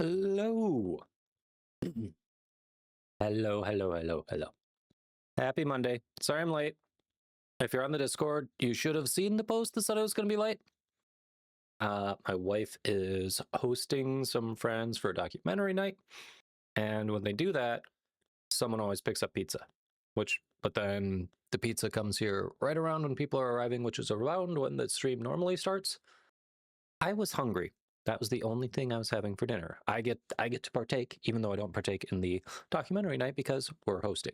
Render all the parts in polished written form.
Hello. Hello. Happy Monday. Sorry I'm late. If you're on the Discord, you should have seen the post that said I was going to be late. My wife is hosting some friends for a documentary night. And when they do that, someone always picks up pizza. But then the pizza comes here right around when people are arriving, which is around when the stream normally starts. I was hungry. That was the only thing I was having for dinner. I get to partake, even though I don't partake in the documentary night because we're hosting.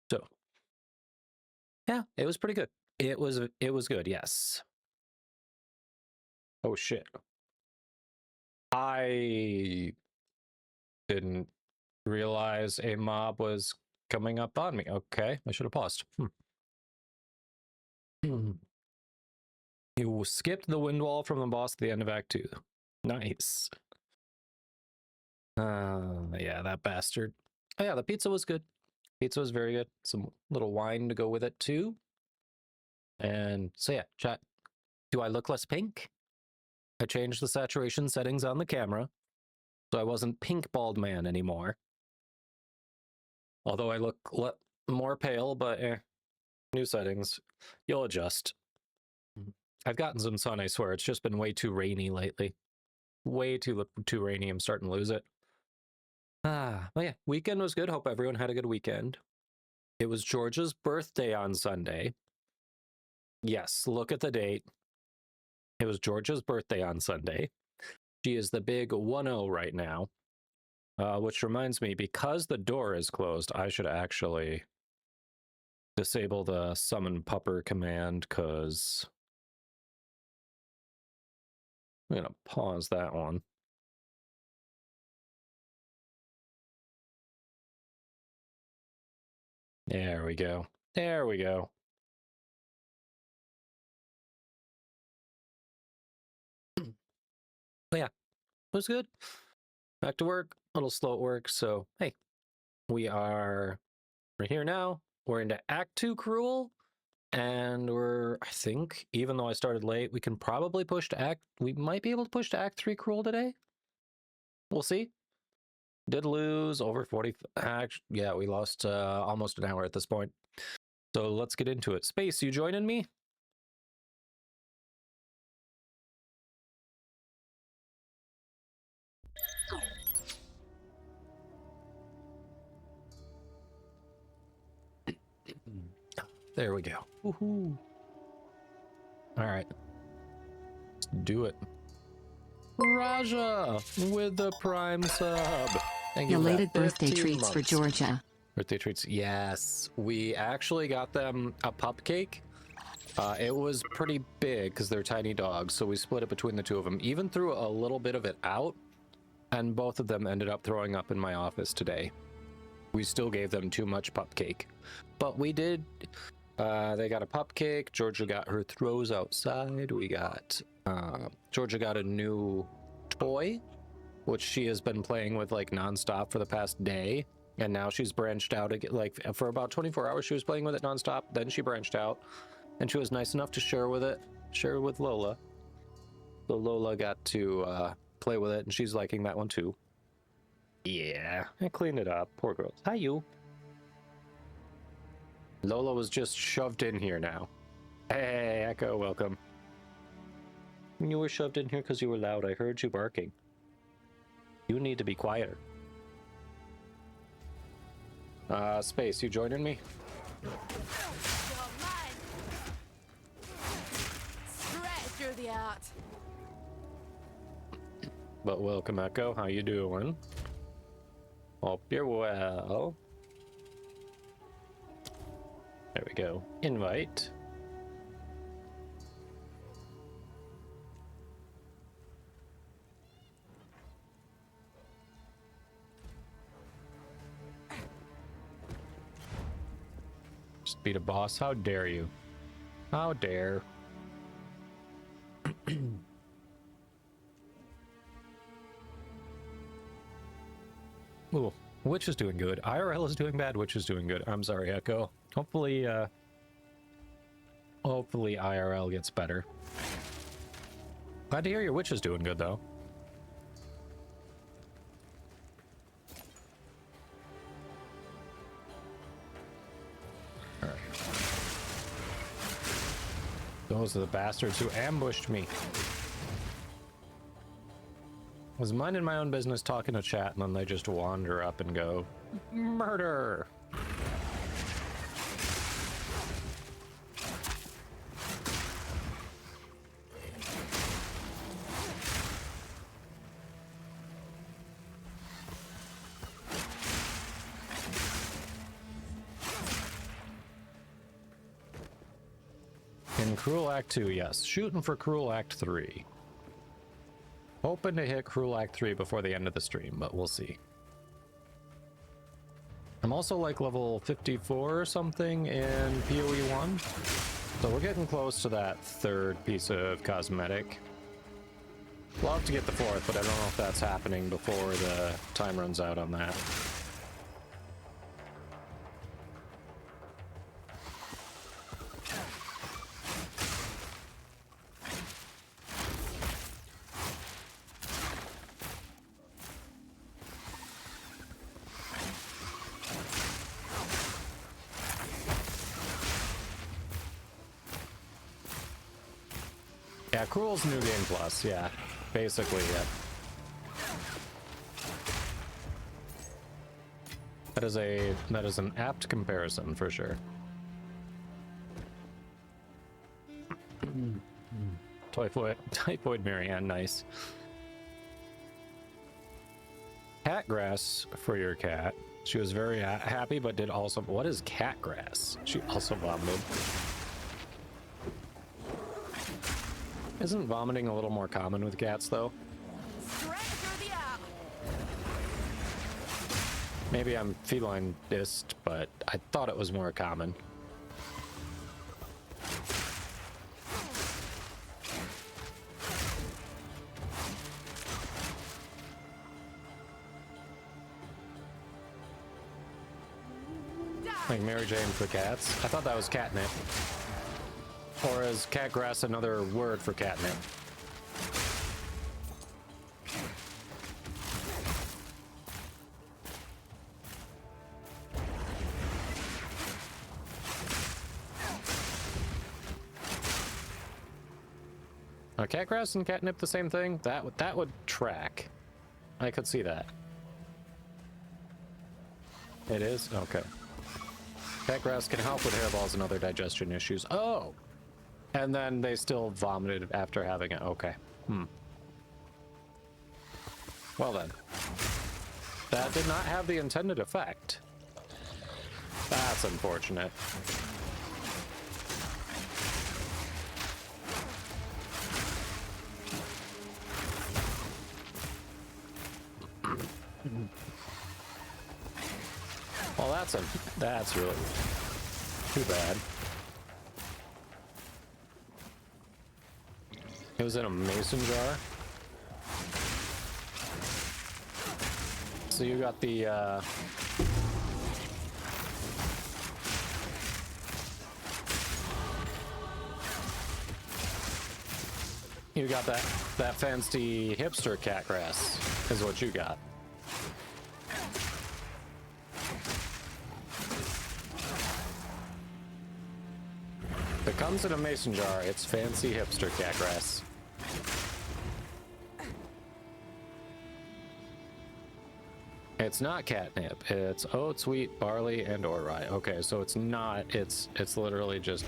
So, yeah, it was pretty good. It was good, yes. Oh shit. I didn't realize a mob was coming up on me. Okay, I should have paused. You skipped the wind wall from the boss at the end of Act 2. Nice. Yeah, that bastard. Oh yeah, the pizza was good. Pizza was very good. Some little wine to go with it too. And so yeah, chat. Do I look less pink? I changed the saturation settings on the camera, so I wasn't pink bald man anymore. Although I look more pale, but new settings. You'll adjust. I've gotten some sun, I swear. It's just been way too rainy lately. Way too rainy. I'm starting to lose it. Well, yeah, weekend was good. Hope everyone had a good weekend. It was George's birthday on Sunday. Yes, look at the date. It was Georgia's birthday on Sunday. She is the big 1-0 right now. Which reminds me, because the door is closed, I should actually disable the summon pupper command, because I'm going to pause that one. There we go. There we go. But yeah, it was good. Back to work, a little slow at work, so hey, we're here now. We're into Act 2 Cruel, and I think, even though I started late, we can probably we might be able to push to Act 3 Cruel today. We'll see. Did lose over 40, yeah, we lost almost an hour at this point. So let's get into it. Space, you joining me? There we go. Woohoo. All right. Let's do it. Raja with the prime sub. Thank you. Belated birthday treats months. for Georgia. Birthday treats, yes. We actually got them a pup cake. It was pretty big because they're tiny dogs, so we split it between the two of them. Even threw a little bit of it out, and both of them ended up throwing up in my office today. We still gave them too much pup cake, but we did. They got a pup cake. Georgia got her throws outside. We got Georgia got a new toy, which she has been playing with like nonstop for the past day. And now she's branched out again. Like for about 24 hours, she was playing with it nonstop. Then she branched out, and she was nice enough to share with Lola. So Lola got to play with it, and she's liking that one too. Yeah, I cleaned it up. Poor girls. Hi, you. Lola was just shoved in here now. Hey, Echo, welcome. You were shoved in here because you were loud. I heard you barking. You need to be quieter. Space, you joining me? Straight through the art. But welcome, Echo. How you doing? Hope you're well. There we go. Invite. Just beat a boss. How dare you? How dare? Ooh, Witch is doing good. IRL is doing bad. Witch is doing good. I'm sorry, Echo. Hopefully IRL gets better. Glad to hear your Witch is doing good, though. Those are the bastards who ambushed me. I was minding my own business, talking to chat, and then they just wander up and go, murder! In Cruel Act 2, yes. Shooting for Cruel Act 3. Hoping to hit Cruel Act 3 before the end of the stream, but we'll see. I'm also like level 54 or something in PoE 1. So we're getting close to that third piece of cosmetic. Love to get the fourth, but I don't know if that's happening before the time runs out on that. Yeah, Cruel's New Game Plus, yeah. Basically, yeah. That is an apt comparison for sure. Typhoid Marianne, nice. Cat grass for your cat. She was very happy, but did also. What is cat grass? She also vomited. Isn't vomiting a little more common with cats, though? Maybe I'm feline-ist, but I thought it was more common. Like Mary Jane for cats? I thought that was catnip. Or is catgrass another word for catnip? Are catgrass and catnip the same thing? That would track. I could see that. It is? Okay. Catgrass can help with hairballs and other digestion issues. Oh! And then they still vomited after having it. Okay. Well then. That did not have the intended effect. That's unfortunate. Well, that's really too bad. It was in a mason jar. So you got the you got that fancy hipster catgrass is what you got. If it comes in a mason jar, it's fancy hipster catgrass. It's not catnip. It's oats, wheat, barley, and or rye. Okay, so it's not. It's literally just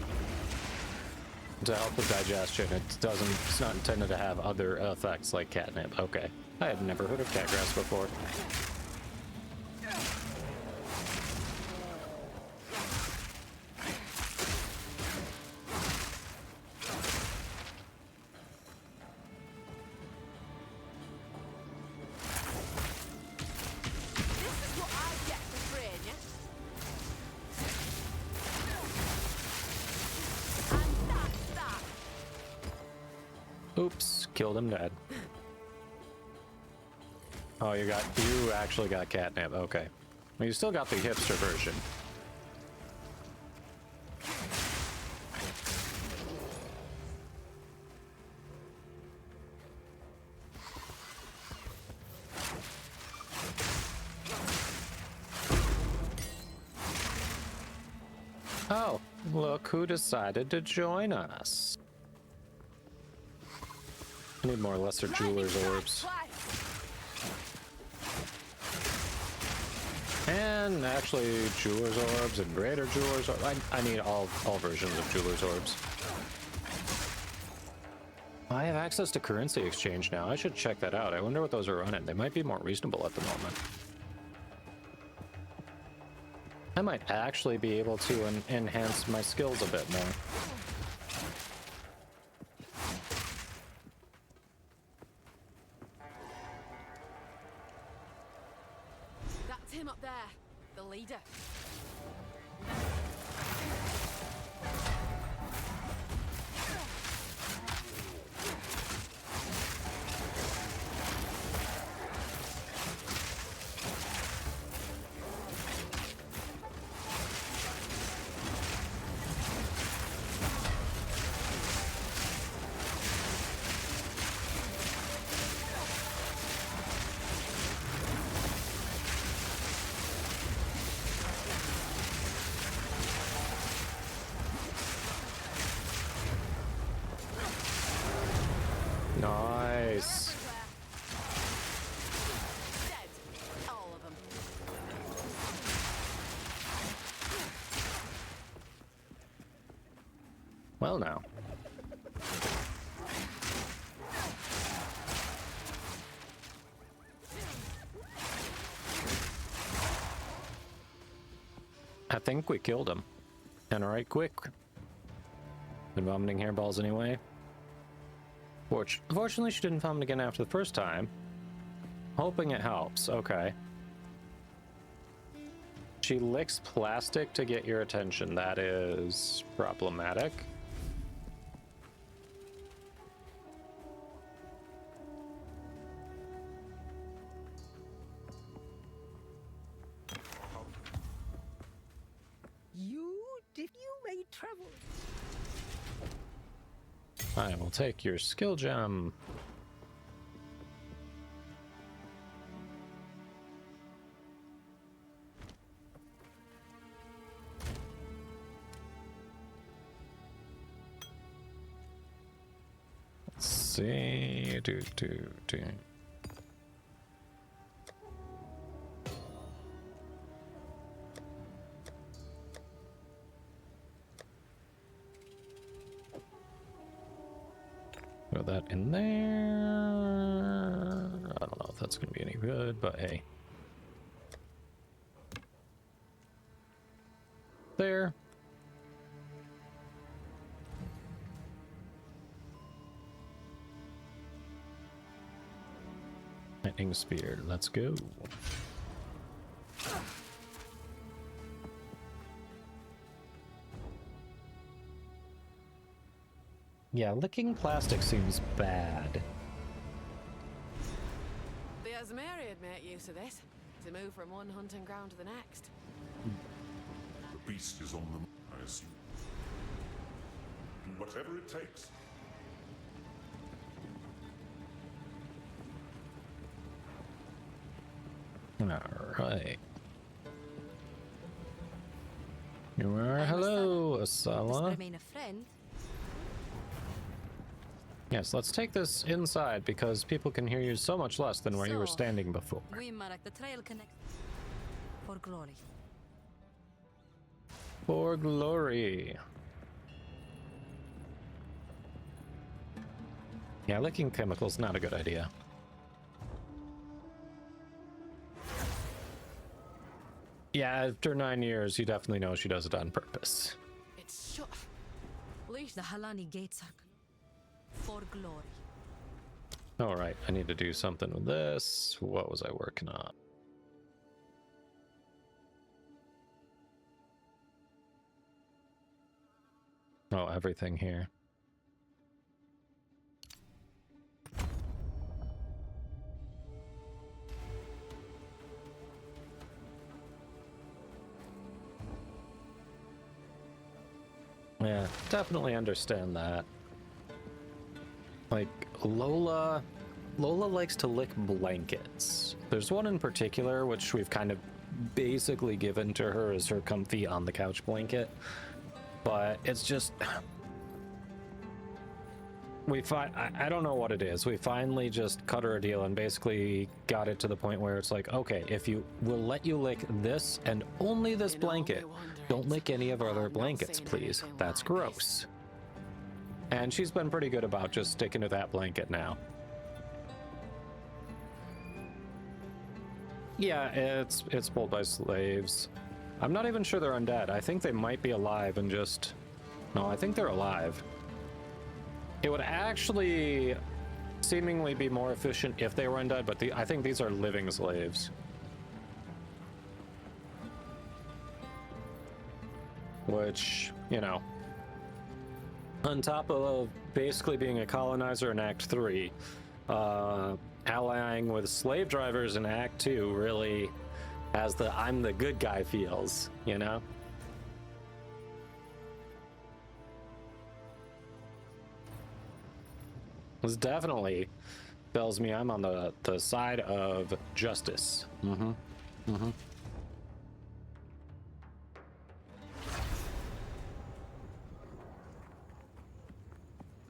to help with digestion. It's not intended to have other effects like catnip. Okay, I had never heard of catgrass before. Oops, killed him dead. Oh, you actually got catnip. Okay. Well, you still got the hipster version. Oh, look who decided to join us. I need more lesser jeweler's orbs. And actually, jeweler's orbs and greater jeweler's orbs. I need all versions of jeweler's orbs. I have access to currency exchange now. I should check that out. I wonder what those are running. They might be more reasonable at the moment. I might actually be able to enhance my skills a bit more. That's him up there, the leader. Nice. Dead. All of them. Well, now. I think we killed him. And alright, quick. Been vomiting hairballs anyway. Fortunately, she didn't vomit again after the first time. Hoping it helps. Okay. She licks plastic to get your attention. That is problematic. You may travel. I will take your skill gem. Let's see. Do. Throw that in there. I don't know if that's going to be any good, but hey. There. Lightning spear. Let's go. Yeah, licking plastic seems bad. The Asmeri had made use of this to move from one hunting ground to the next. The beast is on them, I assume. Do whatever it takes. Alright. You are. Hello, Asala. Remain a friend. Yes, let's take this inside because people can hear you so much less than where you were So, standing before. We mark the trail connect for glory. For glory. Yeah, licking chemicals not a good idea. Yeah, after 9 years, you definitely know she does it on purpose. It's shut. Leash The Halani gates are for glory. All right, I need to do something with this. What was I working on? Oh, everything here. Yeah, definitely understand that. Like, Lola likes to lick blankets. There's one in particular which we've kind of basically given to her as her comfy on the couch blanket. But it's just... I don't know what it is. We finally just cut her a deal and basically got it to the point where it's like, okay, if you will let you lick this and only this blanket, don't lick any of our other blankets, please. That's gross. And she's been pretty good about just sticking to that blanket now. Yeah, it's pulled by slaves. I'm not even sure they're undead. I think they might be alive and just... No, I think they're alive. It would actually seemingly be more efficient if they were undead, but I think these are living slaves. Which, you know, on top of basically being a colonizer in Act 3, allying with slave drivers in Act 2 really has the I'm the good guy feels, you know? This definitely tells me I'm on the side of justice.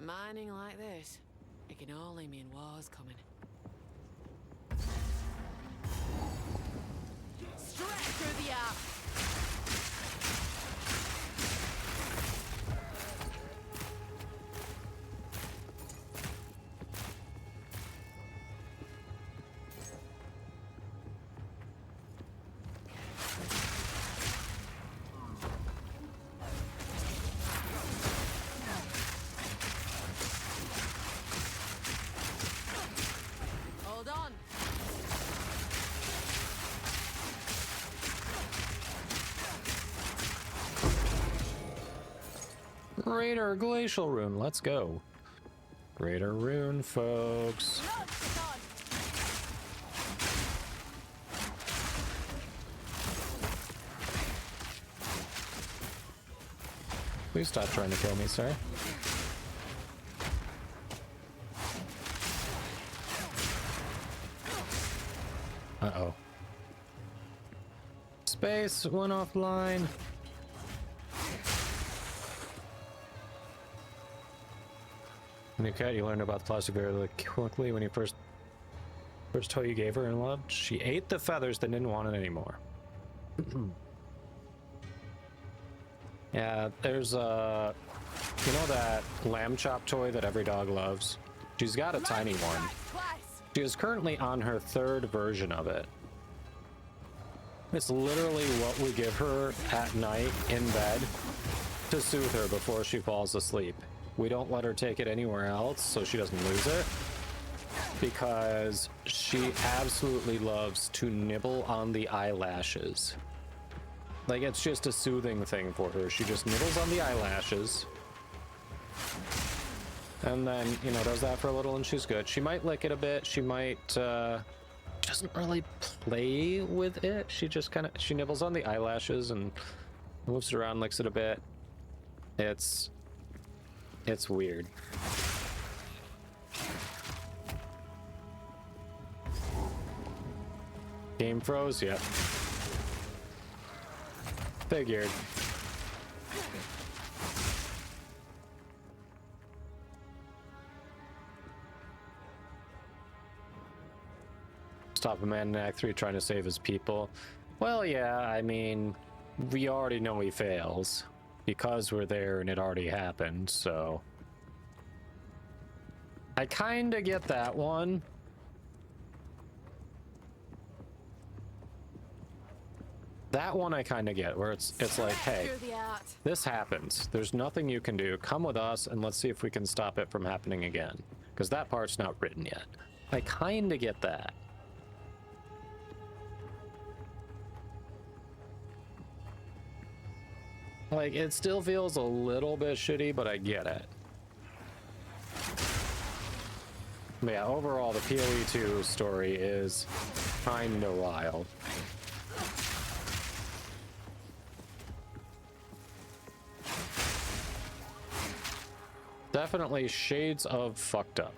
Mining like this, it can only mean war's coming. Straight through the app. Hold on. Greater Glacial Rune, let's go. Greater Rune, folks. Please stop trying to kill me, sir. Uh-oh. Space went offline. New cat, you learned about the plastic very quickly when you first toy you gave her in love. She ate the feathers, then didn't want it anymore. Yeah, there's a, you know that lamb chop toy that every dog loves? She's got a tiny one. She is currently on her 3rd version of it. It's literally what we give her at night in bed to soothe her before she falls asleep. We don't let her take it anywhere else so she doesn't lose it, because she absolutely loves to nibble on the eyelashes. Like, it's just a soothing thing for her. She just nibbles on the eyelashes and then, you know, does that for a little and she's good. She might lick it a bit. She might, doesn't really play with it. She just kind of, she nibbles on the eyelashes and moves it around, licks it a bit. It's weird. Game froze? Yep. Figured. Stop a man in Act 3 trying to save his people. Well, yeah, I mean, we already know he fails because we're there and it already happened, so I kind of get that one. That one I kind of get, where it's like, hey, this happens. There's nothing you can do. Come with us and let's see if we can stop it from happening again. Because that part's not written yet. I kind of get that. Like, it still feels a little bit shitty, but I get it. But yeah, overall, the PoE 2 story is kind of wild. Definitely shades of fucked up.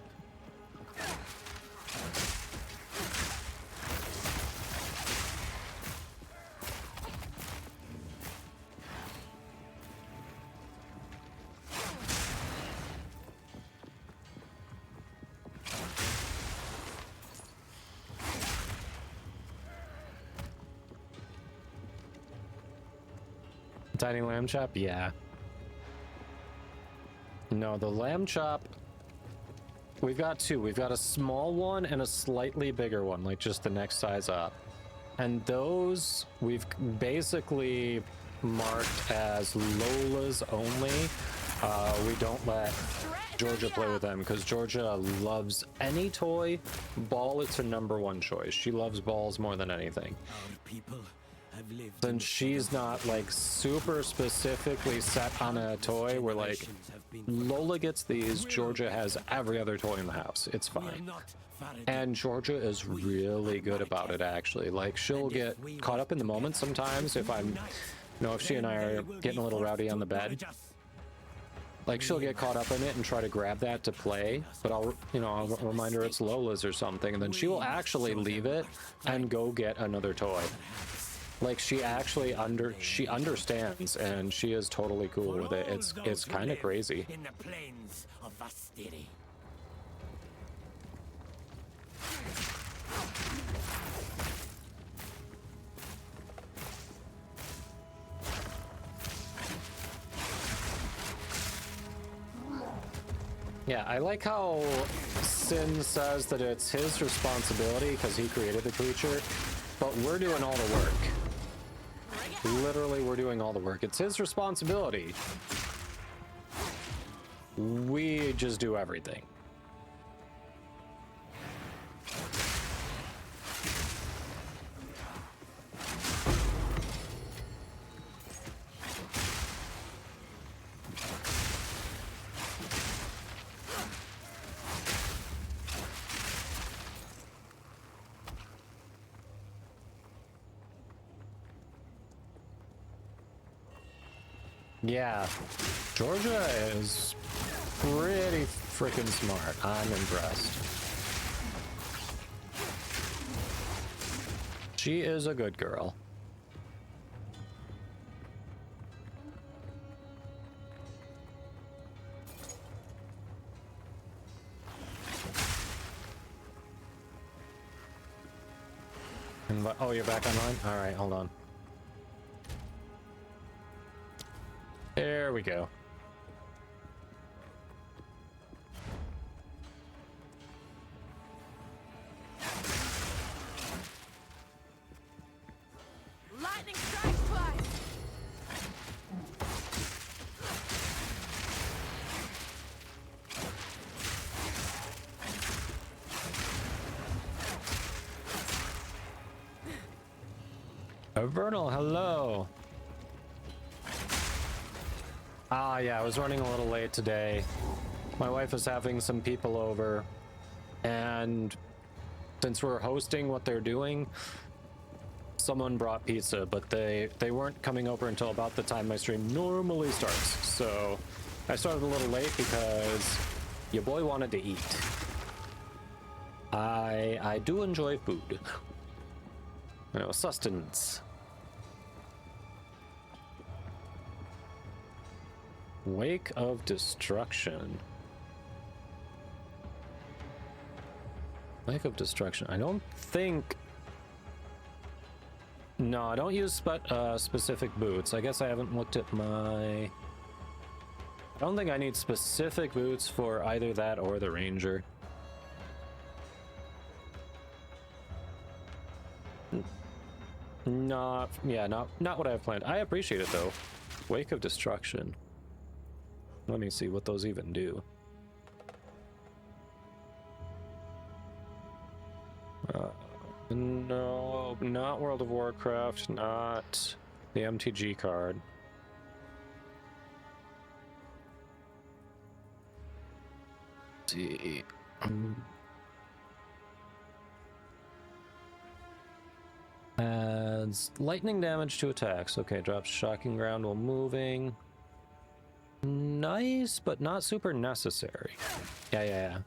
Tiny lamb chop? Yeah. No, the lamb chop, we've got two. We've got a small one and a slightly bigger one, like just the next size up. And those we've basically marked as Lola's only. We don't let Georgia play with them because Georgia loves any toy. Ball, it's her #1 choice. She loves balls more than anything. Our people have lived. Then she's not like super specifically set on a toy where like Lola gets these, Georgia has every other toy in the house. It's fine. And Georgia is really good about it actually. Like she'll get caught up in the moment sometimes if I'm, you know, if she and I are getting a little rowdy on the bed. Like she'll get caught up in it and try to grab that to play, but I'll remind her it's Lola's or something, and then she will actually leave it and go get another toy. Like she actually understands, and she is totally cool with it. It's kind of crazy. In the plains of Vastiri. Yeah, I like how Sin says that it's his responsibility because he created the creature, but we're doing all the work. Literally, we're doing all the work. It's his responsibility. We just do everything. Yeah, Georgia is pretty freaking smart. I'm impressed. She is a good girl. Oh, you're back online? All right, hold on. There we go. Lightning strikes twice. Vernal, hello. Ah, yeah, I was running a little late today. My wife is having some people over, and since we're hosting what they're doing, someone brought pizza, but they weren't coming over until about the time my stream normally starts. So I started a little late because your boy wanted to eat. I do enjoy food. You know, sustenance. Wake of Destruction. Wake of Destruction. I don't think... No, I don't use specific boots. I guess I haven't looked at my... I don't think I need specific boots for either that or the Ranger. Not what I have planned. I appreciate it though. Wake of Destruction. Let me see what those even do. No, not World of Warcraft, not the MTG card. Let's see. Adds lightning damage to attacks. Okay, drops shocking ground while moving. Nice, but not super necessary. Yeah.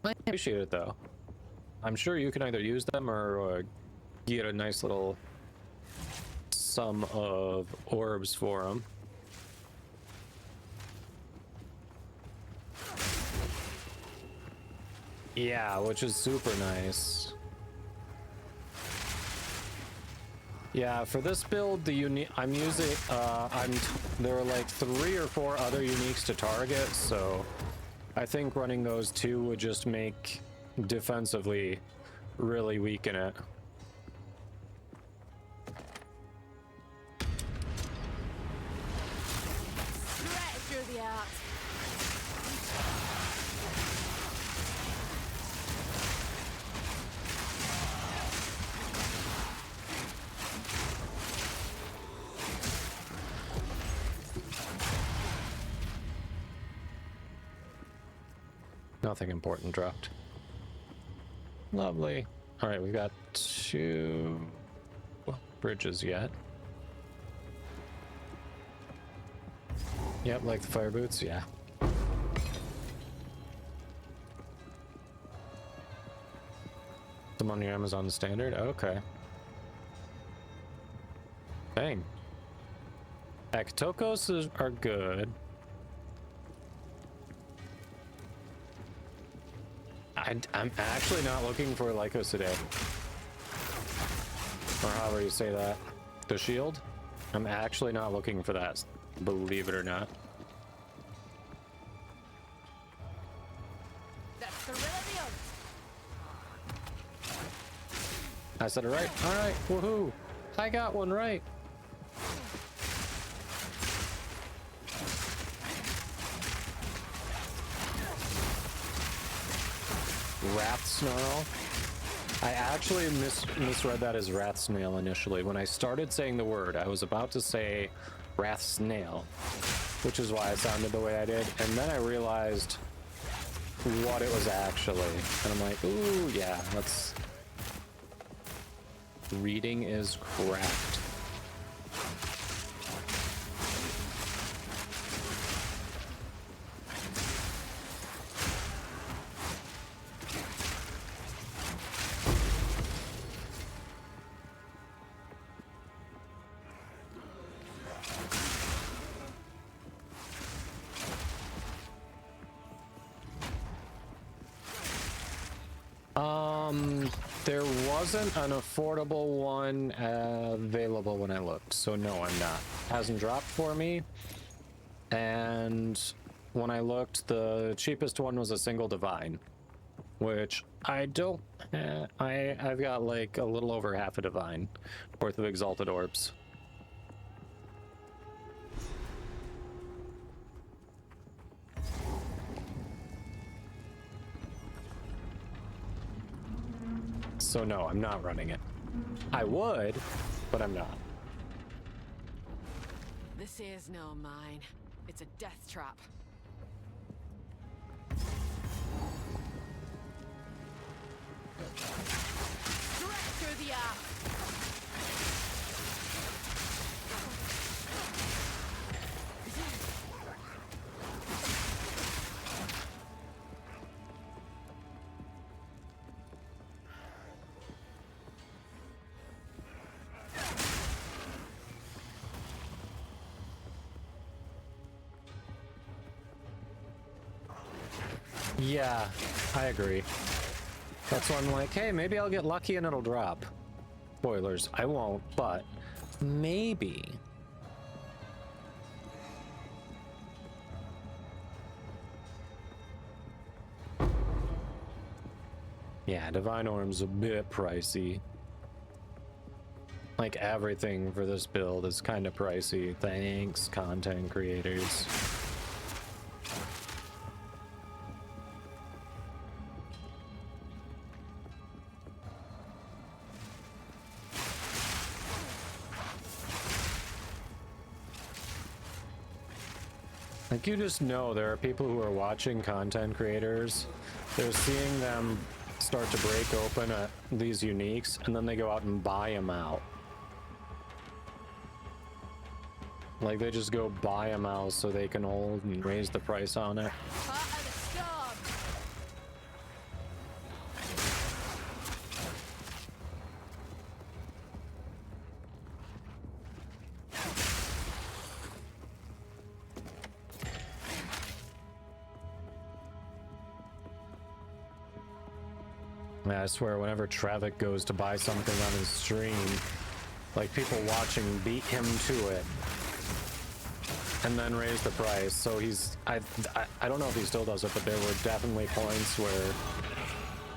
I appreciate it though. I'm sure you can either use them or get a nice little sum of orbs for them. Yeah, which is super nice. Yeah, for this build, the unique I'm using there are like 3 or 4 other uniques to target, so I think running those 2 would just make defensively really weaken it. Straight through the arc. Nothing important dropped. Lovely. All right, we got 2 bridges yet. Yep, like the fire boots, yeah. Them on your Amazon standard? Okay. Dang. Ectokos are good. I'm actually not looking for Lycos today. Or however you say that. The shield? I'm actually not looking for that, believe it or not. That's the Rillion. I said it right. Alright, woohoo! I got one right. Wrath Snarl. I actually misread that as Wrath Snail initially. When I started saying the word, I was about to say Wrath Snail, which is why I sounded the way I did. And then I realized what it was actually. And I'm like, ooh, yeah, that's... Reading is correct. There wasn't an affordable one available when I looked, so no, I'm not. Hasn't dropped for me. And when I looked, the cheapest one was a single divine, which I don't. I've got like a little over half a divine worth of exalted orbs. So no, I'm not running it. I would, but I'm not. This is no mine. It's a death trap. Straight through the arc. Yeah, I agree. That's why I'm like, hey, maybe I'll get lucky and it'll drop. Spoilers, I won't, but maybe. Yeah, Divine Orb's a bit pricey. Like everything for this build is kind of pricey. Thanks, content creators. Like, you just know there are people who are watching content creators. They're seeing them start to break open these uniques, and then they go out and buy them out. Like, they just go buy them out so they can hold and raise the price on it. Part of the storm. Yeah, I swear, whenever Travic goes to buy something on his stream, like people watching beat him to it and then raise the price. So he's I don't know if he still does it, but there were definitely points where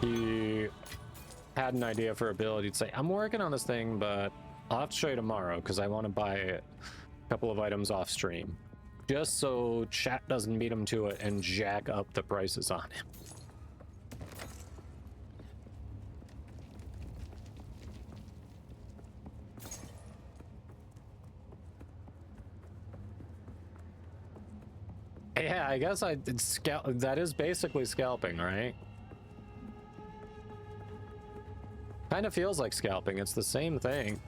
he had an idea for ability to say, I'm working on this thing, but I'll have to show you tomorrow because I want to buy a couple of items off stream, just so chat doesn't beat him to it and jack up the prices on him. Yeah, I guess that is basically scalping, right? Kind of feels like scalping. It's the same thing.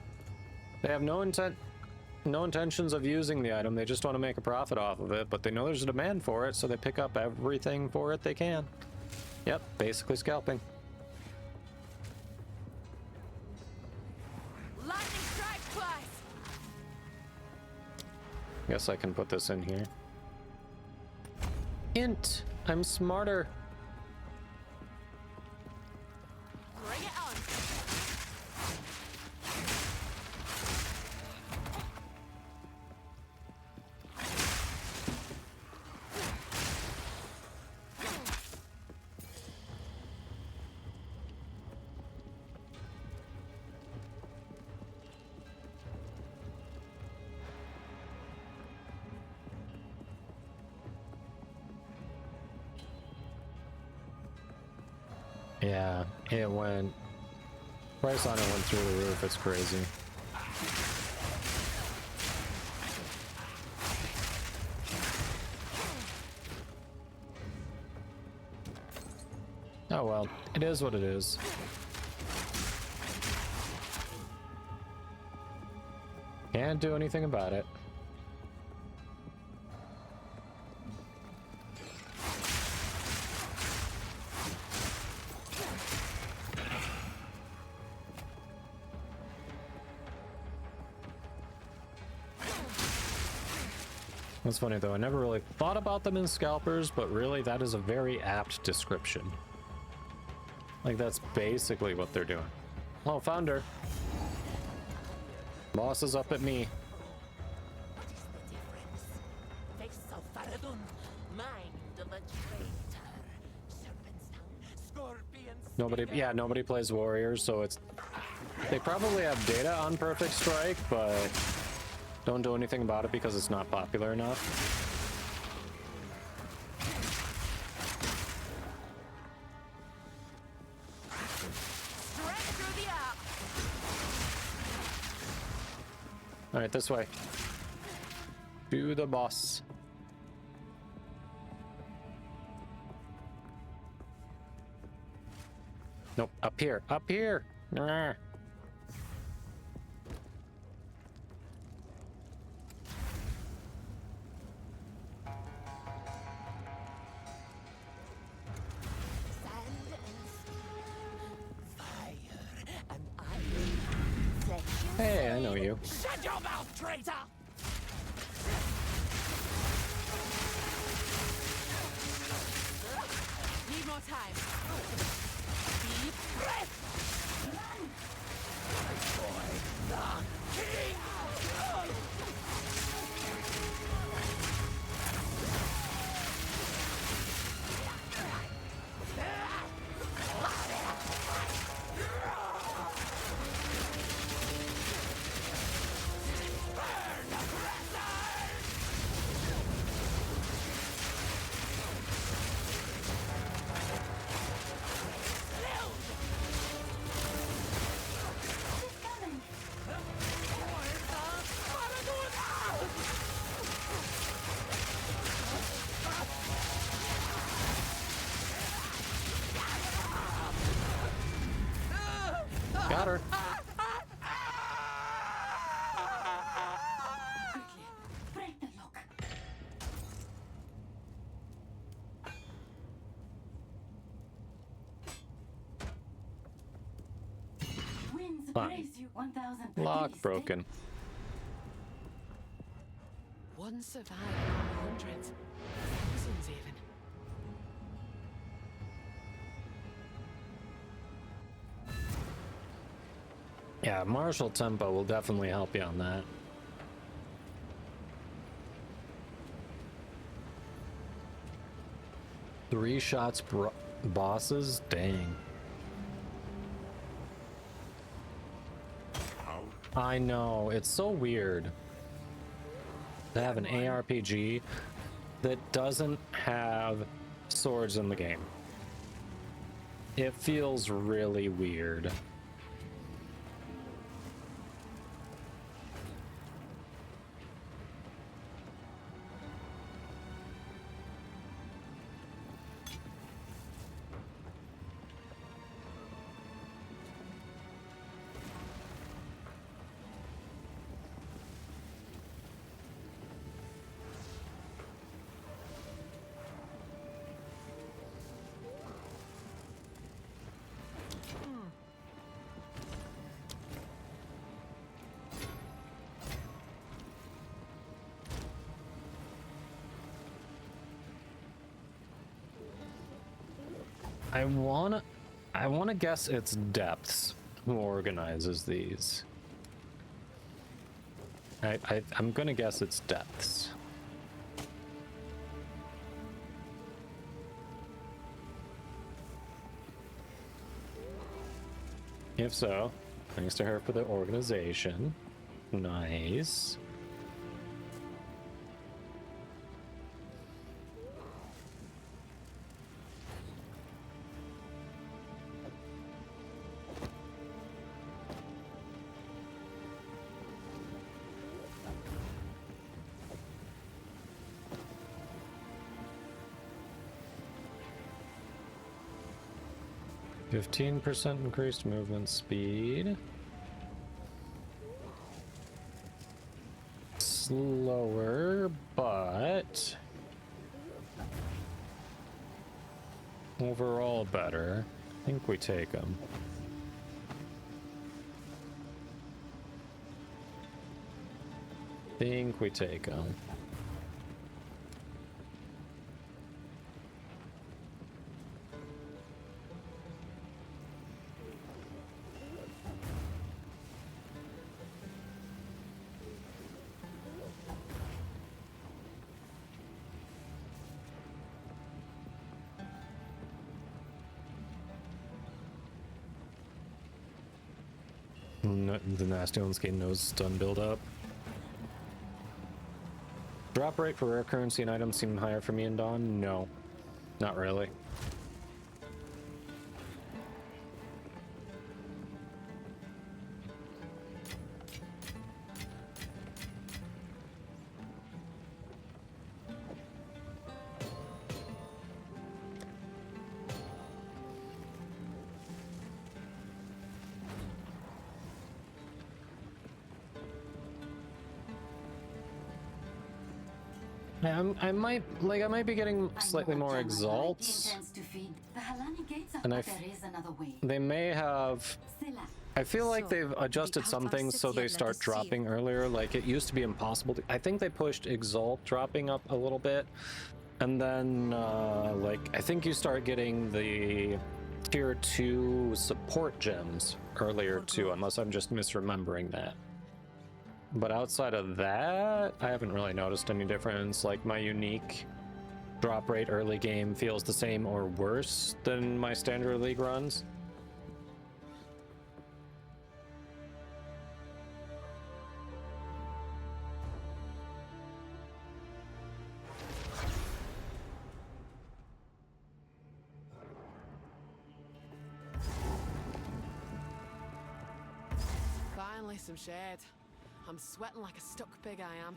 They have no intentions of using the item. They just want to make a profit off of it, but they know there's a demand for it, so they pick up everything for it they can. Yep, basically scalping. Lightning strike twice. Guess I can put this in here. Hint, I'm smarter. Bring it on. Yeah, it went. Price on it went through the roof. It's crazy. Oh well, it is what it is. Can't do anything about it. That's funny though, I never really thought about them in scalpers, but really that is a very apt description. Like that's basically what they're doing. Oh, founder. Boss is up at me. What is the difference? Face of Faradun, mind of a traitor. Serpent's tongue, scorpion's Nobody plays warriors, so it's they probably have data on perfect strike, but don't do anything about it because it's not popular enough. Straight through the arc. All right, this way. To the boss. Nope, up here, up here. Nah. Hey, I know you. Shut your mouth, traitor! Need more time. Deep breath. Got her. Break the lock. Winds Fine. raise you 1,000 Lock degrees. broken. One survived on 100. Thousands even. Yeah, martial tempo will definitely help you on that. Three shots bosses? Dang. How? I know, it's so weird to have an ARPG that doesn't have swords in the game. It feels really weird. I wanna guess it's Depths who organizes these. I'm gonna guess it's Depths. If so, thanks to her for the organization. Nice. %, increased movement speed. Slower, but overall better. I think we take them. Think we take them. The nasty one's getting those stun build up. Drop rate for rare currency and items seem higher for me and Dawn? No, not really. I might be getting slightly more exalts, and they may have. I feel like they've adjusted some things so they start dropping earlier. Like it used to be impossible to, I think they pushed exalt dropping up a little bit, and then like I think you start getting the tier 2 support gems earlier too, unless I'm just misremembering that. But outside of that, I haven't really noticed any difference. Like my unique drop rate early game feels the same or worse than my standard league runs. Finally, some shade. I'm sweating like a stuck pig, I am.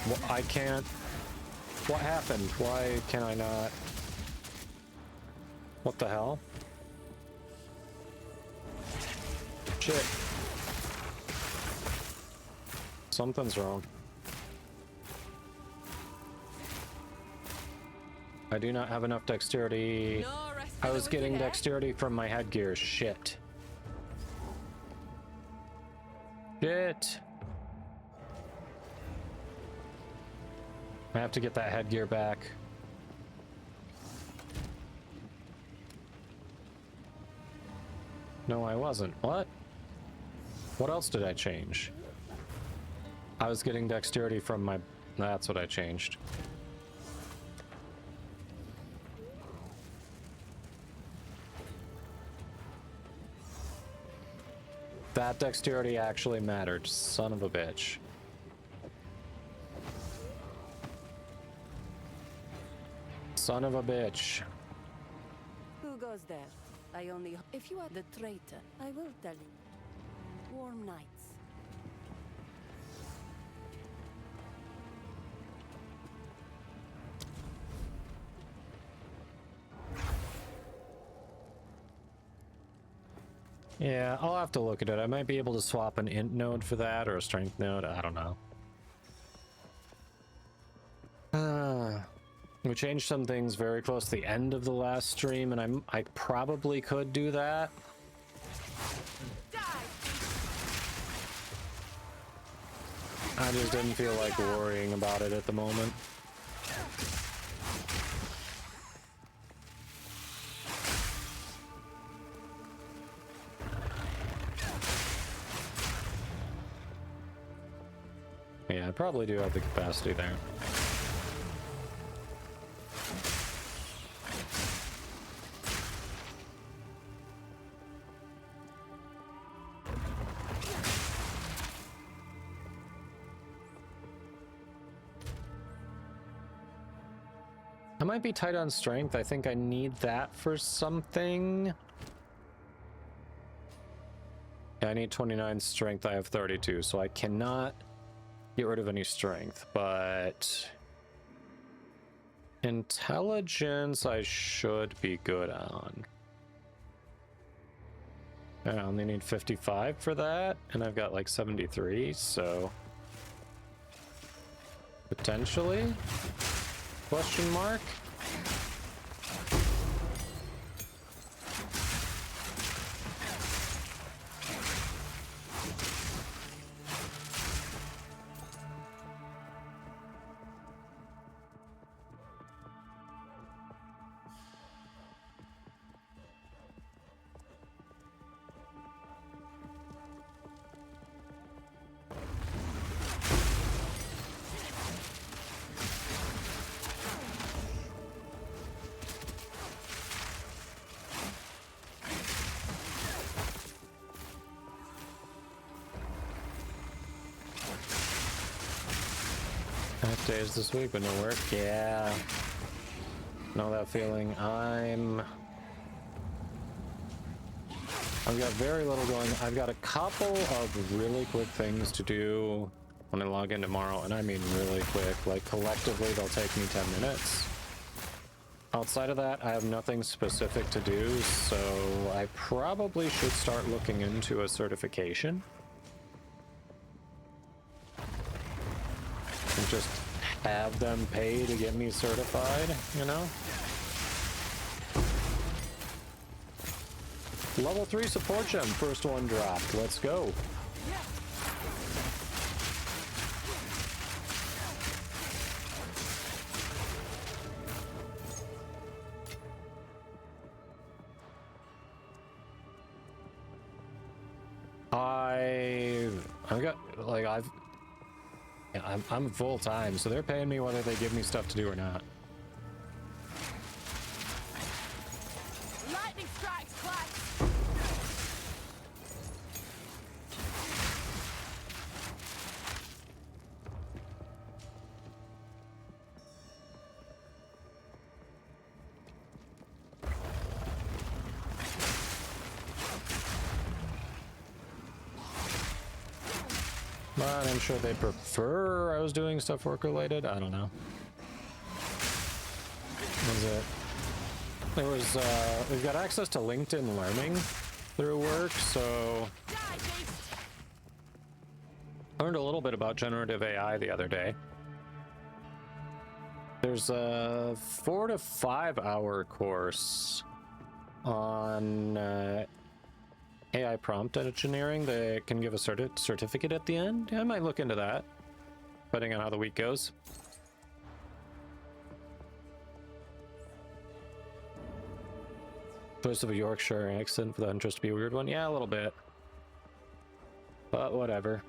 Well, I can't. What happened? Why can I not? What the hell? Shit. Something's wrong. I do not have enough dexterity. No rest I for the was getting wicked, eh? dexterity from my headgear. Shit. Shit. I have to get that headgear back. No, I wasn't. What? What else did I change? I was getting dexterity from my... That's what I changed. That dexterity actually mattered, son of a bitch. Son of a bitch. Who goes there? I only... If you are the traitor, I will tell you. Warm nights. Yeah, I'll have to look at it. I might be able to swap an int node for that or a strength node. I don't know. We changed some things very close to the end of the last stream, and I probably could do that. I just didn't feel like worrying about it at the moment. Yeah, I probably do have the capacity there. I might be tight on strength. I think I need that for something. Yeah, I need 29 strength. I have 32, so I cannot get rid of any strength, but intelligence I should be good on. I only need 55 for that, and I've got like 73, so potentially? Question mark? Half days this week, but no work. Yeah. Know that feeling. I've got very little going. I've got a couple of really quick things to do when I log in tomorrow, and I mean really quick. Like, collectively, they'll take me 10 minutes. Outside of that, I have nothing specific to do, so I probably should start looking into a certification. And just have them pay to get me certified, you know? Level 3 support gem, first one dropped. Let's go. I'm full time, so they're paying me whether they give me stuff to do or not. Lightning strikes twice. But I'm sure they prefer I was doing stuff work related. I don't know. What was it? There was, we've got access to LinkedIn Learning through work, so I learned a little bit about generative AI the other day. There's a 4 to 5 hour course on AI prompt engineering that can give a certificate at the end. Yeah, I might look into that, depending on how the week goes. Choice of a Yorkshire accent for the Huntress to be a weird one. Yeah, a little bit. But whatever.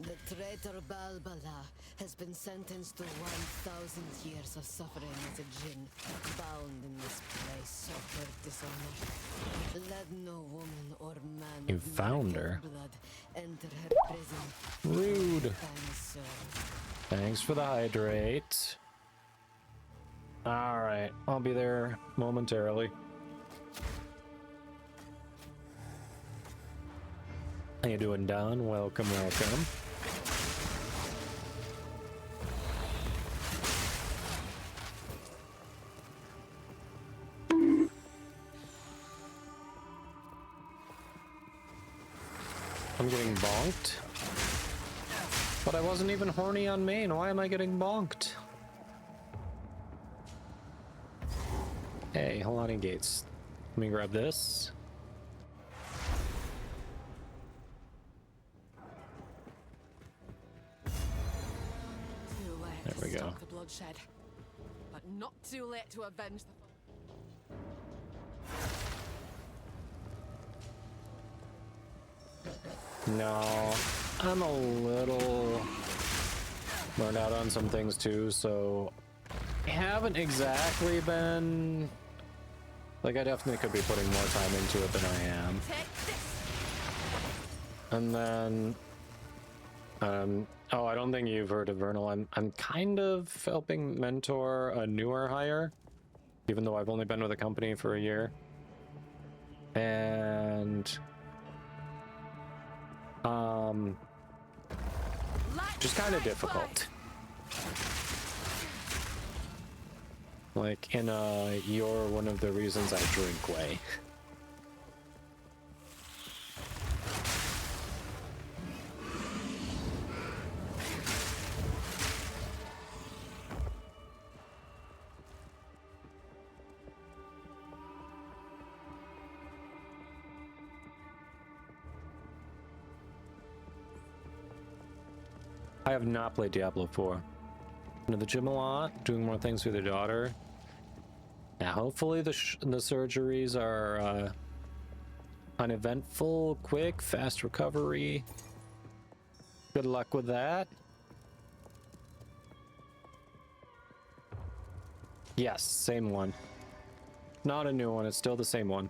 The traitor Balbala has been sentenced to 1,000 years of suffering as a djinn, bound in this place of her dishonor. Let no woman or man You of found American her. blood enter her prison. Rude. Thanks, sir. Thanks for the hydrate. Alright, I'll be there momentarily. How you doing, Don? Welcome, welcome. I'm getting bonked. But I wasn't even horny on main. Why am I getting bonked? Hey, Helani Gates. Let me grab this. Too late There we to go. stop the bloodshed, but not too late to avenge the. No, I'm a little burned out on some things too, so I haven't exactly been... Like, I definitely could be putting more time into it than I am. Take this. And then... oh, I don't think you've heard of Vernal. I'm kind of helping mentor a newer hire, even though I've only been with the company for a year. And... just kind of difficult. Like, in a, you're one of the reasons I drink way. I have not played Diablo 4. Been to the gym a lot, doing more things with your daughter. Yeah, hopefully the surgeries are uneventful, quick, fast recovery. Good luck with that. Yes, same one. Not a new one, it's still the same one.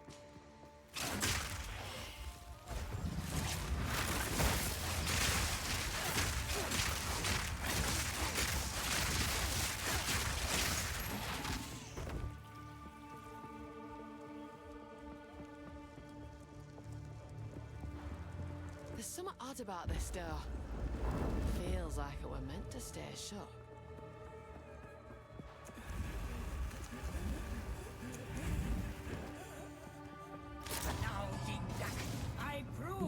There's something odd about this door. Feels like it were meant to stay shut.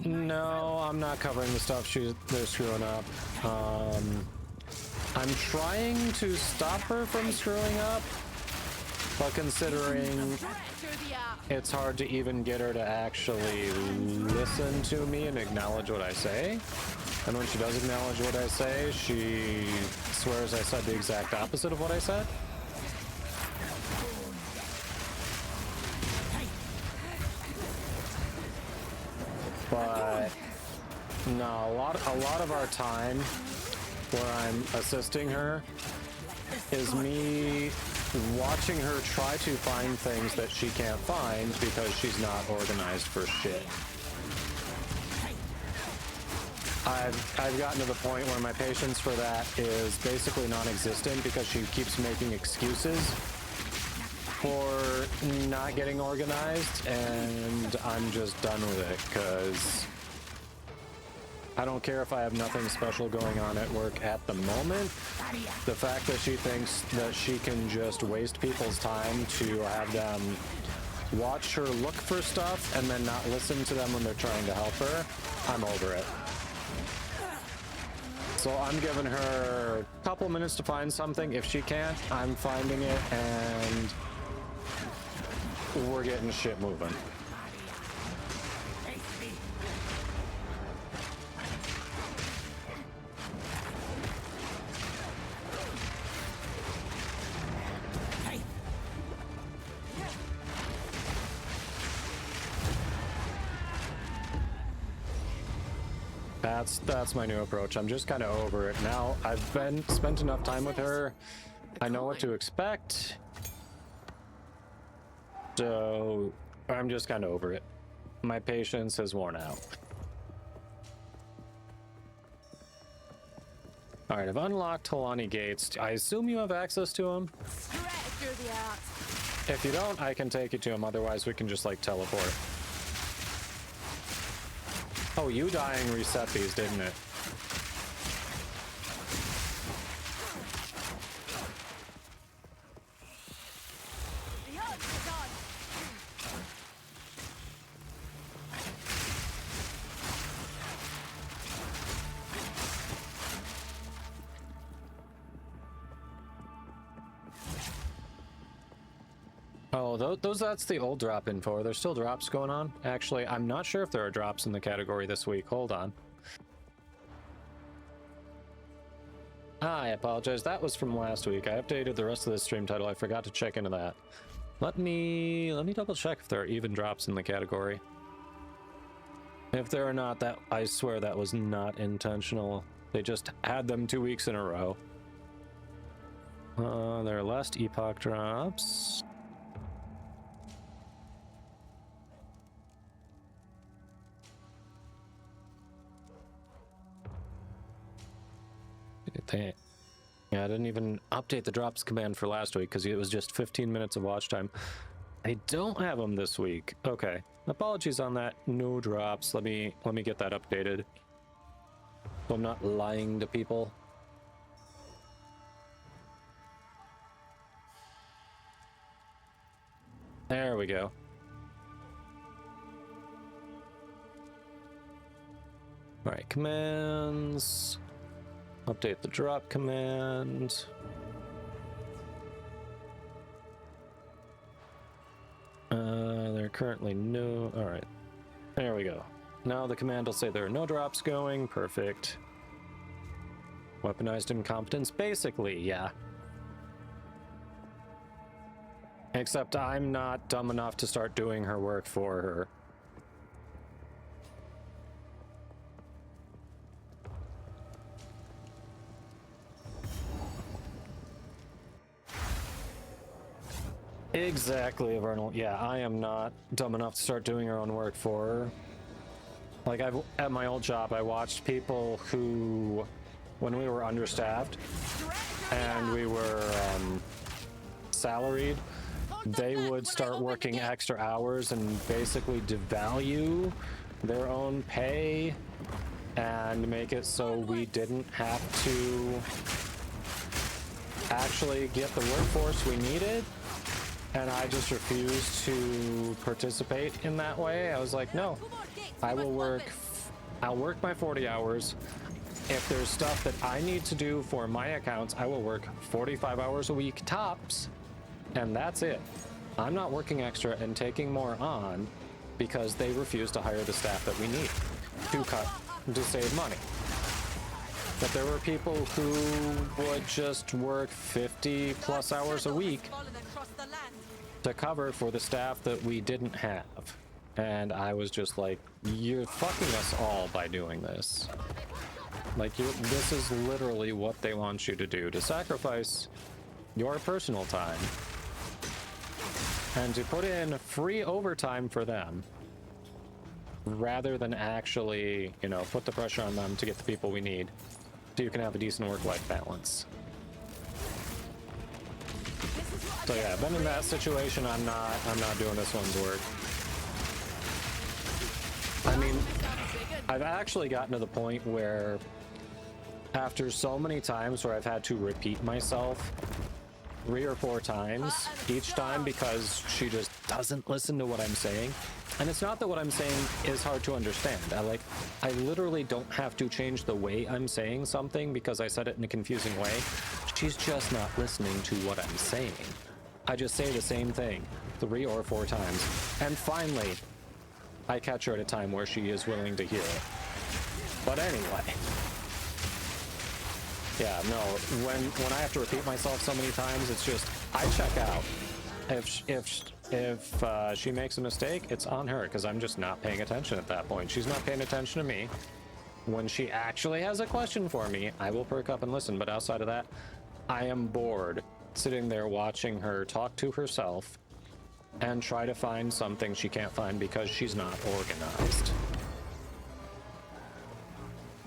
No, I'm not covering the stuff they're screwing up. I'm trying to stop her from screwing up, but considering it's hard to even get her to actually listen to me and acknowledge what I say. And when she does acknowledge what I say, she swears I said the exact opposite of what I said. But no, a lot of our time where I'm assisting her is me watching her try to find things that she can't find because she's not organized for shit. I've gotten to the point where my patience for that is basically non-existent because she keeps making excuses for not getting organized, and I'm just done with it because I don't care if I have nothing special going on at work at the moment. The fact that she thinks that she can just waste people's time to have them watch her look for stuff and then not listen to them when they're trying to help her, I'm over it. So I'm giving her a couple minutes to find something. If she can't, I'm finding it, and we're getting shit moving. That's my new approach. I'm just kind of over it now. I've spent enough time with her. I know what to expect. So I'm just kind of over it. My patience has worn out. All right, I've unlocked Talani gates. I assume you have access to them. If you don't, I can take you to them. Otherwise, we can just like teleport. Oh, you dying reset these, didn't it? Oh, that's the old drop info. Are there still drops going on? Actually, I'm not sure if there are drops in the category this week. Hold on. I apologize. That was from last week. I updated the rest of the stream title. I forgot to check into that. Let me double check if there are even drops in the category. If there are not, that I swear that was not intentional. They just had them 2 weeks in a row. There are less epoch drops. Yeah, I didn't even update the drops command for last week because it was just 15 minutes of watch time. I don't have them this week. Okay, apologies on that. No drops. Let me get that updated, so I'm not lying to people. There we go. All right, commands. Update the drop command. There are currently no... Alright. There we go. Now the command will say there are no drops going. Perfect. Weaponized incompetence. Basically, yeah. Except I'm not dumb enough to start doing her work for her. Exactly, Vernal. Yeah, I am not dumb enough to start doing her own work for her. Like, at my old job, I watched people who, when we were understaffed and we were salaried, they would start working extra hours and basically devalue their own pay and make it so we didn't have to actually get the workforce we needed. And I just refused to participate in that way. I was like, no, I'll work my 40 hours. If there's stuff that I need to do for my accounts, I will work 45 hours a week tops, and that's it. I'm not working extra and taking more on because they refuse to hire the staff that we need to save money. But there were people who would just work 50 plus hours a week to cover for the staff that we didn't have. And I was just like, you're fucking us all by doing this. Like, this is literally what they want you to do, to sacrifice your personal time and to put in free overtime for them rather than actually, you know, put the pressure on them to get the people we need so you can have a decent work-life balance. So yeah, I've been in that situation. I'm not doing this one's work. I mean, I've actually gotten to the point where after so many times where I've had to repeat myself 3 or 4 times each time because she just doesn't listen to what I'm saying, And it's not that what I'm saying is hard to understand. I literally don't have to change the way I'm saying something because I said it in a confusing way. She's just not listening to what I'm saying. I just say the same thing 3 or 4 times. And finally, I catch her at a time where she is willing to hear it. But anyway. Yeah, no, when I have to repeat myself so many times, it's just, I check out. If she makes a mistake, it's on her, because I'm just not paying attention at that point. She's not paying attention to me. When she actually has a question for me, I will perk up and listen, but outside of that, I am bored sitting there watching her talk to herself and try to find something she can't find because she's not organized.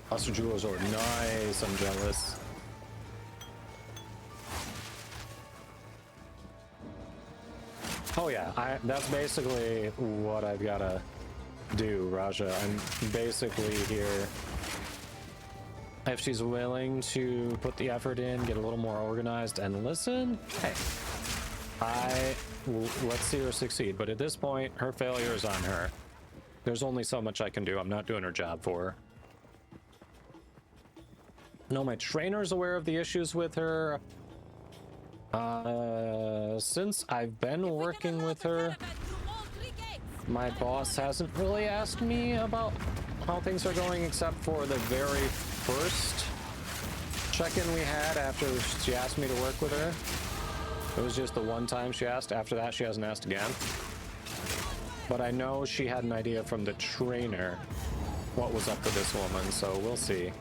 Buster Jewels are nice, I'm jealous. Oh yeah, that's basically what I've gotta do, Raja. I'm basically here. If she's willing to put the effort in, get a little more organized, and listen, hey, let's see her succeed. But at this point, her failure is on her. There's only so much I can do. I'm not doing her job for her. No, my trainer's aware of the issues with her. Since I've been working with her, my boss hasn't really asked me about how things are going, except for the very first check-in we had after she asked me to work with her. It was just the one time she asked. After that, she hasn't asked again. But I know she had an idea from the trainer what was up with this woman, so we'll see.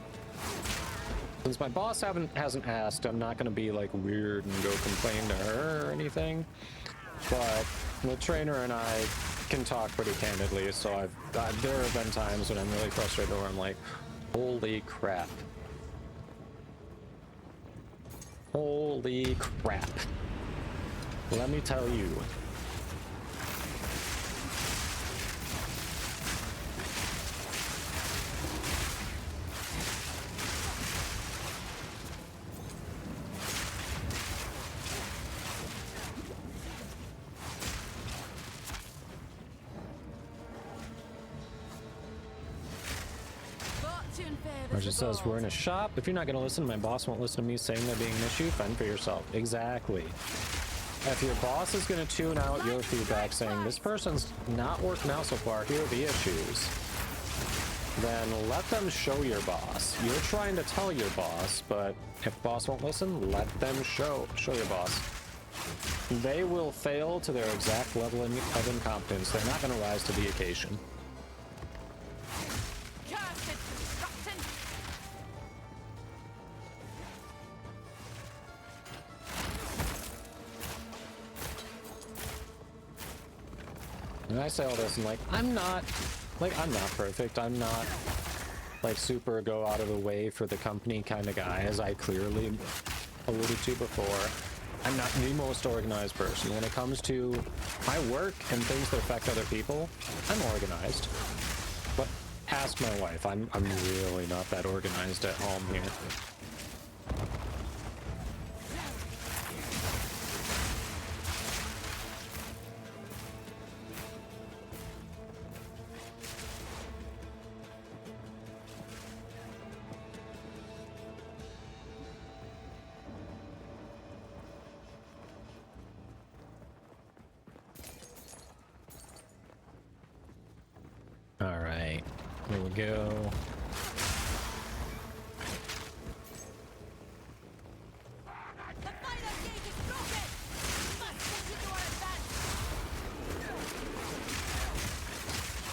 Since my boss hasn't asked, I'm not going to be like weird and go complain to her or anything. But the trainer and I can talk pretty candidly, so there have been times when I'm really frustrated where I'm like, holy crap. Holy crap. Let me tell you. It says we're in a shop. If you're not going to listen, my boss won't listen to me saying there being an issue. Fend for yourself. Exactly. If your boss is going to tune out your feedback saying this person's not working out so far, here are the issues, then let them show your boss. You're trying to tell your boss, but if boss won't listen, let them show your boss. They will fail to their exact level of incompetence. They're not going to rise to the occasion. And I say all this and I'm not perfect. I'm not like super go out of the way for the company kind of guy, as I clearly alluded to before. I'm not the most organized person. When it comes to my work and things that affect other people, I'm organized. But ask my wife, I'm really not that organized at home here. Alright, here we go.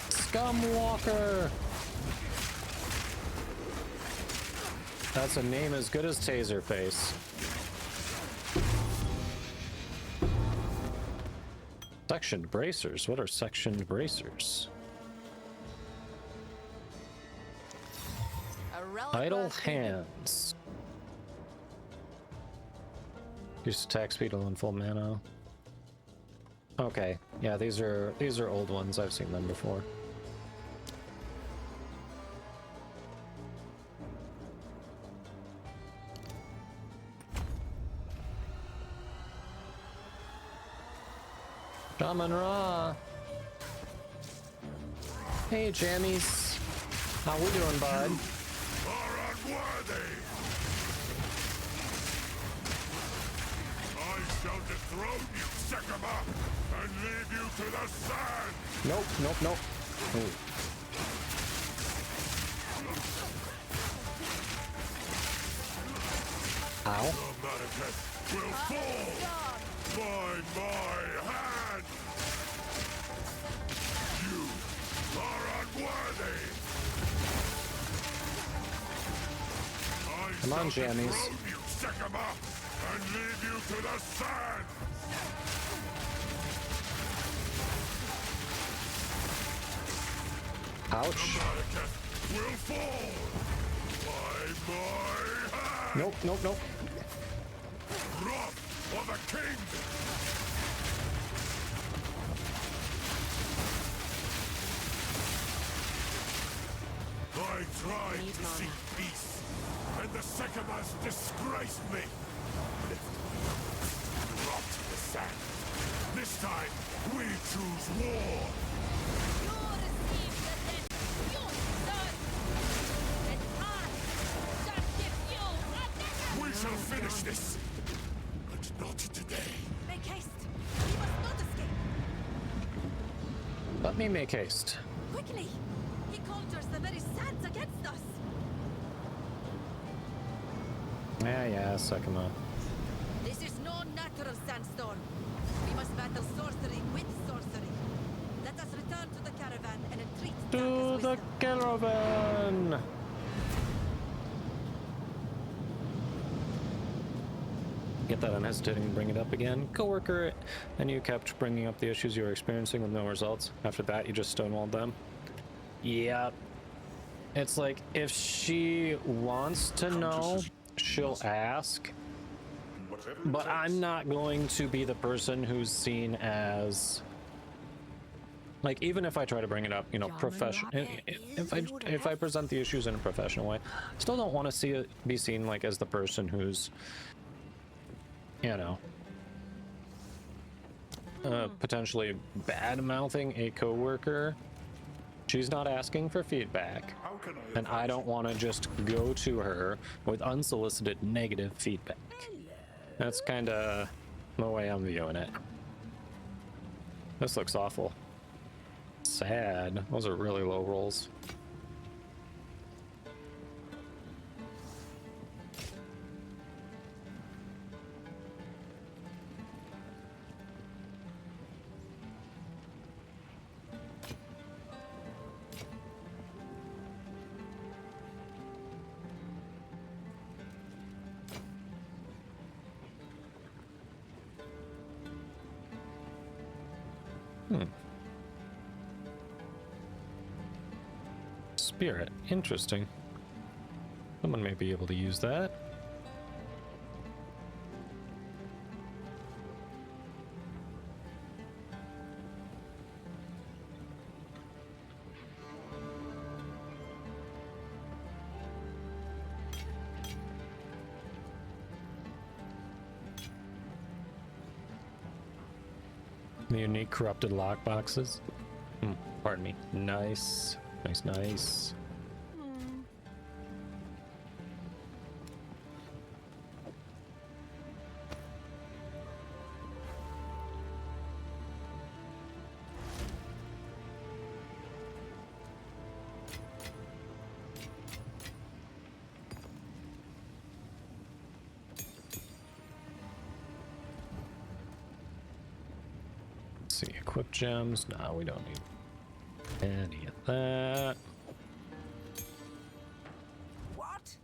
Scumwalker! That's a name as good as Taserface. Sectioned bracers? What are sectioned bracers? Idle hands. Use attack speed on full mana. Okay, yeah, these are old ones. I've seen them before. Shaman Ra. Hey, Jammies. How we doing, bud? Are unworthy! I shall dethrone you, Sekama, and leave you to the sand! Nope, nope, nope. Ooh. Ow. The manifest will fall by my hand! You are unworthy! I Come on, shall Jammies. dethrone you, Sekama, and leave you to the sand! Ouch. The manifest will fall by my hand! Nope, nope, nope. Wrath of the king! I tried to seek peace, and the Sekamas disgraced me. Drop to the sand. This time, we choose war. You receive the death. You son. And I shall give you a death. We shall finish this, but not today. Make haste. We must not escape. Let me make haste. Quickly. He conjures the very sands against us. Yeah, Sekima. This is no natural sandstorm. We must battle sorcery with sorcery. Let us return to the caravan and entreat To Darkest the wisdom. caravan! Get that unhesitating, bring it up again. Coworker, and you kept bringing up the issues you were experiencing with no results. After that, you just stonewalled them. Yep. It's like, if she wants to know, she'll ask. Whatever it But takes. I'm not going to be the person who's seen as, like, even if I try to bring it up, you know, professional. If I present the issues in a professional way, still don't want to see it be seen like as the person who's, you know, potentially bad mouthing a coworker. She's not asking for feedback, How can I and I don't want to just go to her with unsolicited negative feedback. That's kind of the way I'm viewing it. This looks awful. Sad. Those are really low rolls. Spirit. Interesting. Someone may be able to use that. The unique corrupted lockboxes. Pardon me. Nice. Nice. Let's see, equip gems. No, we don't need any of that. What?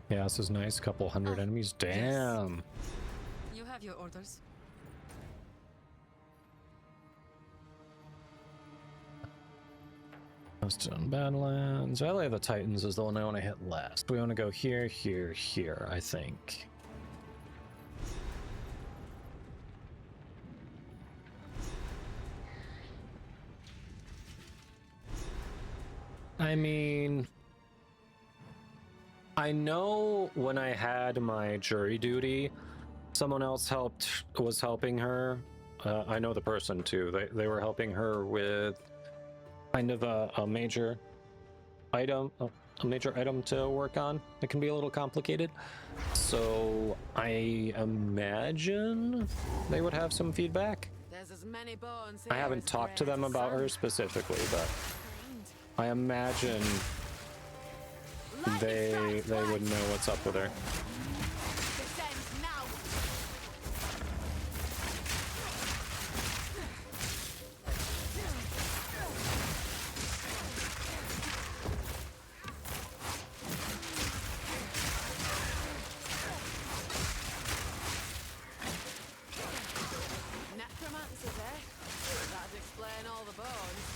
Yeah, this is nice. Couple hundred enemies. Damn. You have your orders. Stone Badlands. Valley of the Titans is the one I want to hit last. We want to go here, here, here, I think. I mean, I know when I had my jury duty, someone else was helping her. I know the person too. They were helping her with kind of a major item, a major item to work on. It can be a little complicated. So I imagine they would have some feedback. There's as many bones I here haven't as talked to there them is about her sun. specifically, but I imagine they would know what's up with her. Descend now. Necromancers, eh? That'd explain all the bones.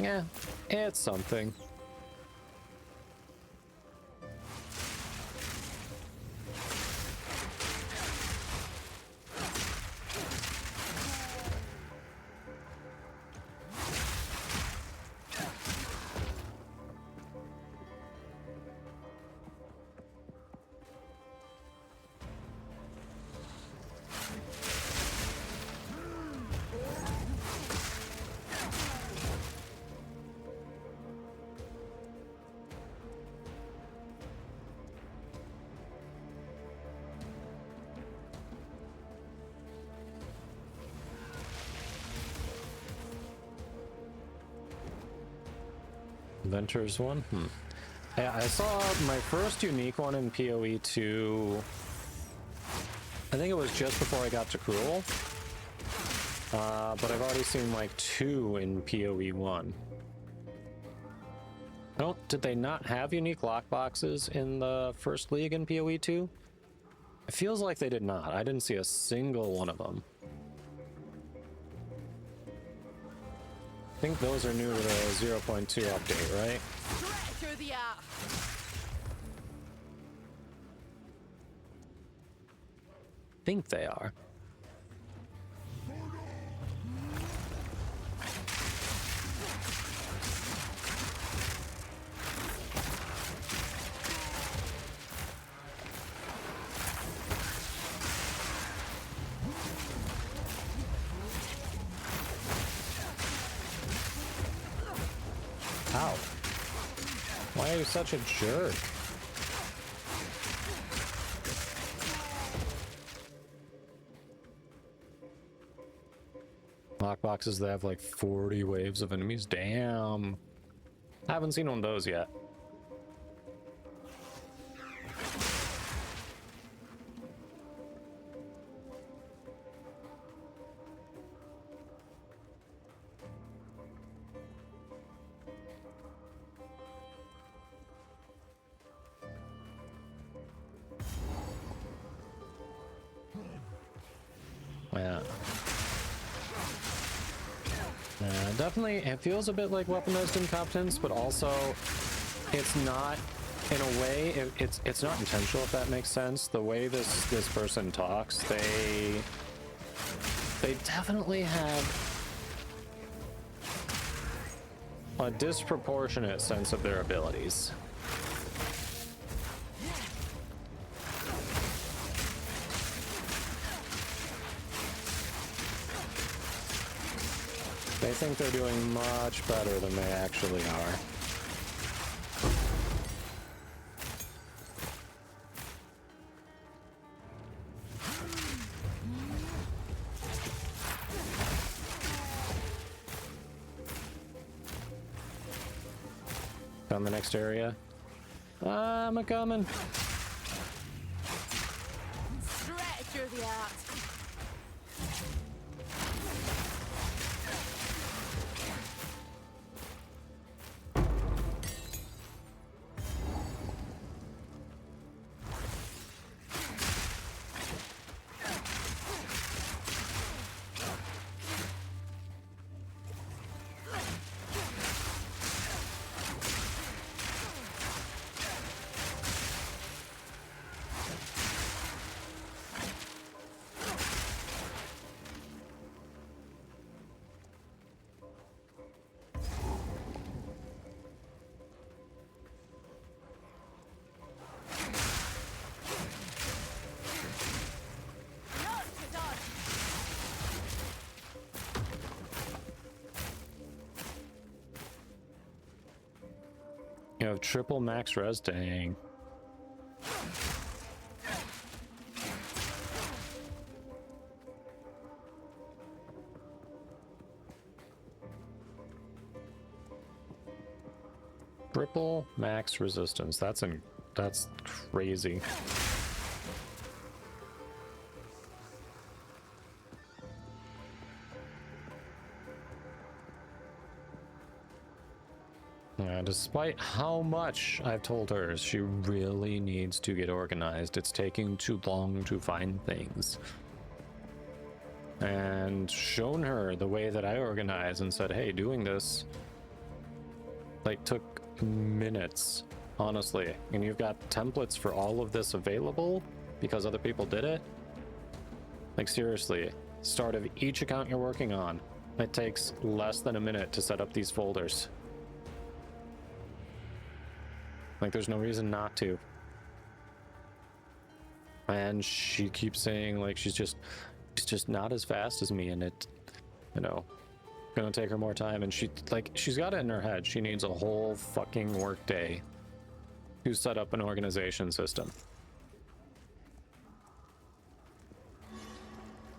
Yeah, it's something. Adventures one? Yeah, I saw my first unique one in PoE 2. I think it was just before I got to Cruel. But I've already seen like 2 in PoE 1. Did they not have unique lockboxes in the first league in PoE 2? It feels like they did not. I didn't see a single one of them. I think those are new to the 0.2 update, right? Straight through the art. I think they are. Ow. Why are you such a jerk? Lockboxes that have like 40 waves of enemies. Damn. I haven't seen one of those yet. Yeah. Definitely, it feels a bit like weaponized incompetence, but also it's not, in a way, it's not intentional, if that makes sense. The way this person talks, they definitely have a disproportionate sense of their abilities. They think they're doing much better than they actually are. Found the next area. I'm a-coming. Straight through the art. You have triple max res, dang. Triple max resistance. That's crazy. Yeah, despite how much I've told her, she really needs to get organized. It's taking too long to find things. And shown her the way that I organize and said, hey, doing this like took minutes, honestly. And you've got templates for all of this available because other people did it. Like seriously, start of each account you're working on, it takes less than a minute to set up these folders. Like there's no reason not to. And she keeps saying like she's just not as fast as me, and it, you know, gonna take her more time. And she's got it in her head she needs a whole fucking work day to set up an organization system.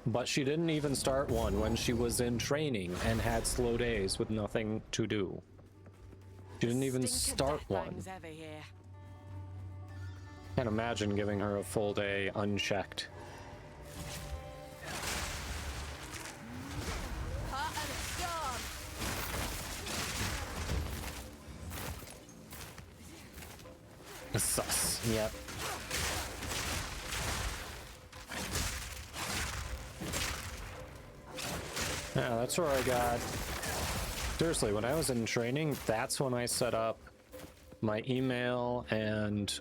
But she didn't even start one when she was in training and had slow days with nothing to do. She didn't even start one. Can't imagine giving her a full day unchecked. Sus. Yep. Yeah, that's where I got... Seriously, when I was in training, that's when I set up my email and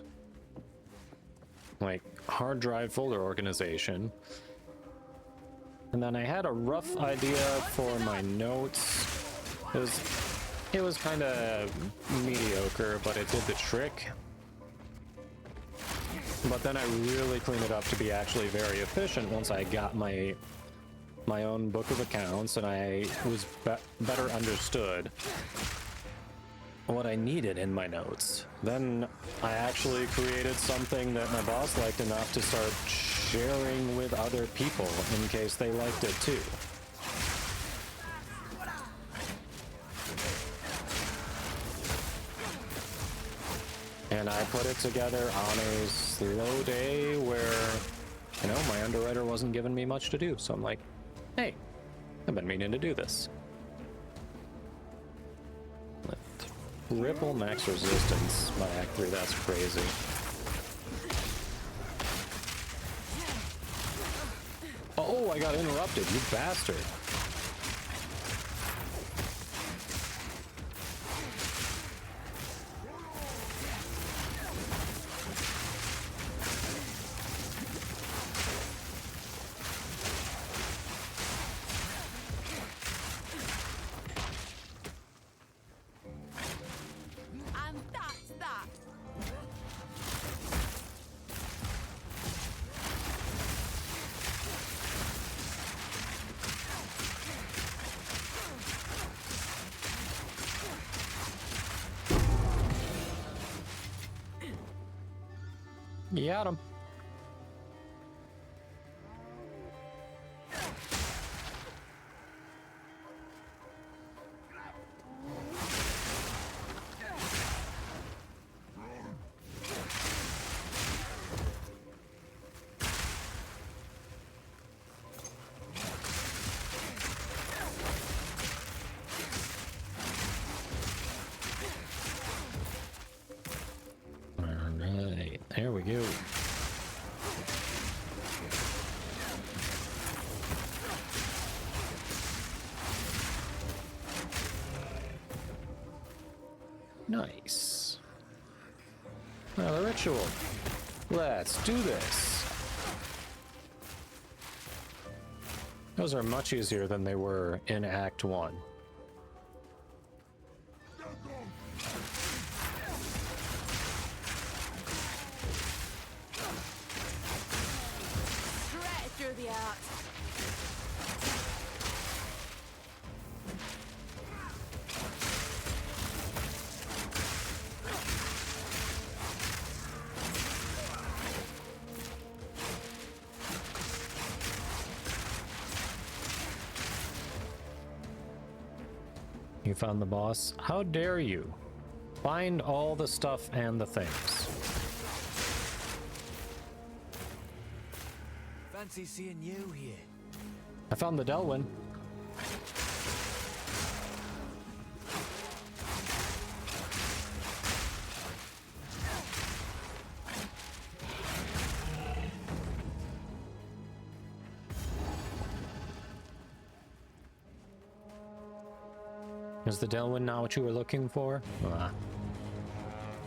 like hard drive folder organization. And then I had a rough idea for my notes. It was kind of mediocre, but it did the trick. But then I really cleaned it up to be actually very efficient once I got my own book of accounts and I was better understood what I needed in my notes. Then I actually created something that my boss liked enough to start sharing with other people in case they liked it too. And I put it together on a slow day where, you know, my underwriter wasn't giving me much to do. So I'm like, hey, I've been meaning to do this. Triple max resistance by Act 3, that's crazy. Oh, I got interrupted, you bastard. You got him. There we go. Nice. Now the ritual. Let's do this. Those are much easier than they were in Act 1. You found the boss? How dare you? Find all the stuff and the things. Fancy seeing you here. I found the Delwyn. Is the Delwyn not what you were looking for?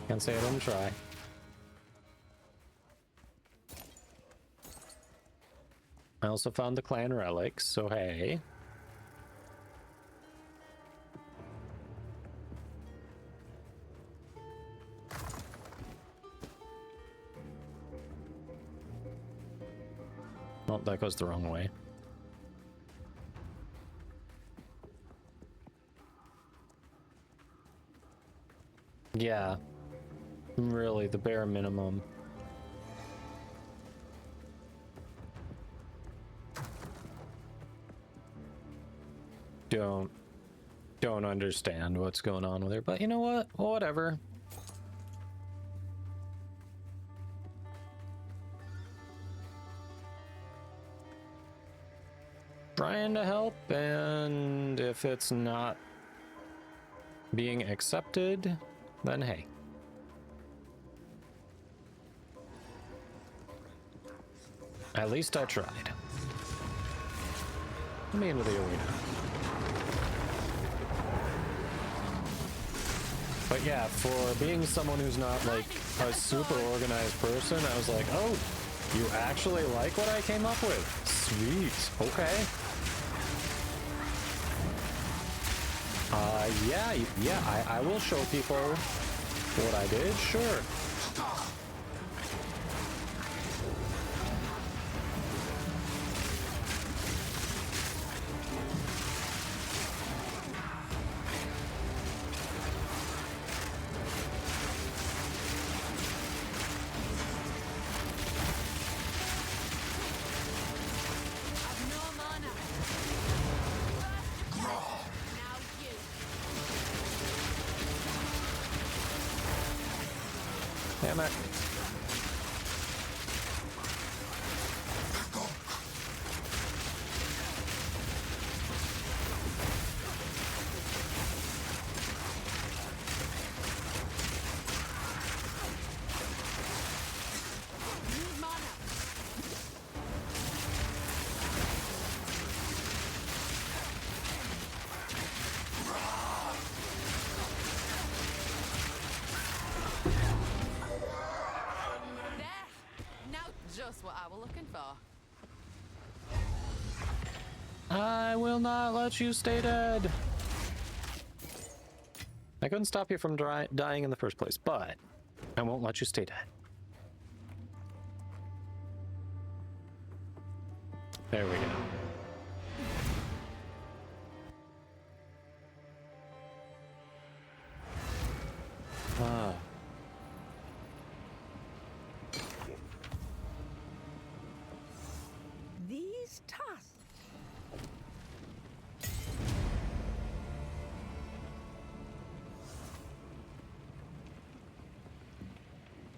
Can't say I didn't try. I also found the clan relics, so hey. Oh, that goes the wrong way. Yeah, really, the bare minimum. Don't understand what's going on with her, but you know what? Whatever. Trying to help, and if it's not being accepted, then hey. At least I tried. Let me into the arena. But yeah, for being someone who's not like a super organized person, I was like, oh, you actually like what I came up with? Sweet, okay. Yeah, I will show people what I did, sure. Damn it. Just what I was looking for. I will not let you stay dead. I couldn't stop you from dying in the first place, but I won't let you stay dead. There we go. Ah. These tasks.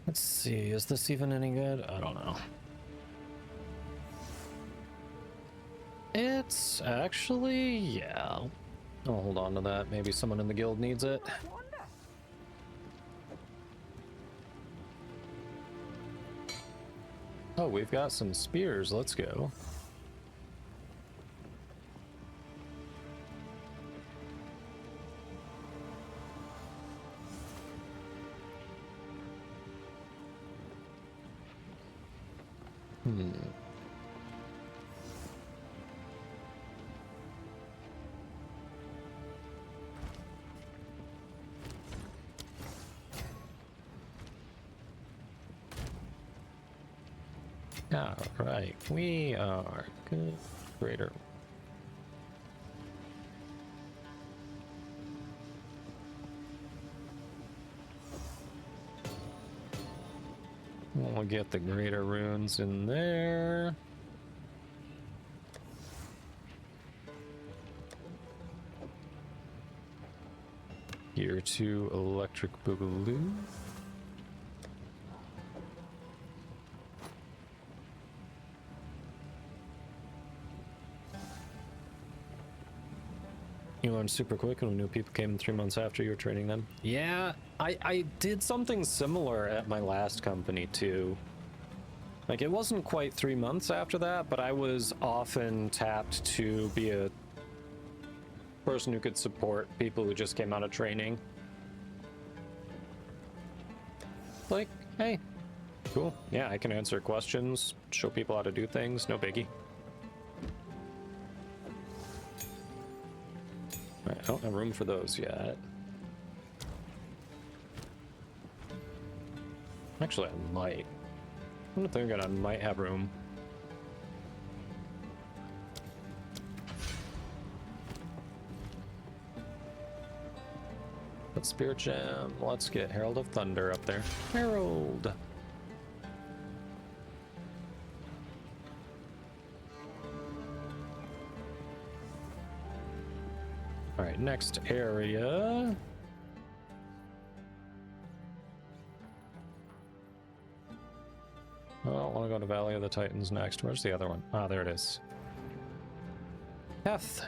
Let's see, is this even any good? I don't know. It's actually, yeah. I'll hold on to that. Maybe someone in the guild needs it. Oh, we've got some spears. Let's go. All right, we are good. Greater. We'll get the greater runes in there. Here to Electric Boogaloo. You learned super quick and we knew people came in 3 months after you were training them. Yeah, I did something similar at my last company too. Like, it wasn't quite 3 months after that, but I was often tapped to be a person who could support people who just came out of training. Like, hey, cool. Yeah, I can answer questions, show people how to do things, no biggie. Right, I don't have room for those yet. Actually, I might. I'm thinking I might have room. Let's Spirit Gem. Let's get Herald of Thunder up there. Herald! Alright, next area. Oh, I want to go to Valley of the Titans next. Where's the other one? Ah, there it is. Heth.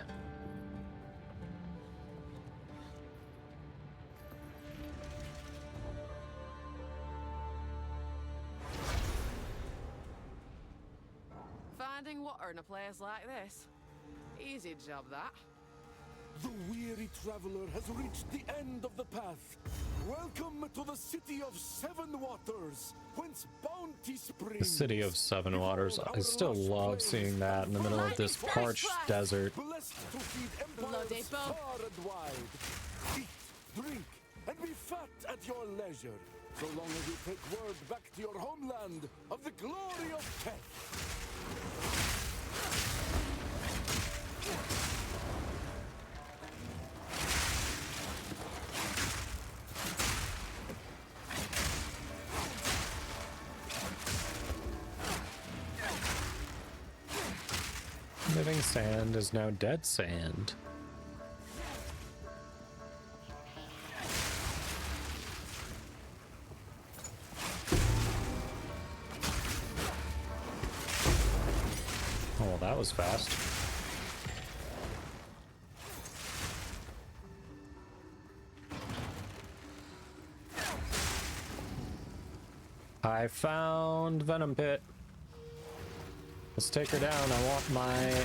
Finding water in a place like this. Easy job, that. The weary traveler has reached the end of the path. Welcome to the City of Seven Waters, whence bounty springs. The City of Seven Waters. I still love seeing that in the middle of this parched desert. Blessed to feed empires far and wide. Eat, drink, and be fat at your leisure, so long as you take word back to your homeland of the glory of Keth. Living sand is now dead sand. Oh, that was fast. I found Venom Pit. Let's take her down. I want my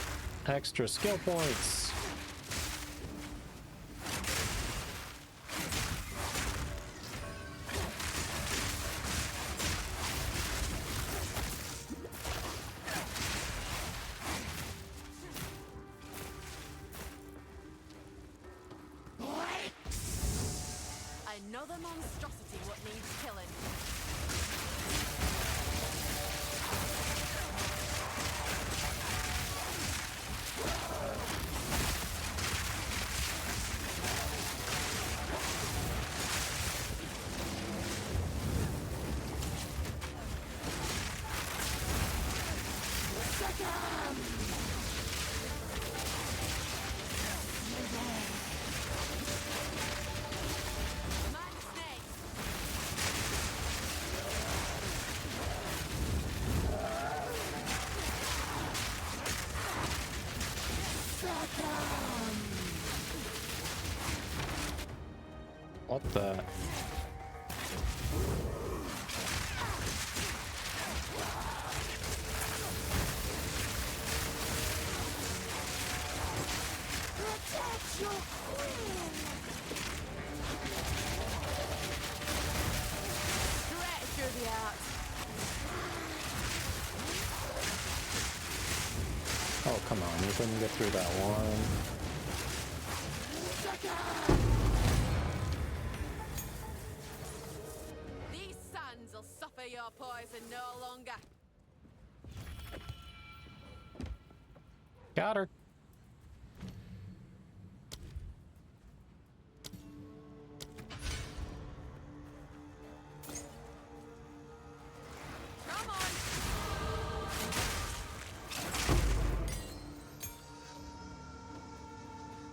extra skill points. Another monstrosity what needs killing. What the? Oh, come on, you couldn't get through that one. These sands will suffer your poison no longer. Got her. Come on.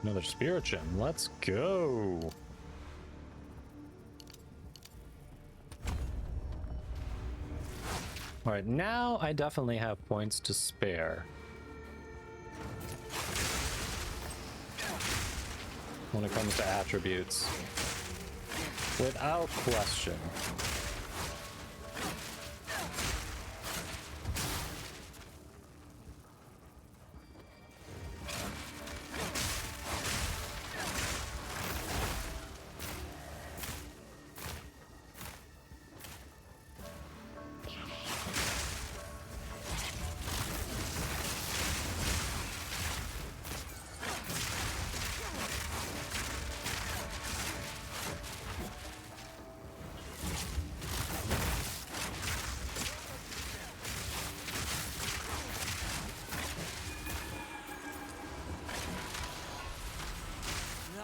Another spirit gem. Let's go. All right, now I definitely have points to spare. When it comes to attributes. Without question.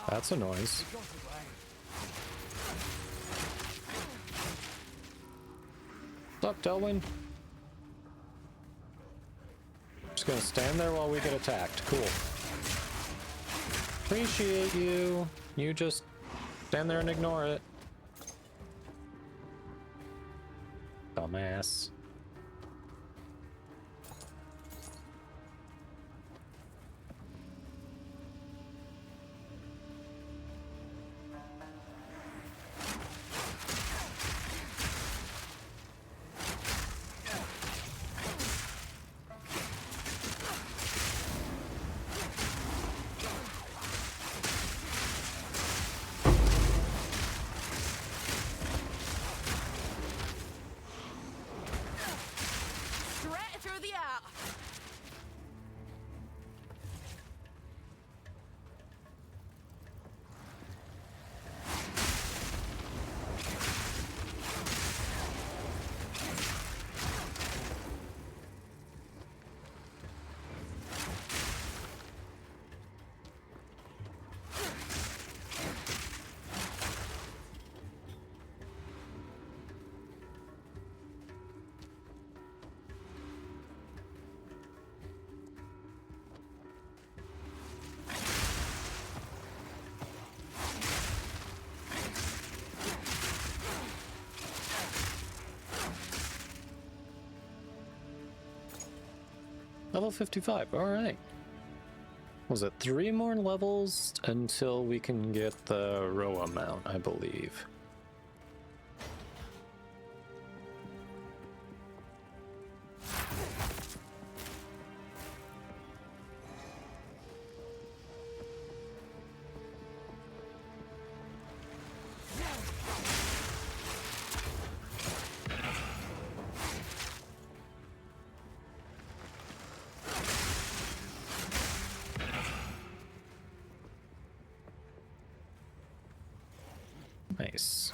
That's a noise. What's up, Delwyn? Just gonna stand there while we get attacked. Cool. Appreciate you. You just stand there and ignore it. Dumbass. Level 55, alright. Was it 3 more levels until we can get the Roa mount, I believe. Nice.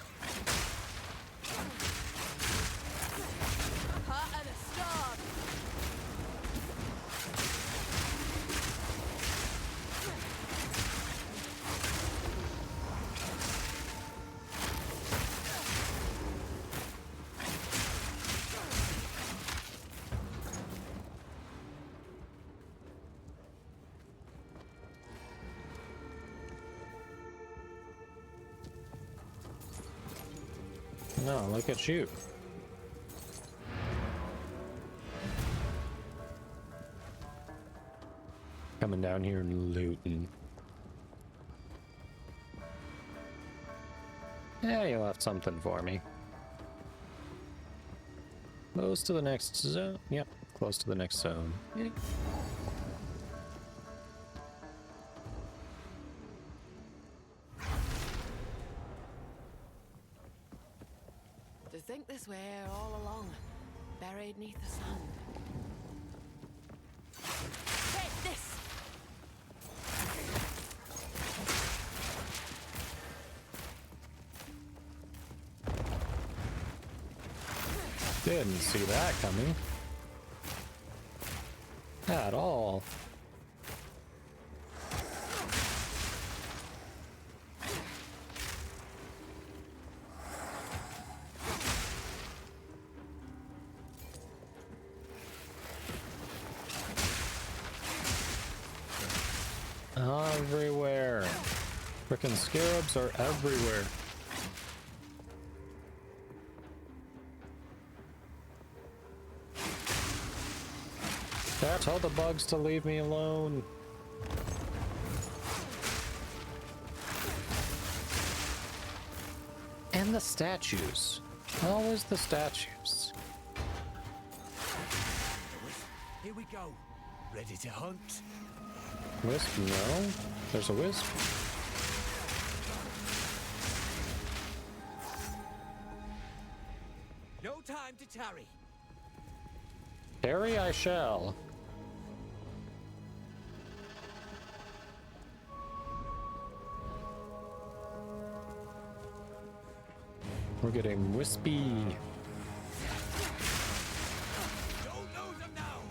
No, look at you. Coming down here and looting. Yeah, you left something for me. Close to the next zone. Yep, close to the next zone. Yeah. To think this way all along, buried neath the sand. Take this! Didn't see that coming. At all. Everywhere. Frickin' scarabs are everywhere. Tell the bugs to leave me alone. And the statues. Always the statues. Here we go. Ready to hunt? Wisp? No. There's a wisp. No time to tarry. Tarry I shall. We're getting wispy. Don't lose them now.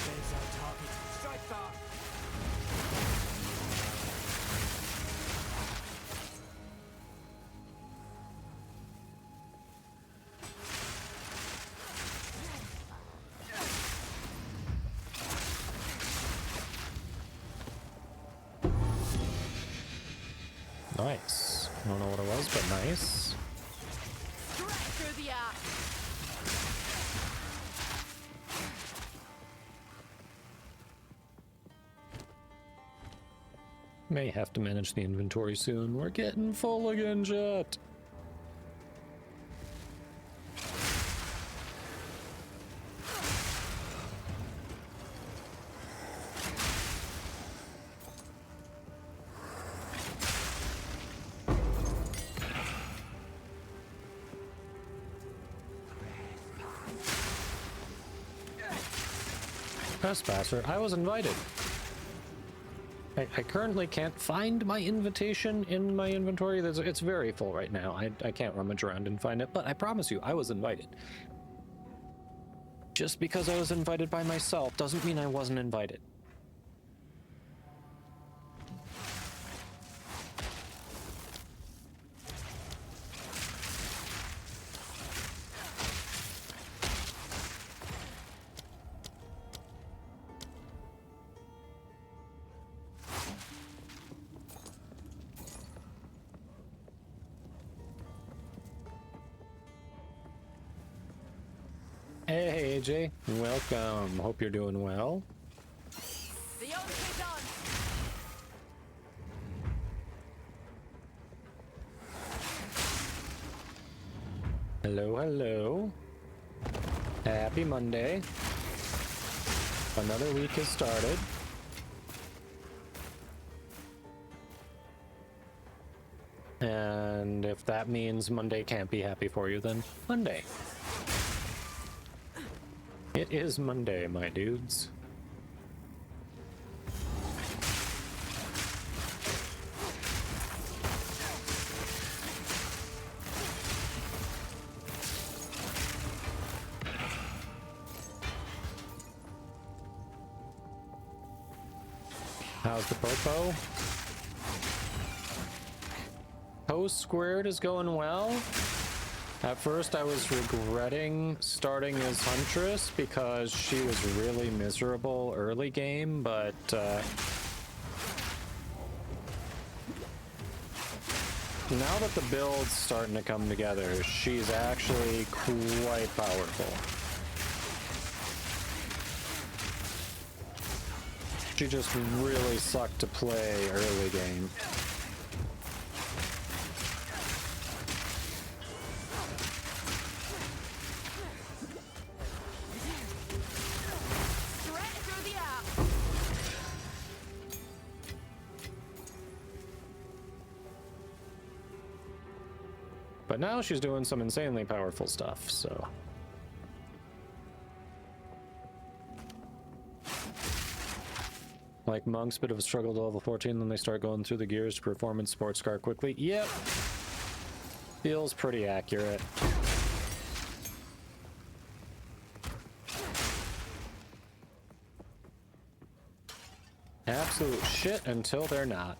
There's our target. Strike fast. Nice. I don't know what it was, but nice. Straight through the arc. May have to manage the inventory soon. We're getting full again, Jet. Trespasser, I was invited. I currently can't find my invitation in my inventory. It's very full right now. I can't rummage around and find it, but I promise you, I was invited. Just because I was invited by myself doesn't mean I wasn't invited. Hey, AJ. Welcome. Hope you're doing well. The old kid's on. Hello, hello. Happy Monday. Another week has started. And if that means Monday can't be happy for you, then Monday. It is Monday, my dudes. How's the popo? Post squared is going well. At first I was regretting starting as Huntress because she was really miserable early game, but now that the build's starting to come together, she's actually quite powerful. She just really sucked to play early game. But now she's doing some insanely powerful stuff, so. Like monks, bit of a struggle to level 14, then they start going through the gears to performance sports car quickly. Yep. Feels pretty accurate. Absolute shit until they're not.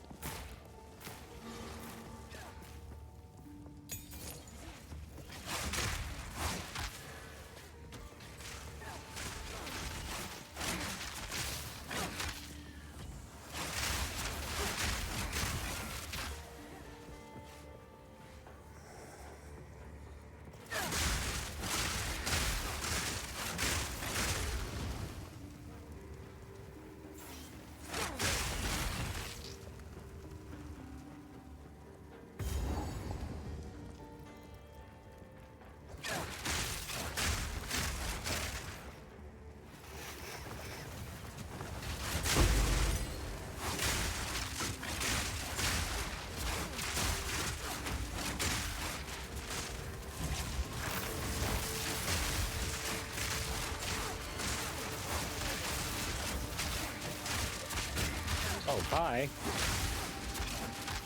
Oh, bye.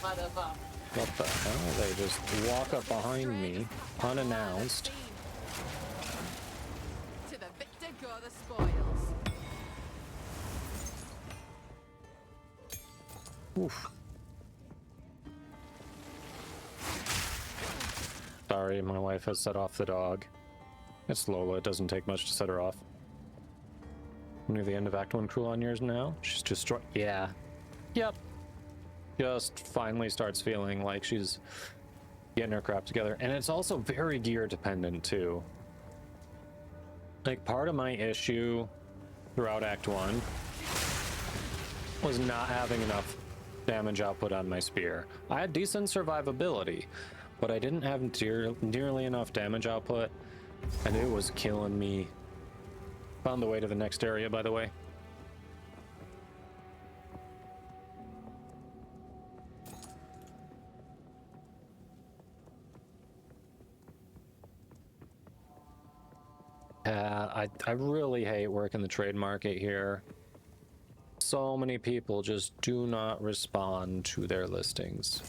What the fuck? What the hell? They just walk up behind me, unannounced. To the victor go the spoils. Oof. Sorry, my wife has set off the dog. It's Lola, it doesn't take much to set her off. Near the end of Act 1 Cruel on yours now? She's destroyed. Yeah. Yep. Just finally starts feeling like she's getting her crap together. And it's also very gear dependent too. Like, part of my issue throughout Act 1 was not having enough damage output on my spear. I had decent survivability, but I didn't have nearly enough damage output, and it was killing me. Found the way to the next area, by the way. I really hate working the trade market here. So many people just do not respond to their listings.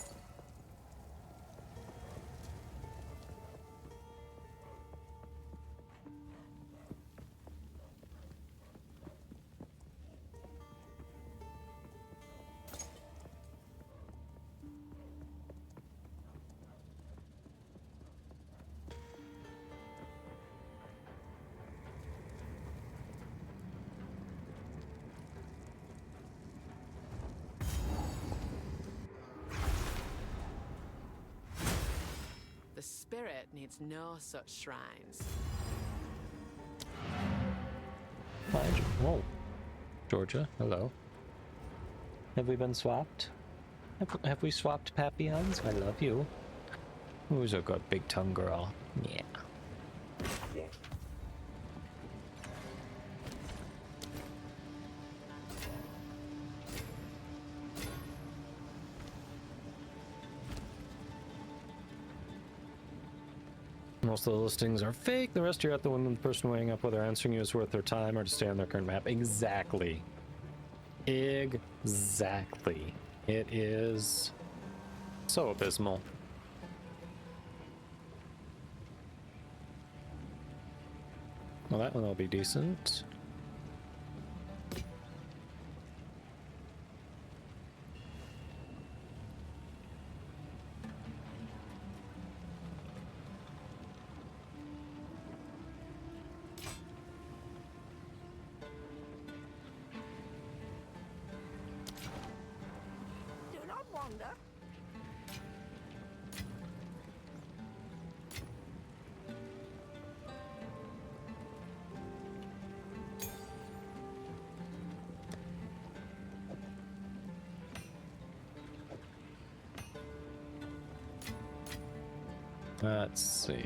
The spirit needs no such shrines. Hi, whoa. Georgia, hello. Have we been swapped? Have we swapped Papillons? I love you. Who's a good big tongue girl? Yeah. Most of the listings are fake. The rest you're at the one with the person weighing up whether answering you is worth their time or to stay on their current map. Exactly. Exactly. It is so abysmal. Well, that one will be decent. Do not wander. Let's see.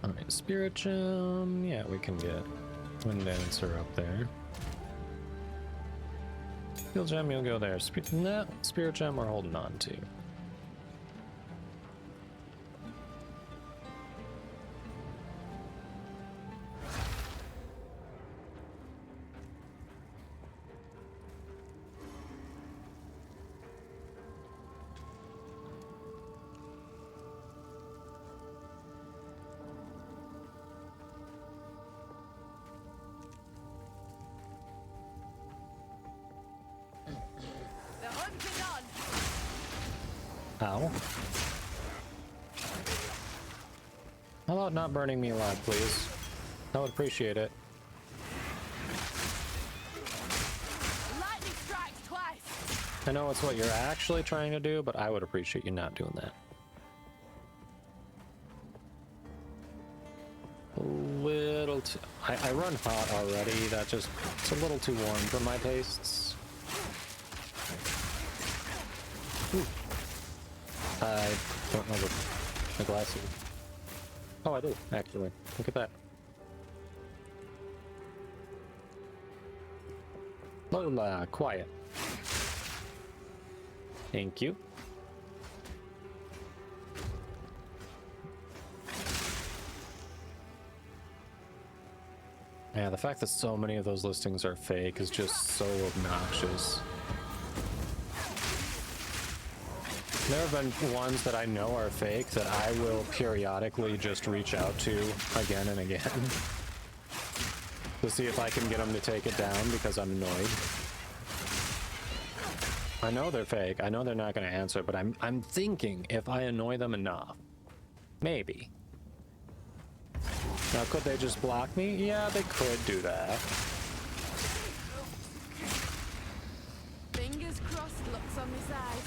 Alright, Spirit Gem. Yeah, we can get Wind Dancer up there. Field Gem, you'll go there. No, Spirit Gem we're holding on to. The hunt is on. Ow. How about not burning me alive, please? I would appreciate it. Lightning strikes twice. I know it's what you're actually trying to do, but I would appreciate you not doing that. A little too... I run hot already. That just... It's a little too warm for my tastes. Ooh. I don't know the glasses. Oh, I do, actually. Look at that. Lola, quiet. Thank you. Yeah, the fact that so many of those listings are fake is just so obnoxious. There have been ones that I know are fake that I will periodically just reach out to again and again to see if I can get them to take it down because I'm annoyed. I know they're fake. I know they're not going to answer, but I'm thinking if I annoy them enough, maybe. Now, could they just block me? Yeah, they could do that. Fingers crossed, looks on my side.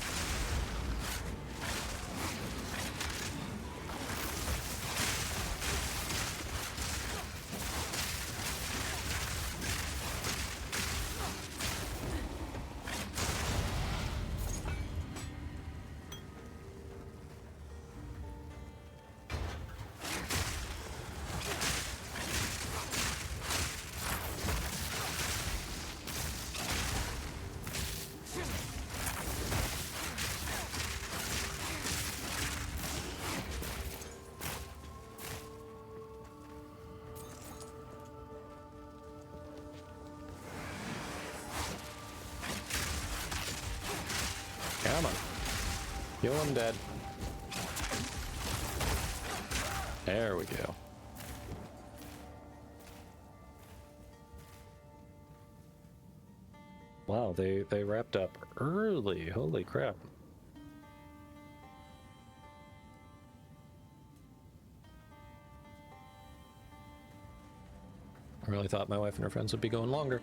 Come on. Kill him dead. There we go. Wow, they wrapped up early. Holy crap. I really thought my wife and her friends would be going longer.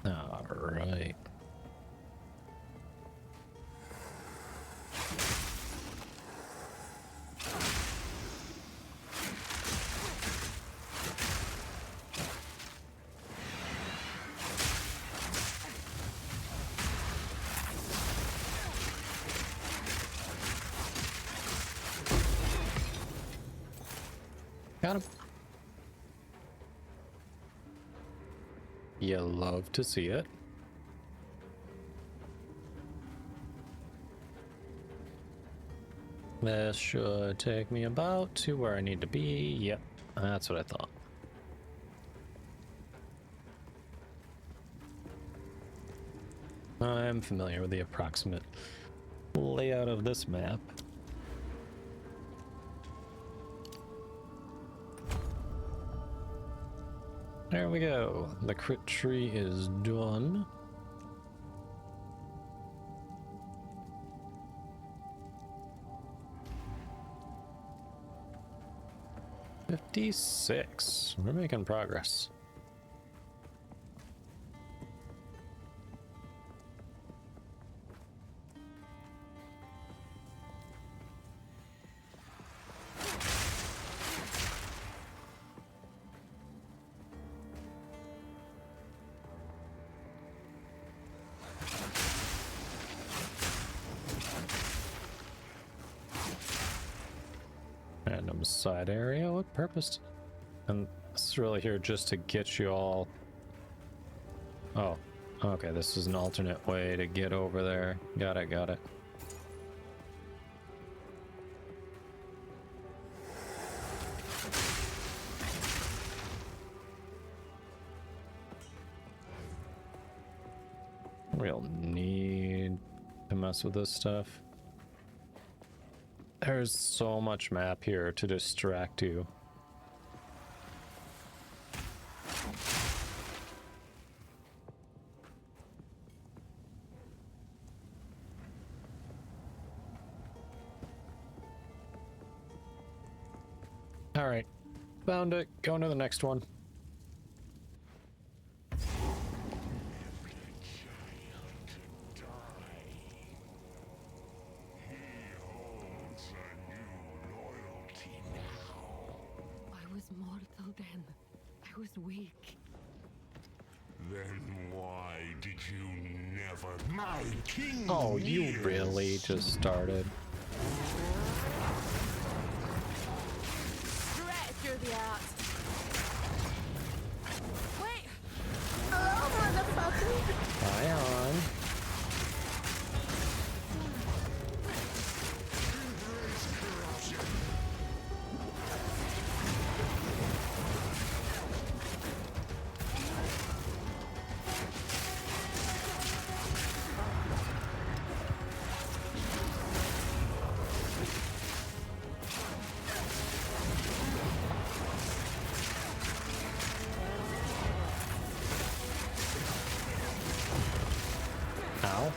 Alright. Got him. You love to see it. This should take me about to where I need to be. Yep, that's what I thought. I'm familiar with the approximate layout of this map. There we go. The crit tree is done. $56. We're making progress. Random side area, what purpose? And this is really here just to get you all. Oh, okay, this is an alternate way to get over there. Got it, got it. Real need to mess with this stuff. There's so much map here to distract you. All right, found it. Going to the next one. I was mortal then. I was weak. Then why did you never? My king. Oh, you lives. really just started. Straight through the art. Wait! Hi on. Ow.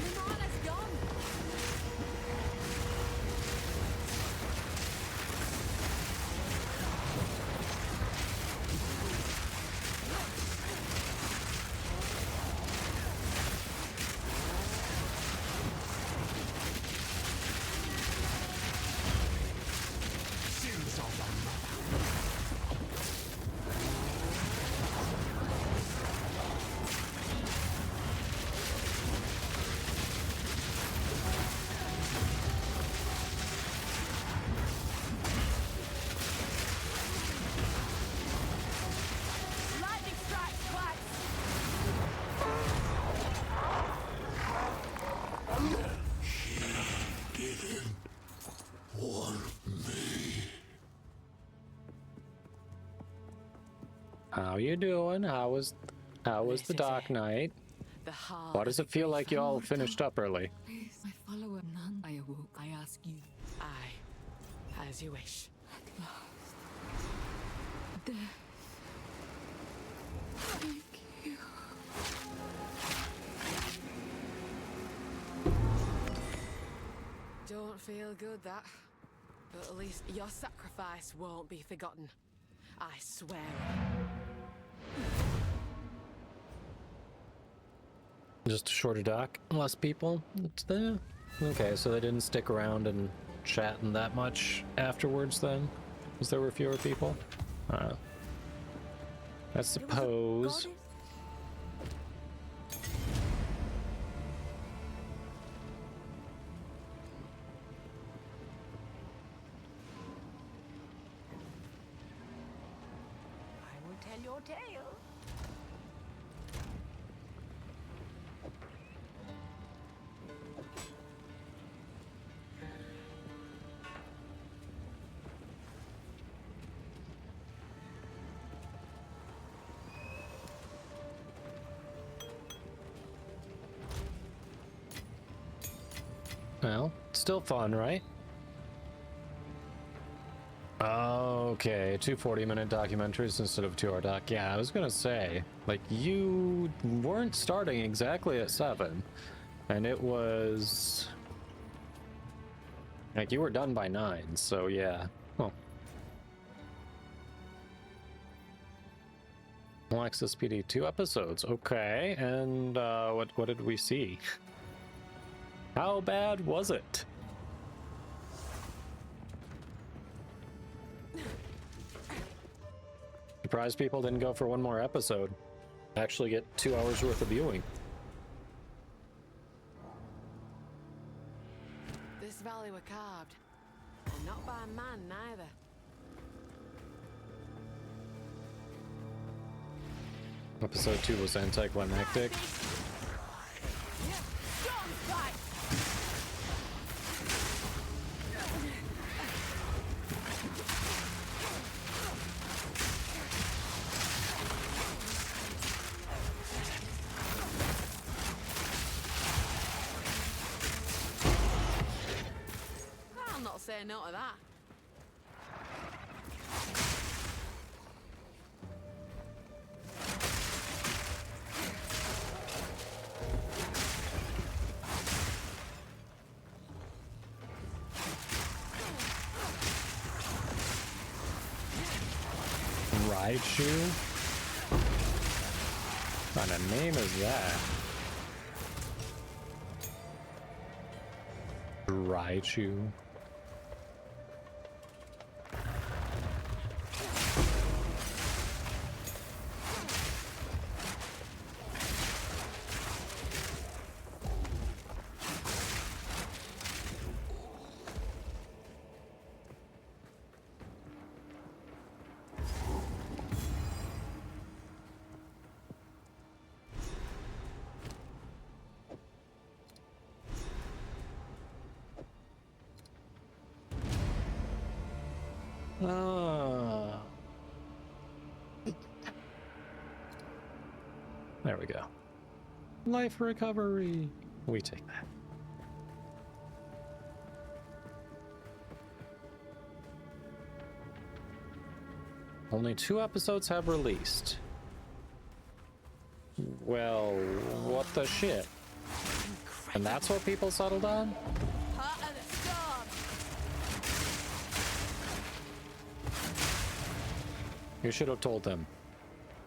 Lumana's gone! Sins of the mother. Lightning strikes twice! How you doing? How was This the is Dark it. Knight? The heart. Why does it feel like you all finished up early? Please, my follower, none. I awoke. I ask you. Aye. As you wish. At last. Death. Thank you. Don't feel good, that. But at least your sacrifice won't be forgotten. I swear it. Just a shorter dock, less people. It's there. Okay, so they didn't stick around and chatting that much afterwards then, because there were fewer people. I suppose. I will tell your tale. Well, still fun, right? Okay, 2 40-minute documentaries instead of 2-hour doc. Yeah, I was gonna say, like, you weren't starting exactly at 7, and it was like you were done by 9. So yeah. Oh. Alexis PD 2 episodes. Okay, and what did we see? How bad was it? Surprised people didn't go for one more episode. Actually get 2 hours worth of viewing. This valley were carved. And not by man, neither. Episode 2 was anticlimactic. I'll not say no to that. Raichu? What kind of name is that? Raichu. There we go. Life recovery. We take that. Only 2 episodes have released. Well, what the shit? And that's what people settled on? Part of the storm. You should have told them.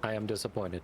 I am disappointed.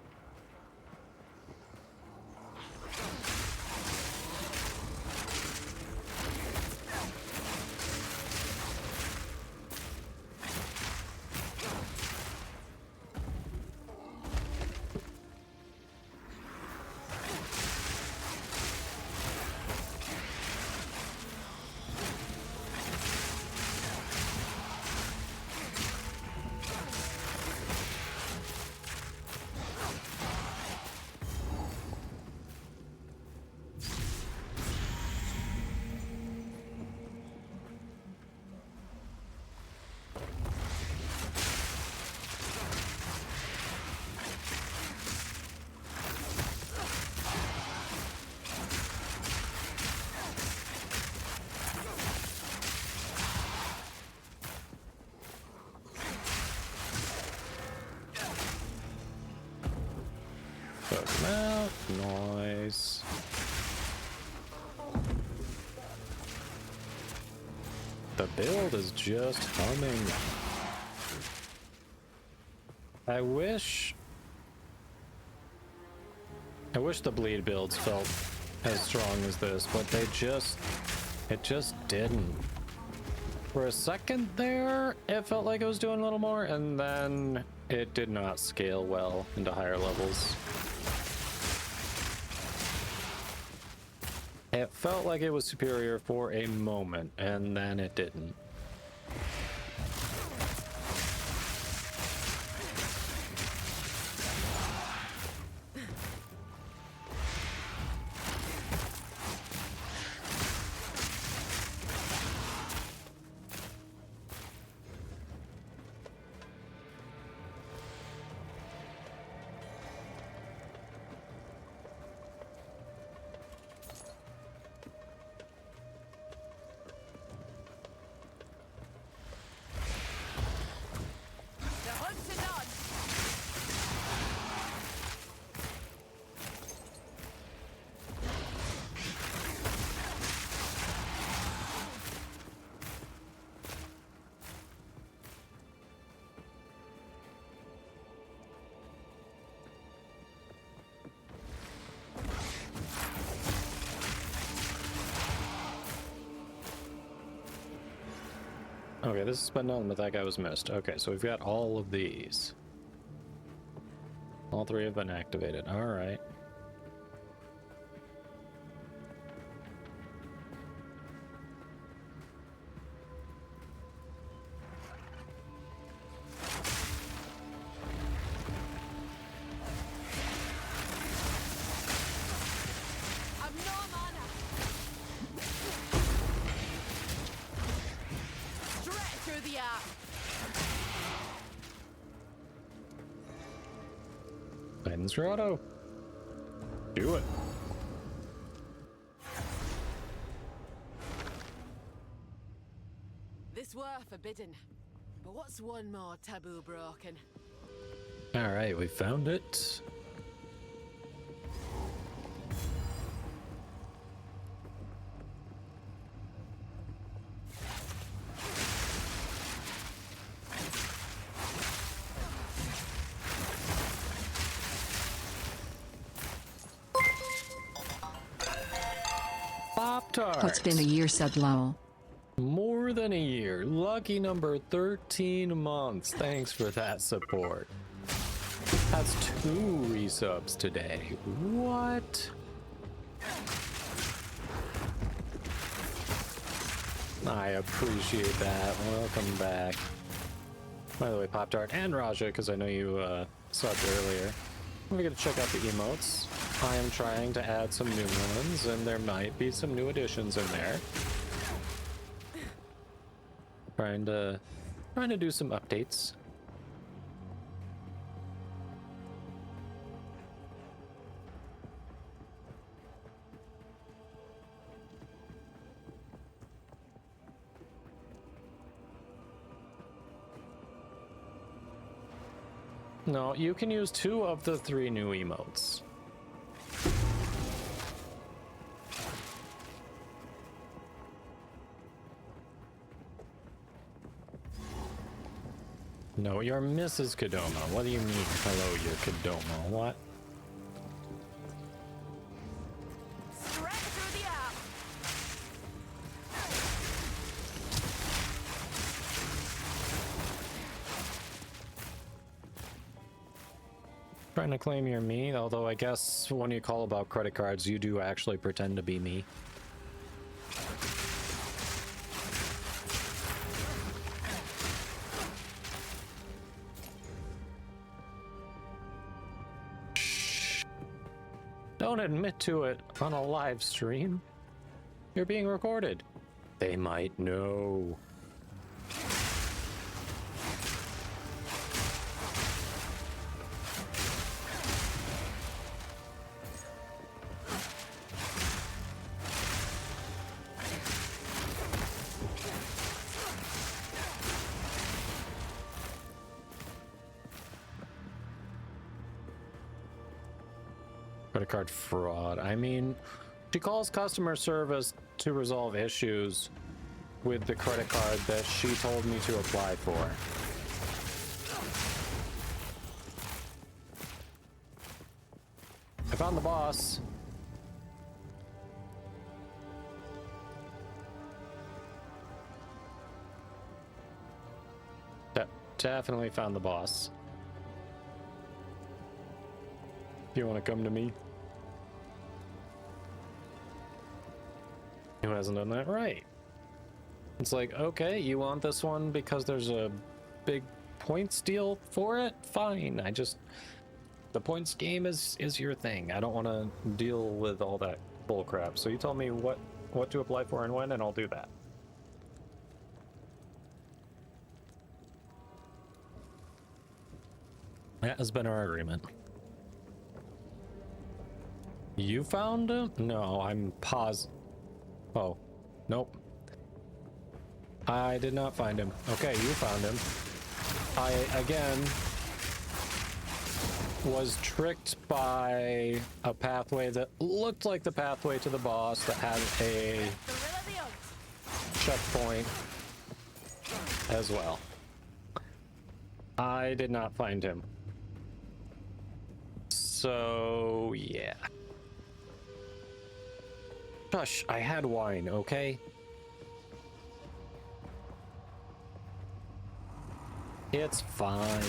Noise. The build is just humming. I wish the bleed builds felt as strong as this, but it just didn't. For a second there, it felt like it was doing a little more, and then it did not scale well into higher levels. It felt like it was superior for a moment, and then it didn't. Okay, this has been done, but that guy was missed. Okay, so we've got all of these. All 3 have been activated. All right. Auto. Do it. This were forbidden, but what's one more taboo broken? All right, we found it. Pop-Tart! It's been a year, said Lowell. More than a year. Lucky number 13 months. Thanks for that support. That's 2 resubs today. What? I appreciate that. Welcome back. By the way, Pop-Tart and Raja, because I know you subbed earlier. We're going to check out the emotes. I am trying to add some new ones, and there might be some new additions in there. Trying to do some updates. No, you can use 2 of the 3 new emotes. No, you're Mrs. Kodoma. What do you mean? Hello, you're Kodoma. What? Straight through the app. Trying to claim you're me, although I guess when you call about credit cards, you do actually pretend to be me. Don't admit to it on a live stream. You're being recorded. They might know. Credit card fraud. I mean, she calls customer service to resolve issues with the credit card that she told me to apply for. I found the boss. Definitely found the boss. Do you want to come to me? Who hasn't done that right? It's like, okay, you want this one because there's a big points deal for it? Fine. The points game is your thing. I don't want to deal with all that bull crap. So you tell me what to apply for and when, and I'll do that. That has been our agreement. You found him? No, I'm Oh, nope. I did not find him. Okay, you found him. I, again, was tricked by a pathway that looked like the pathway to the boss that had a checkpoint as well. I did not find him. So, yeah. Shush, I had wine, okay? It's fine.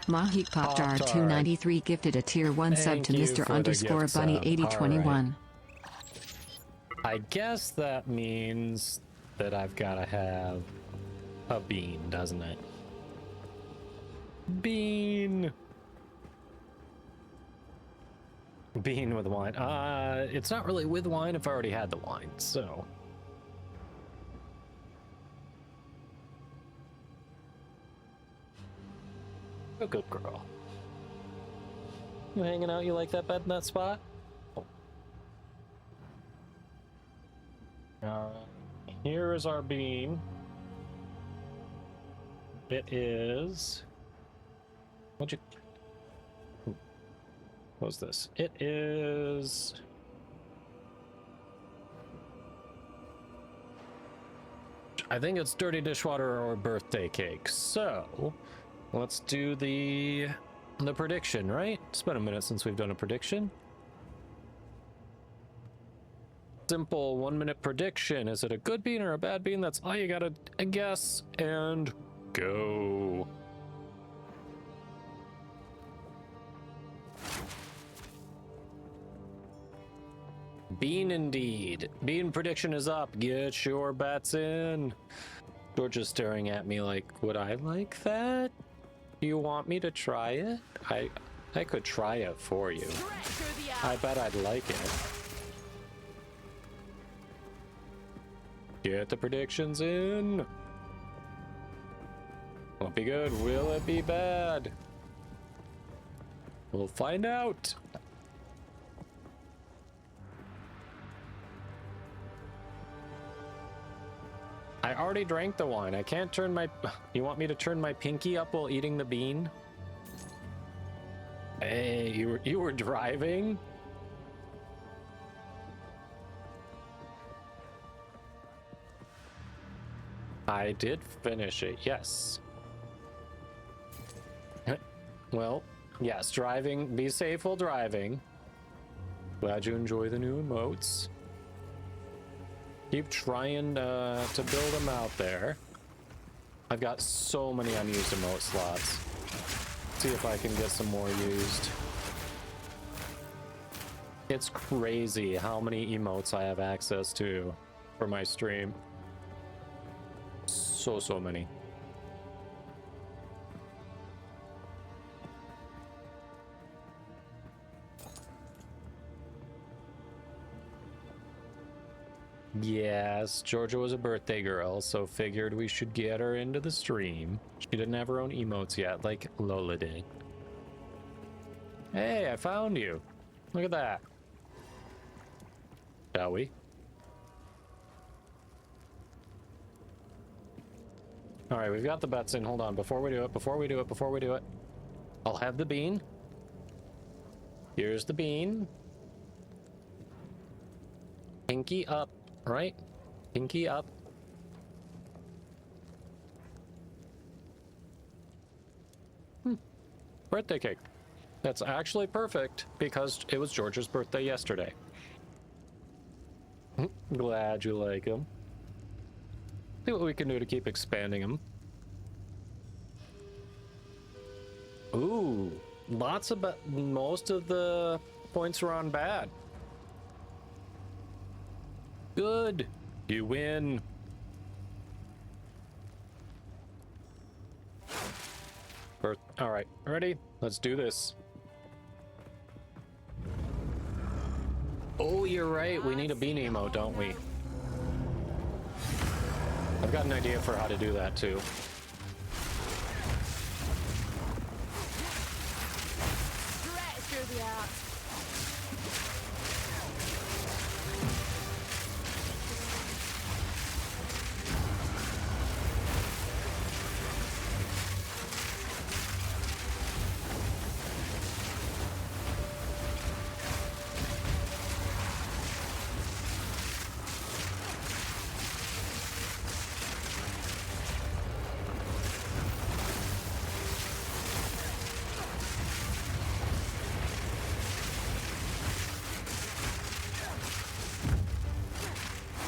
Mahik Popjar 293 gifted a tier 1 sub to Mr. Underscore Bunny 8021. I guess that means that I've got to have a bean, doesn't it? Bean! Bean with wine. It's not really with wine if I already had the wine, so... A good girl. You hanging out? You like that bed in that spot? Oh. Here is our bean. It is... What was this? It is... I think it's dirty dishwater or birthday cake. So let's do the prediction, right? It's been a minute since we've done a prediction. Simple 1 minute prediction. Is it a good bean or a bad bean? That's all you gotta guess and go. Bean indeed. Bean prediction is up. Get your bets in. George is staring at me like, would I like that? Do you want me to try it? I could try it for you. I bet I'd like it. Get the predictions in. Will it be good? Will it be bad? We'll find out. I already drank the wine. I can't turn my... You want me to turn my pinky up while eating the bean? Hey, you were driving? I did finish it, yes. Well, yes, driving. Be safe while driving. Glad you enjoy the new emotes. Keep trying to build them out there. I've got so many unused emote slots. See if I can get some more used. It's crazy how many emotes I have access to for my stream. So many. Yes, Georgia was a birthday girl, so figured we should get her into the stream. She didn't have her own emotes yet, like Lola did. Hey, I found you. Look at that. Shall we? All right, we've got the bets in. Hold on. Before we do it. I'll have the bean. Here's the bean. Pinky up, right? Pinky up. Birthday cake. That's actually perfect because it was George's birthday yesterday. Glad you like them. See what we can do to keep expanding them. Ooh, most of the points were on bad. Good, you win. All right, ready? Let's do this. Oh, you're right. We need a bean emote, don't we? I've got an idea for how to do that too.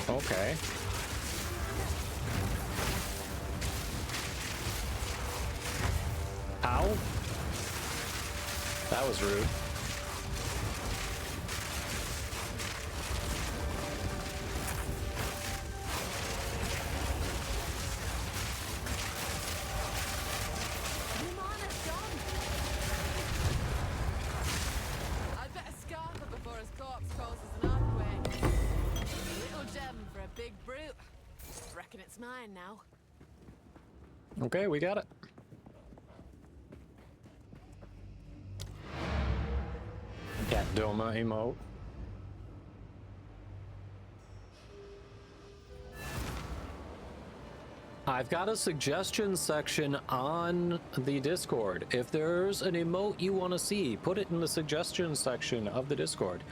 Okay. Ow. That was rude. Now. Okay, we got it. Cat Doma emote. I've got a suggestion section on the Discord. If there's an emote you want to see, put it in the suggestion section of the Discord.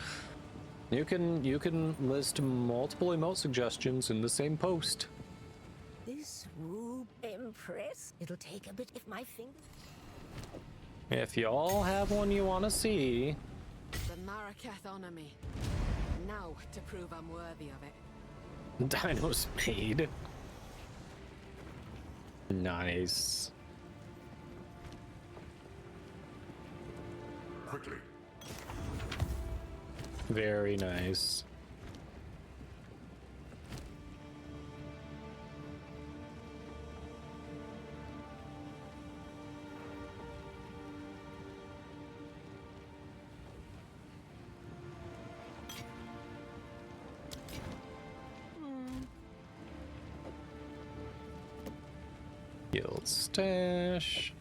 You can list multiple emote suggestions in the same post. This swoop impress. It'll take a bit if my finger. If y'all have one you want to see. The Maraketh honor me. Now to prove I'm worthy of it. Dino's made. Nice. Quickly. Very nice. Guild stash.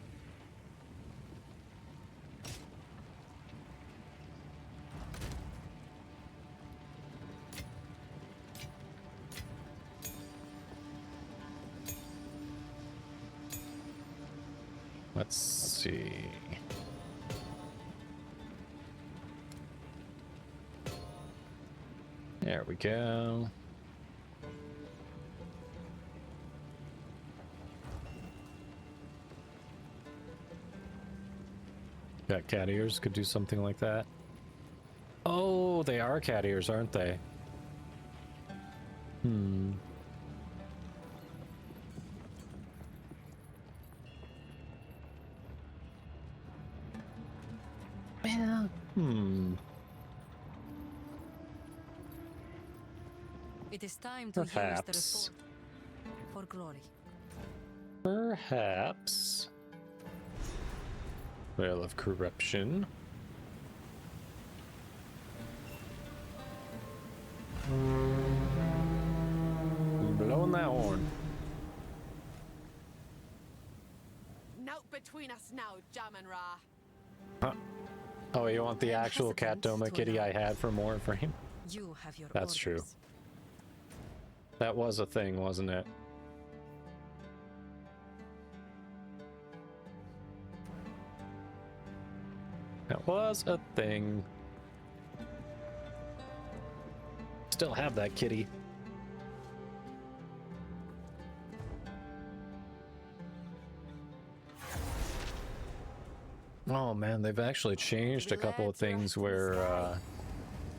Let's see. There we go. Got cat ears, could do something like that. Oh, they are cat ears, aren't they? Yeah. It is time to use the Perhaps. reform for glory. Perhaps. Veil of corruption. Blowing that horn. Note between us now, Jamin Ra. Huh. Oh, you want the actual cat Doma kitty I had for more frame? You have your That's true. orders. That was a thing, wasn't it? That was a thing. Still have that kitty. Oh man, they've actually changed a couple of things where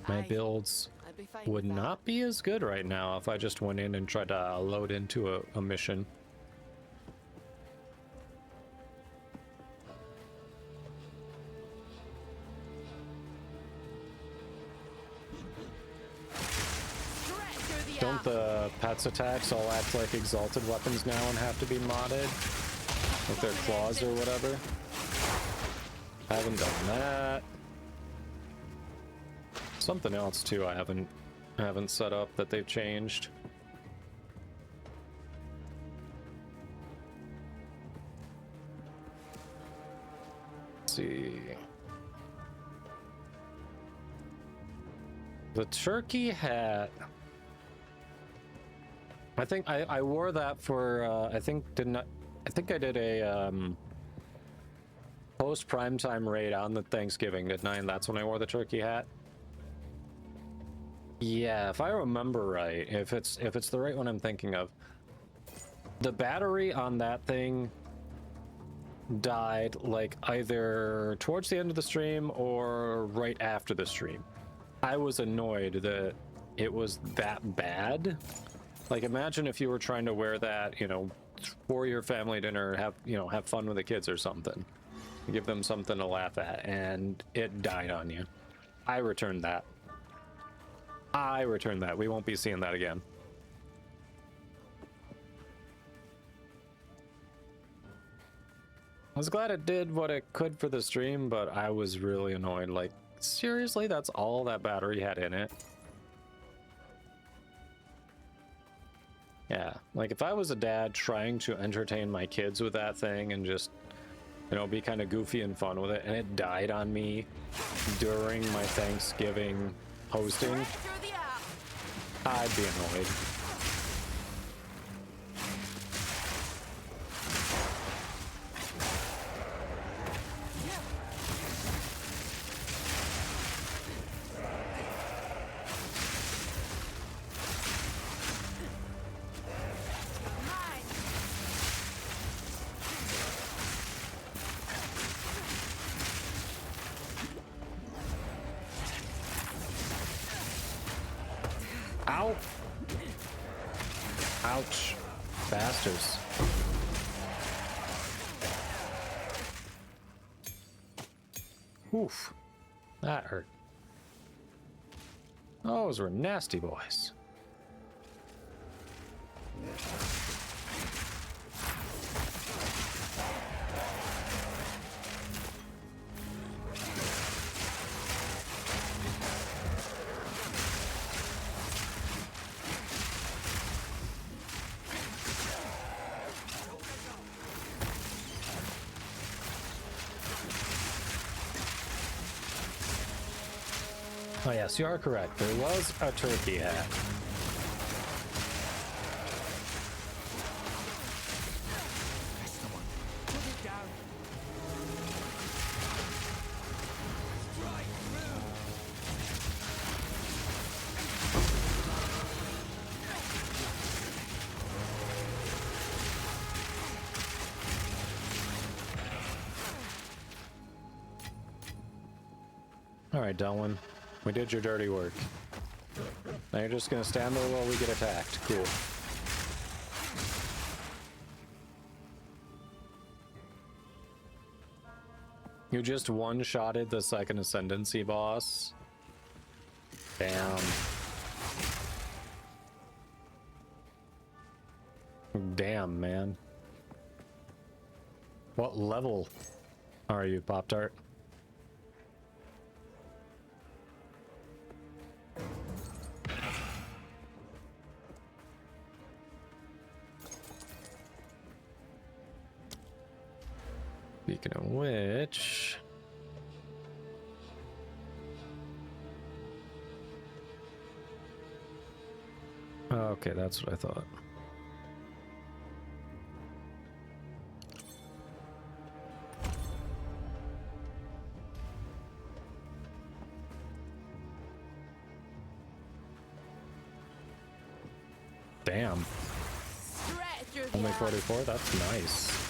my builds I'd be fine would with that. not be as good right now if I just went in and tried to load into a mission. Straight through the Don't arm. the pets attacks all act like exalted weapons now and have to be modded? With their claws or whatever? I haven't done that. Something else too I haven't set up that they've changed. Let's see. The turkey hat. I think I wore that for I think I did a post primetime raid on the Thanksgiving, didn't I? And that's when I wore the turkey hat. Yeah, if I remember right, if it's the right one I'm thinking of, the battery on that thing died like either towards the end of the stream or right after the stream. I was annoyed that it was that bad. Like, imagine if you were trying to wear that, you know, for your family dinner, have fun with the kids or something. Give them something to laugh at, and it died on you. I returned that. We won't be seeing that again. I was glad it did what it could for the stream, but I was really annoyed. Like, seriously, that's all that battery had in it? Yeah, like if I was a dad trying to entertain my kids with that thing and just, you know, be kind of goofy and fun with it, and it died on me during my Thanksgiving hosting, Straight through the arm. I'd be annoyed. Ow! Ouch. Bastards. Oof. That hurt. Those were nasty boys. Oh yes, you are correct. There was a turkey hat. All right, Delwyn. We did your dirty work. Now you're just gonna stand there while we get attacked. Cool. You just one-shotted the second Ascendancy boss. Damn. Damn, man. What level are you, Pop-Tart? Speaking of which... Okay, that's what I thought. Damn. Only 44? That's nice.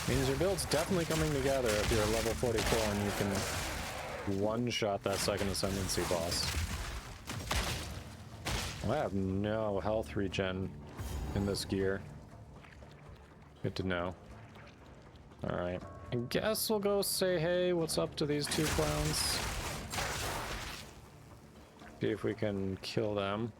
Means your build's definitely coming together if you're level 44 and you can one-shot that second Ascendancy boss. I have no health regen in this gear. Good to know. Alright. I guess we'll go say hey, what's up to these two clowns. See if we can kill them.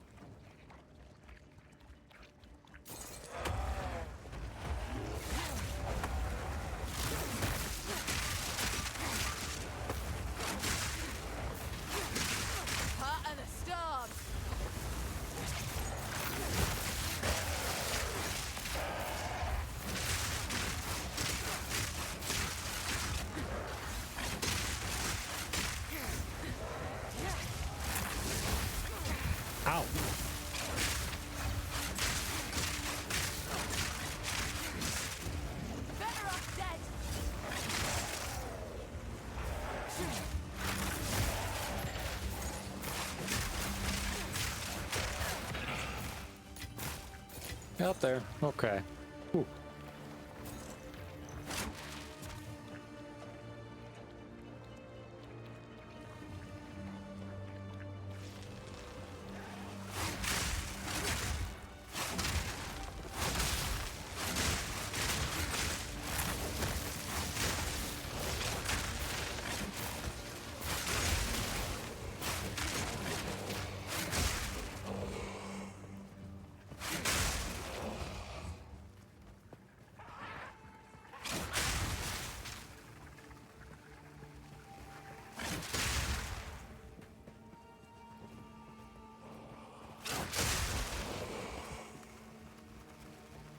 Ow. Better off dead. Out there. Okay. Ooh.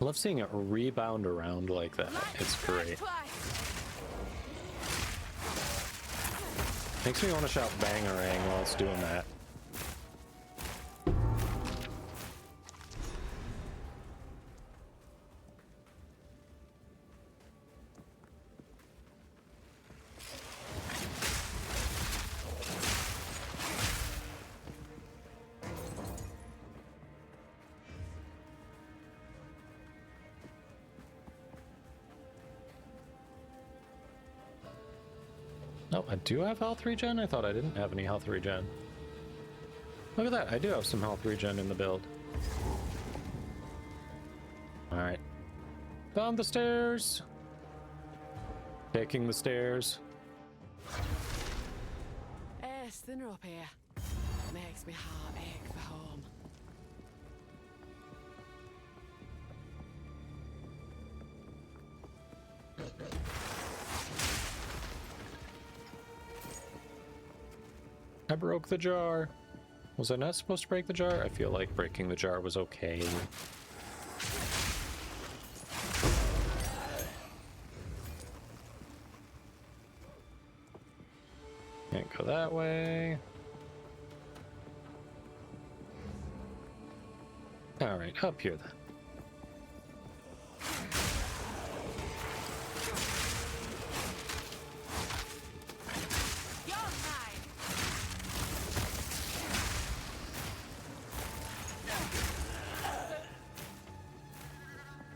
I love seeing it rebound around like that. It's great. Makes me want to shout bangarang while it's doing that. No, I do have health regen? I thought I didn't have any health regen. Look at that, I do have some health regen in the build. Alright. Down the stairs! Taking the stairs. It's thinner up here. Makes me heart ache for home. I broke the jar. Was I not supposed to break the jar? I feel like breaking the jar was okay. Can't go that way. Alright, up here then.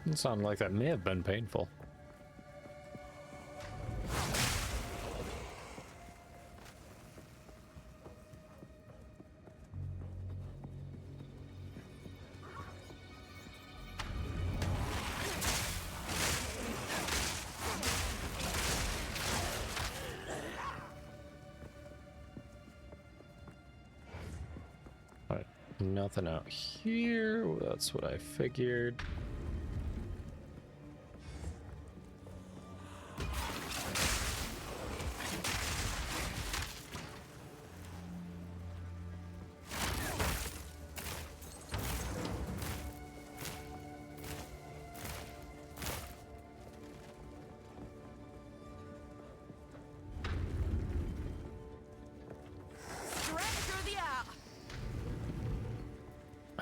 It sounded like that may have been painful. Alright, nothing out here. That's what I figured.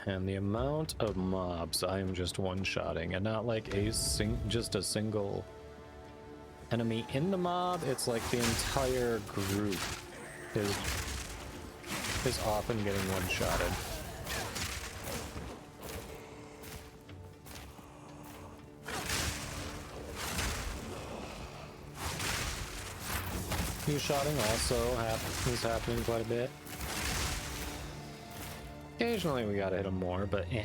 And the amount of mobs I am just one-shotting, and not like just a single enemy in the mob, it's like the entire group is often getting one-shotted. Two-shotting also is happening quite a bit. Occasionally we gotta hit them more, but eh.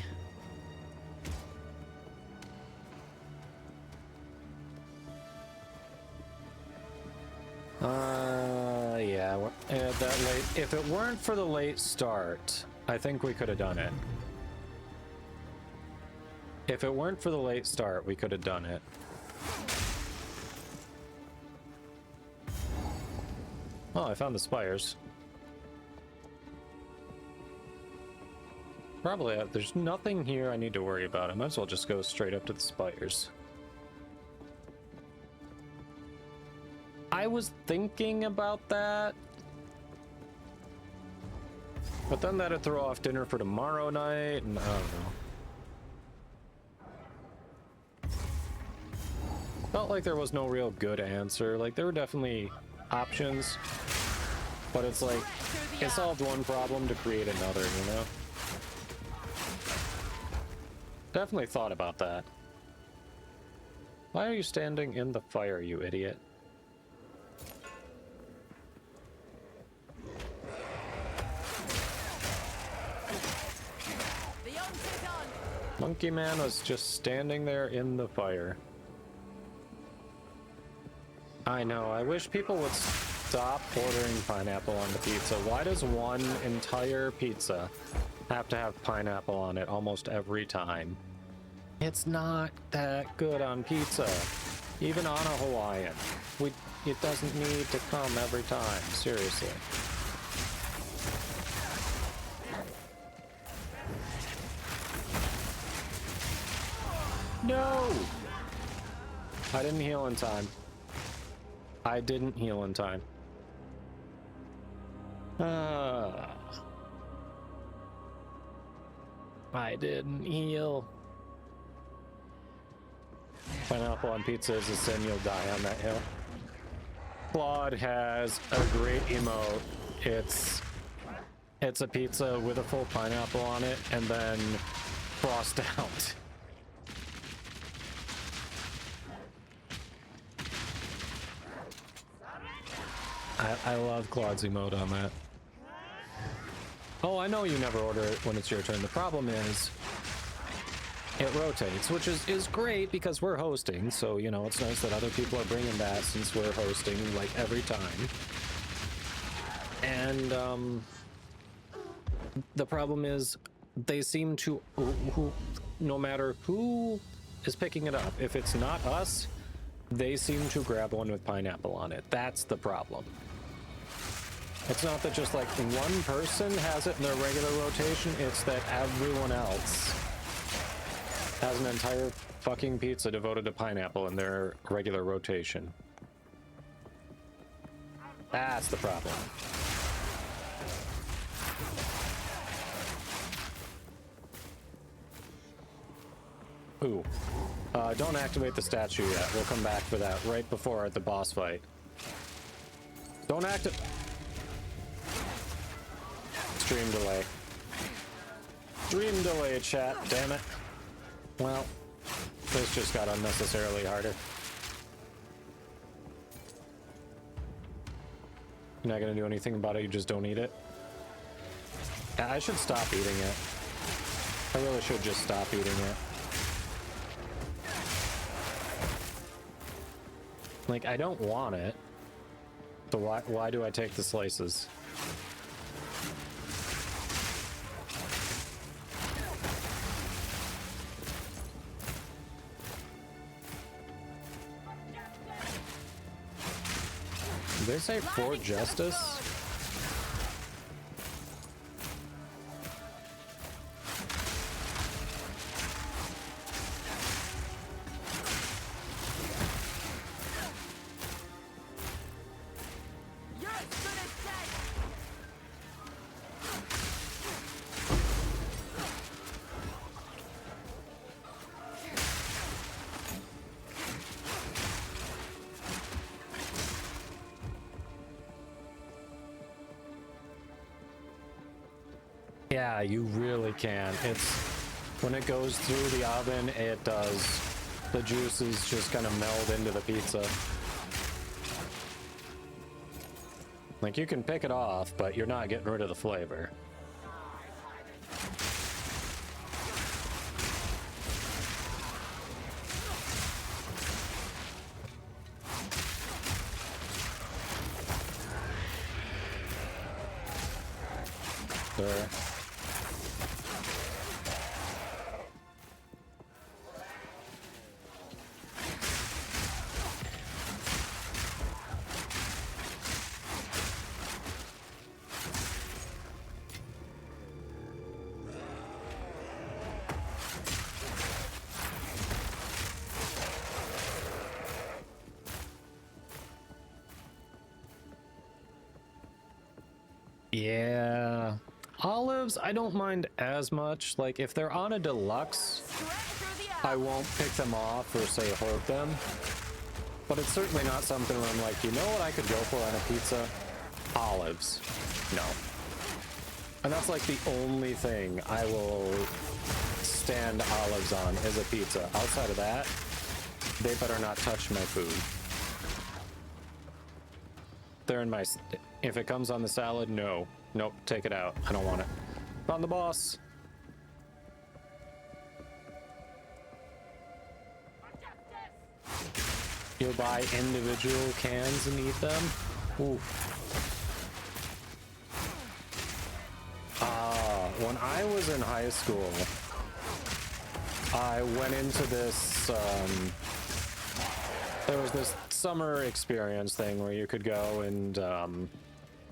Yeah, that late. If it weren't for the late start, I think we could have done it. If it weren't for the late start, we could have done it. Oh, I found the spires. Probably, there's nothing here I need to worry about. I might as well just go straight up to the spires. I was thinking about that. But then that'd throw off dinner for tomorrow night, and I don't know. Felt like there was no real good answer. Like, there were definitely options, but it's like, it solved one problem to create another, you know? Definitely thought about that. Why are you standing in the fire, you idiot? Monkey Man was just standing there in the fire. I know, I wish people would stop ordering pineapple on the pizza. Why does one entire pizza have to have pineapple on it almost every time? It's not that good on pizza. Even on a Hawaiian. It doesn't need to come every time, seriously. No! I didn't heal in time. I didn't heal in time. I didn't heal. Pineapple on pizza is a sin, you'll die on that hill. Claude has a great emote. It's a pizza with a full pineapple on it and then crossed out. I love Claude's emote on that. Oh, I know you never order it when it's your turn. The problem is it rotates, which is great because we're hosting. So, you know, it's nice that other people are bringing that since we're hosting like every time. And the problem is they seem to, no matter who is picking it up, if it's not us, they seem to grab one with pineapple on it. That's the problem. It's not that just like one person has it in their regular rotation, it's that everyone else has an entire fucking pizza devoted to pineapple in their regular rotation. That's the problem. Ooh. Don't activate the statue yet. We'll come back for that right before the boss fight. Don't activate. Stream delay. Stream delay, chat. Damn it. Well, this just got unnecessarily harder. You're not gonna do anything about it, you just don't eat it? Yeah, I should stop eating it. I really should just stop eating it. Like, I don't want it. So why do I take the slices? Did they say for justice? Yeah, you really can. It's when it goes through the oven, it does. The juices just kind of meld into the pizza. Like, you can pick it off, but you're not getting rid of the flavor. There. Yeah. Olives, I don't mind as much. Like, if they're on a deluxe, I won't pick them off or say hoard them. But it's certainly not something where I'm like, you know what I could go for on a pizza? Olives. No. And that's like the only thing I will stand olives on is a pizza. Outside of that, they better not touch my food. They're in my... If it comes on the salad, no. Nope, take it out. I don't want it. On the boss. You'll buy individual cans and eat them? Ooh. When I was in high school, I went into this, there was this summer experience thing where you could go and,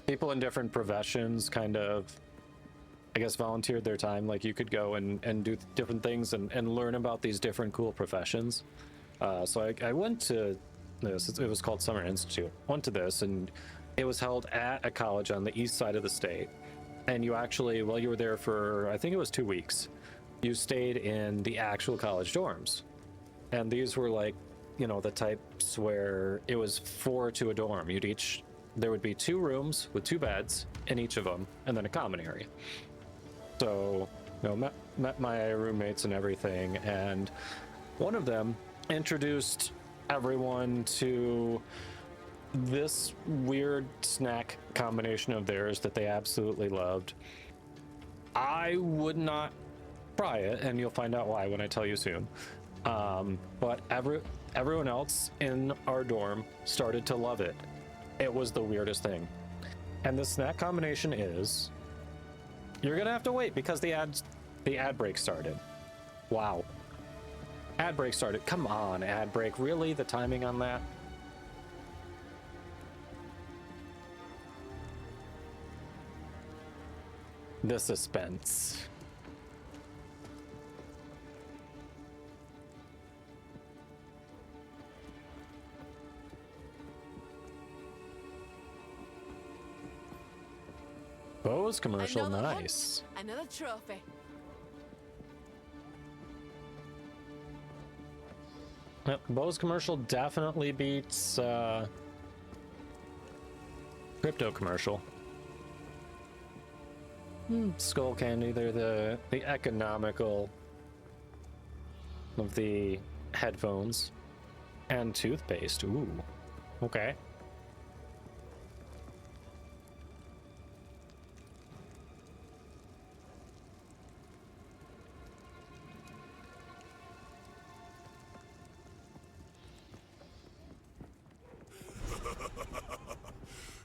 people in different professions kind of, I guess, volunteered their time. Like, you could go and do different things and learn about these different cool professions. So I went to this, it was called Summer Institute. Went to this, and it was held at a college on the east side of the state. And you actually, while you were there for, I think it was 2 weeks, you stayed in the actual college dorms. And these were like, you know, the types where it was 4 to a dorm. There would be 2 rooms with 2 beds in each of them, and then a common area. So, you know, met my roommates and everything, and one of them introduced everyone to this weird snack combination of theirs that they absolutely loved. I would not try it, and you'll find out why when I tell you soon. But everyone else in our dorm started to love it. It was the weirdest thing. And the snack combination is, you're gonna have to wait because the ad break started. Wow. Ad break started. Come on, ad break. Really? The timing on that? The suspense. Bose commercial, nice. Another trophy. Yep, Bose commercial definitely beats crypto commercial. Skull Candy, they're the economical of the headphones. And toothpaste, ooh, okay.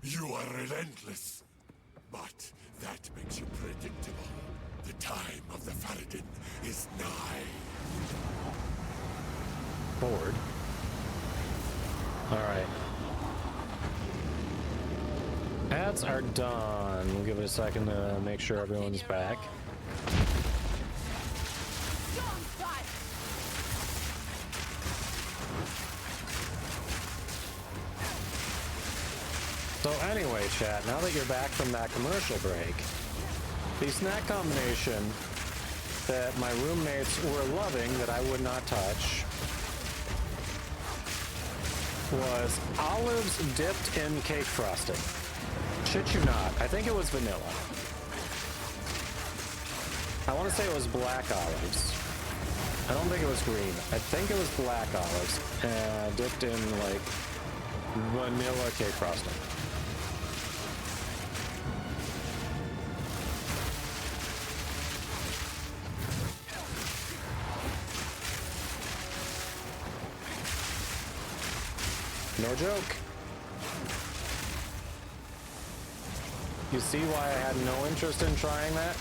You are relentless, but that makes you predictable. The time of the Faradin is nigh. Bored. All right. Ads are done. We'll give it a second to make sure everyone's back. So anyway, chat, now that you're back from that commercial break, the snack combination that my roommates were loving that I would not touch was olives dipped in cake frosting. Shit you not, I think it was vanilla. I want to say it was black olives. I don't think it was green. I think it was black olives dipped in like vanilla cake frosting. No joke. You see why I had no interest in trying that?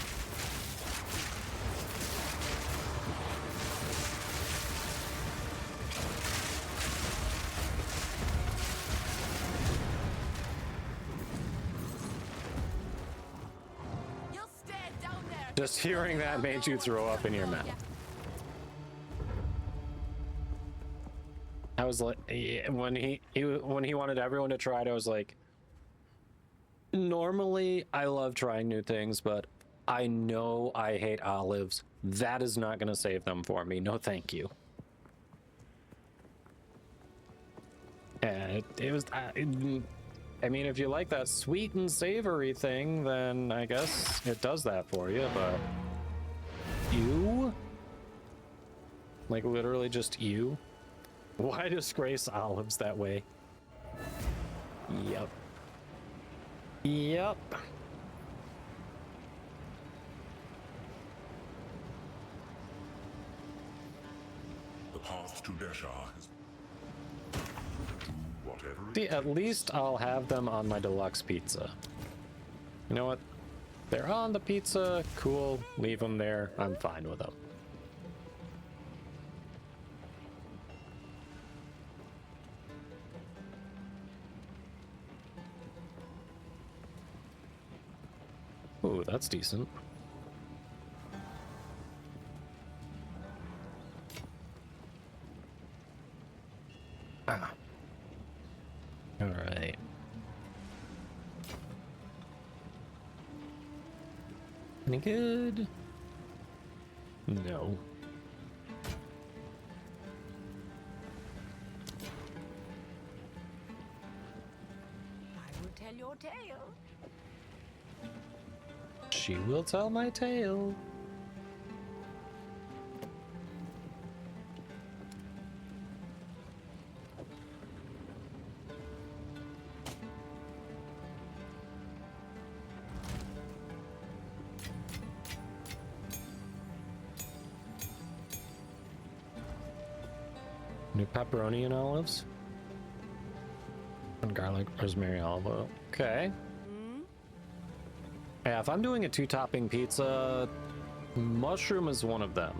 You'll stay down there. Just hearing that made you throw up in your mouth. I was like, when he wanted everyone to try it, I was like, normally I love trying new things, but I know I hate olives. That is not going to save them for me. No, thank you. And it was, I mean, if you like that sweet and savory thing, then I guess it does that for you, but you? Like literally just you? Why disgrace olives that way? Yep. Yep. The path to Desha is... whatever. See, at least I'll have them on my deluxe pizza. You know what? They're on the pizza. Cool. Leave them there. I'm fine with them. Ooh, that's decent. Ah. All right. Any good? No. I will tell your tale. She will tell my tale. New pepperoni and olives. And garlic, rosemary, olive oil. Okay. Yeah, if I'm doing a 2-topping pizza, mushroom is one of them.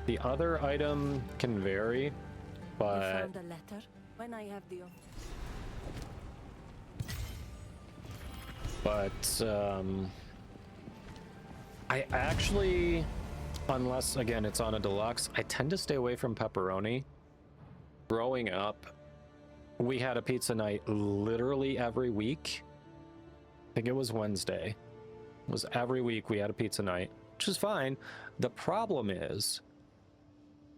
The other item can vary, but... You found a letter? When I have the... But, I actually, unless, again, it's on a deluxe, I tend to stay away from pepperoni. Growing up, we had a pizza night literally every week. I think it was Wednesday. It was every week we had a pizza night, which is fine. The problem is,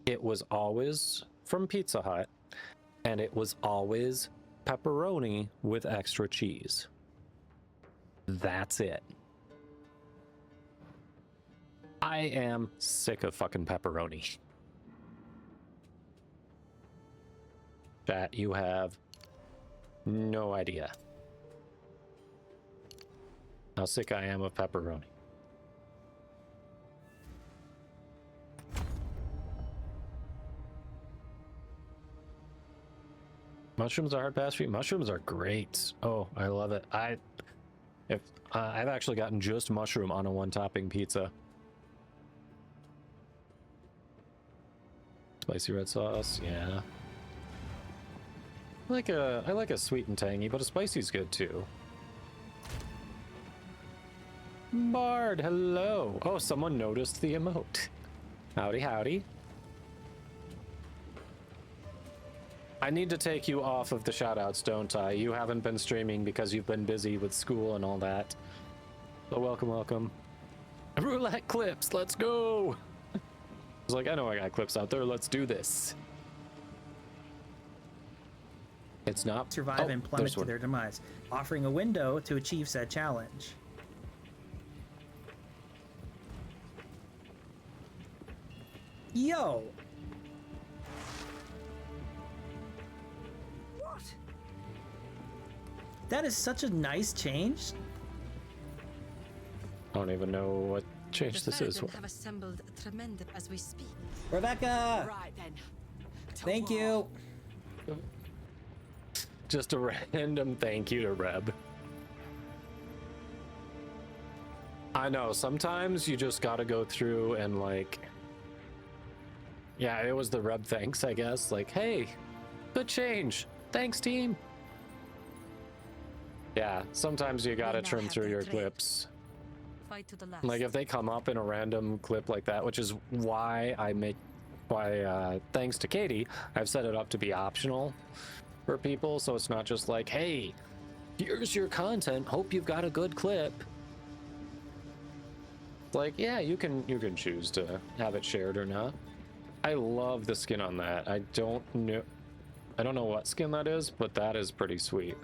it was always from Pizza Hut, and it was always pepperoni with extra cheese. That's it. I am sick of fucking pepperoni. Chat, you have no idea how sick I am of pepperoni. Mushrooms are hard pass for you. Mushrooms are great. Oh, I love it. I've actually gotten just mushroom on a 1-topping pizza. Spicy red sauce, yeah. I like a sweet and tangy, but a spicy's good too. Bard, hello. Oh, someone noticed the emote. Howdy, howdy. I need to take you off of the shoutouts, don't I? You haven't been streaming because you've been busy with school and all that. So welcome, welcome. Roulette clips, let's go! I was like, I know I got clips out there, let's do this. It's not... Survive and plummet to their demise, offering a window to achieve said challenge. Yo! What? That is such a nice change. I don't even know what change this is. Have assembled a tremendous as we speak. Rebecca! Right then. Thank you. Just a random thank you to Reb. I know, sometimes you just gotta go through and like... Yeah, it was the Reb thanks, I guess. Like, hey, good change. Thanks, team. Yeah, sometimes you gotta trim through your clips. Fight to the last. Like if they come up in a random clip like that, which is why thanks to Katie, I've set it up to be optional for people, so it's not just like, hey, here's your content, hope you've got a good clip. Like, yeah, you can choose to have it shared or not. I love the skin on that. I don't know what skin that is, but that is pretty sweet.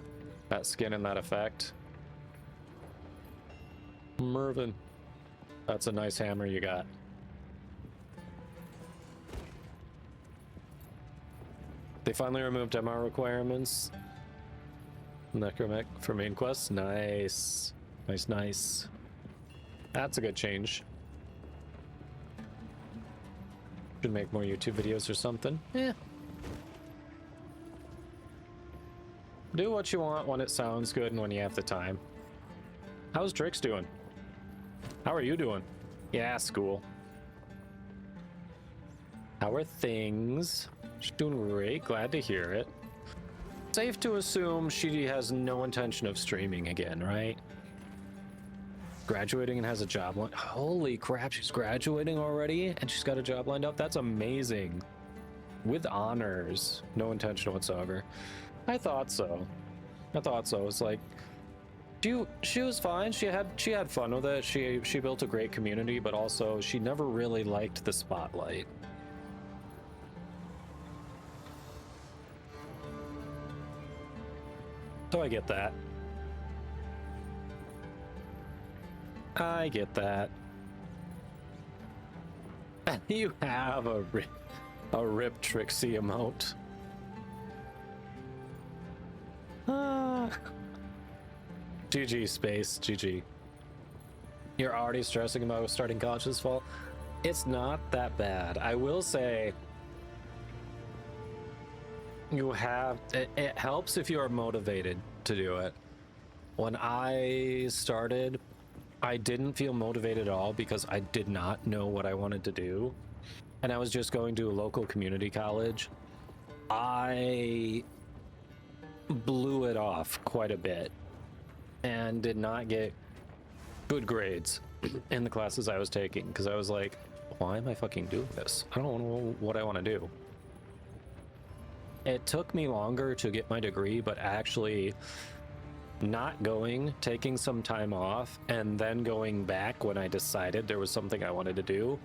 That skin and that effect. Mervin, that's a nice hammer you got. They finally removed MR requirements. Necromech for main quests. Nice. Nice, nice. That's a good change. Should make more YouTube videos or something. Yeah. Do what you want when it sounds good and when you have the time. How's Drix doing? How are you doing? Yeah, school. How are things? She's doing great, glad to hear it. Safe to assume she has no intention of streaming again, right? Graduating and has a job lined up. Holy crap, she's graduating already and she's got a job lined up? That's amazing. With honors. No intention whatsoever. I thought so. It's like, she was fine. She had fun with it. She built a great community, but also she never really liked the spotlight. So I get that. I get that. You have a rip Trixie emote. GG space, GG. You're already stressing about starting college this fall? It's not that bad. I will say, You have it helps if you are motivated to do it. When I started, I didn't feel motivated at all because I did not know what I wanted to do, and I was just going to a local community college. I blew it off quite a bit and did not get good grades in the classes I was taking because I was like, why am I fucking doing this? I don't know what I want to do. It took me longer to get my degree, but actually not going, taking some time off, and then going back when I decided there was something I wanted to do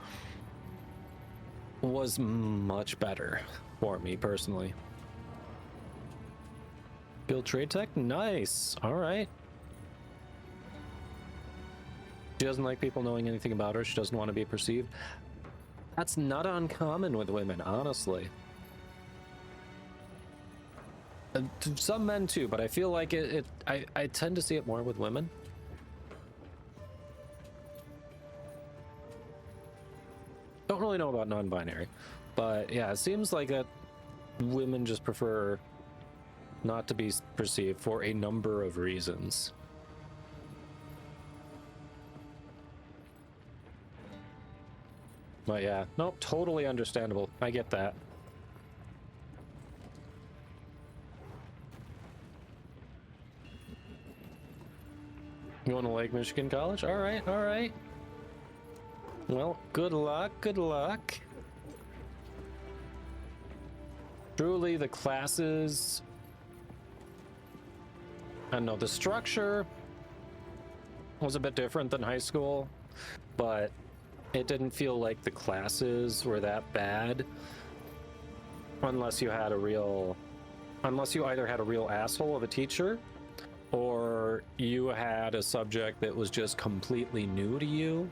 was much better for me personally. Guild Trade Tech? Nice. All right. She doesn't like people knowing anything about her. She doesn't want to be perceived. That's not uncommon with women, honestly. Some men too, but I feel like I tend to see it more with women. Don't really know about non-binary, but yeah, it seems like that women just prefer not to be perceived for a number of reasons. But yeah, nope, totally understandable. I get that. You going to Lake Michigan College? All right, all right. Well, good luck, good luck. Truly, the classes... I know the structure was a bit different than high school, but it didn't feel like the classes were that bad unless you had a real... Unless you either had a real asshole of a teacher or you had a subject that was just completely new to you.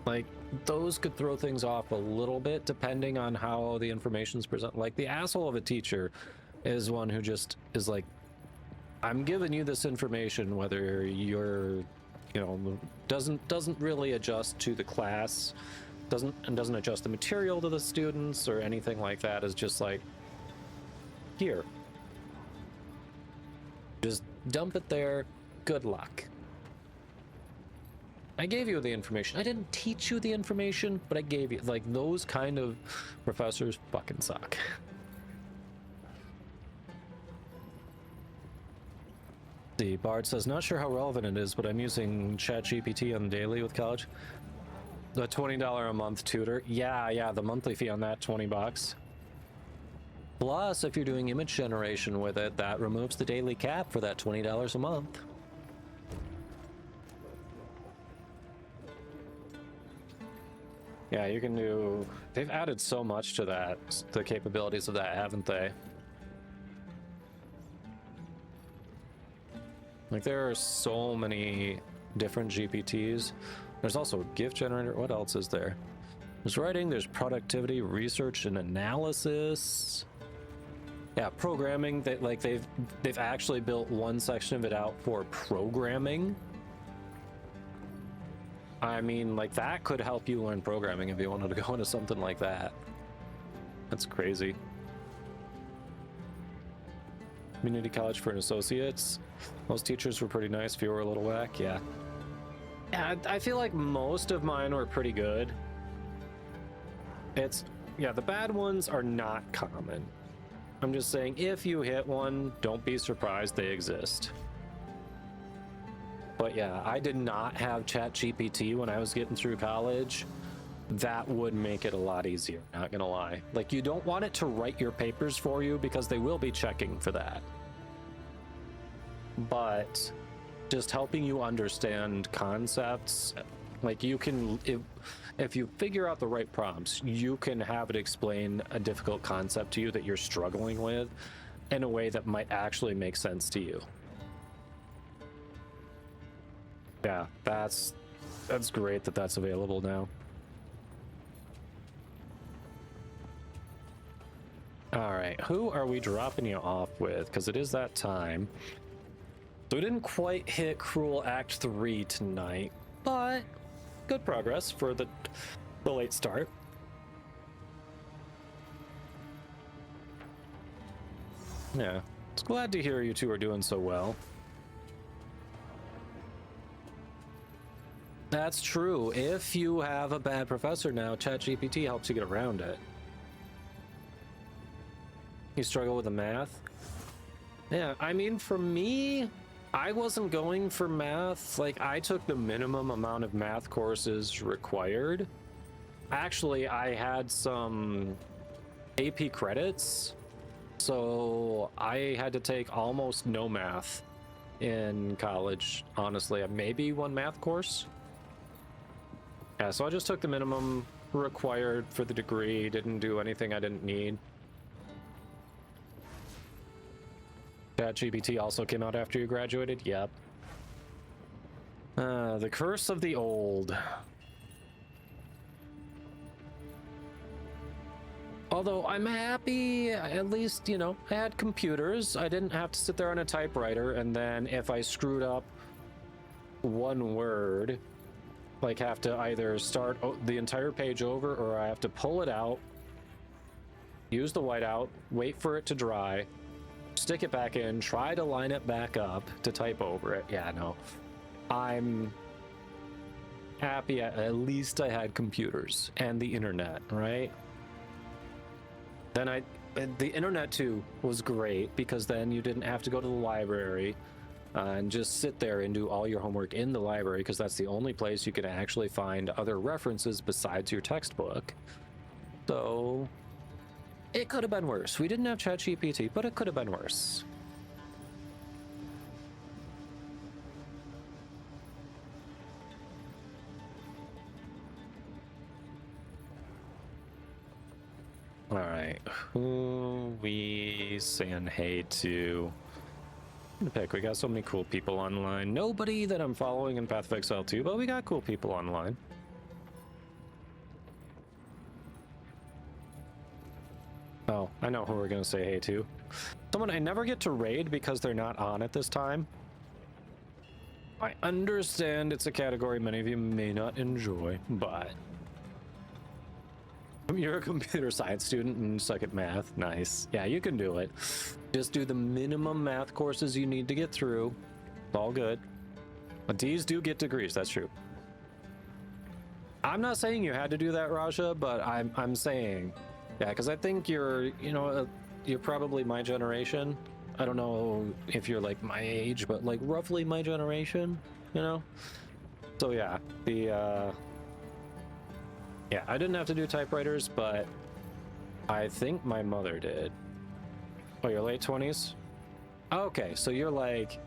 Like, those could throw things off a little bit depending on how the information's presented. Like, the asshole of a teacher is one who just is like, I'm giving you this information whether you're, you know, doesn't really adjust to the class, doesn't adjust the material to the students or anything like that. Is just like, here, just dump it there, good luck. I gave you the information. I didn't teach you the information, but I gave you, like, those kind of professors fucking suck. The Bard says, not sure how relevant it is, but I'm using ChatGPT on the daily with college. The $20 a month tutor. Yeah, the monthly fee on that, $20. Plus, if you're doing image generation with it, that removes the daily cap for that $20 a month. Yeah, you can do... They've added so much to that, the capabilities of that, haven't they? Like, there are so many different GPTs. There's also a GIF generator. What else is there? There's writing, there's productivity, research, and analysis. Yeah, programming. They've actually built one section of it out for programming. I mean, like, that could help you learn programming if you wanted to go into something like that. That's crazy. Community college for associates. Most teachers were pretty nice. Few were a little whack. Yeah. Yeah, I feel like most of mine were pretty good. Yeah, the bad ones are not common. I'm just saying, if you hit one, don't be surprised they exist. But yeah, I did not have ChatGPT when I was getting through college. That would make it a lot easier, not gonna lie. Like, you don't want it to write your papers for you because they will be checking for that. But just helping you understand concepts, like, you can, if you figure out the right prompts, you can have it explain a difficult concept to you that you're struggling with in a way that might actually make sense to you. Yeah, that's great that that's available now. All right, who are we dropping you off with? Because it is that time. So we didn't quite hit Cruel Act 3 tonight, but good progress for the late start. Yeah. It's glad to hear you two are doing so well. That's true. If you have a bad professor now, ChatGPT helps you get around it. You struggle with the math? Yeah, I mean, for me, I wasn't going for math. Like, I took the minimum amount of math courses required. Actually, I had some AP credits, so I had to take almost no math in college, honestly. Maybe one math course. Yeah, so I just took the minimum required for the degree, didn't do anything I didn't need. ChatGPT also came out after you graduated? Yep. The curse of the old. Although I'm happy, at least, you know, I had computers. I didn't have to sit there on a typewriter, and then if I screwed up one word, like have to either start the entire page over, or I have to pull it out, use the whiteout, wait for it to dry, stick it back in, try to line it back up to type over it. Yeah, no. I'm happy at least I had computers and the internet, right? Then the internet too was great, because then you didn't have to go to the library and just sit there and do all your homework in the library, because that's the only place you can actually find other references besides your textbook. So it could have been worse. We didn't have ChatGPT, but it could have been worse. All right, who we saying hey to? I'm gonna pick. We got so many cool people online. Nobody that I'm following in Path of Exile 2, but we got cool people online. Oh, I know who we're gonna say hey to. Someone I never get to raid because they're not on at this time. I understand it's a category many of you may not enjoy, but you're a computer science student and suck at math. Nice. Yeah, you can do it. Just do the minimum math courses you need to get through. It's all good. But D's do get degrees, that's true. I'm not saying you had to do that, Raja, but I'm saying, yeah, because I think you're probably my generation. I don't know if you're like my age, but like roughly my generation, you know? So yeah, yeah, I didn't have to do typewriters, but I think my mother did. Oh, you're late 20s? Okay, so you're like,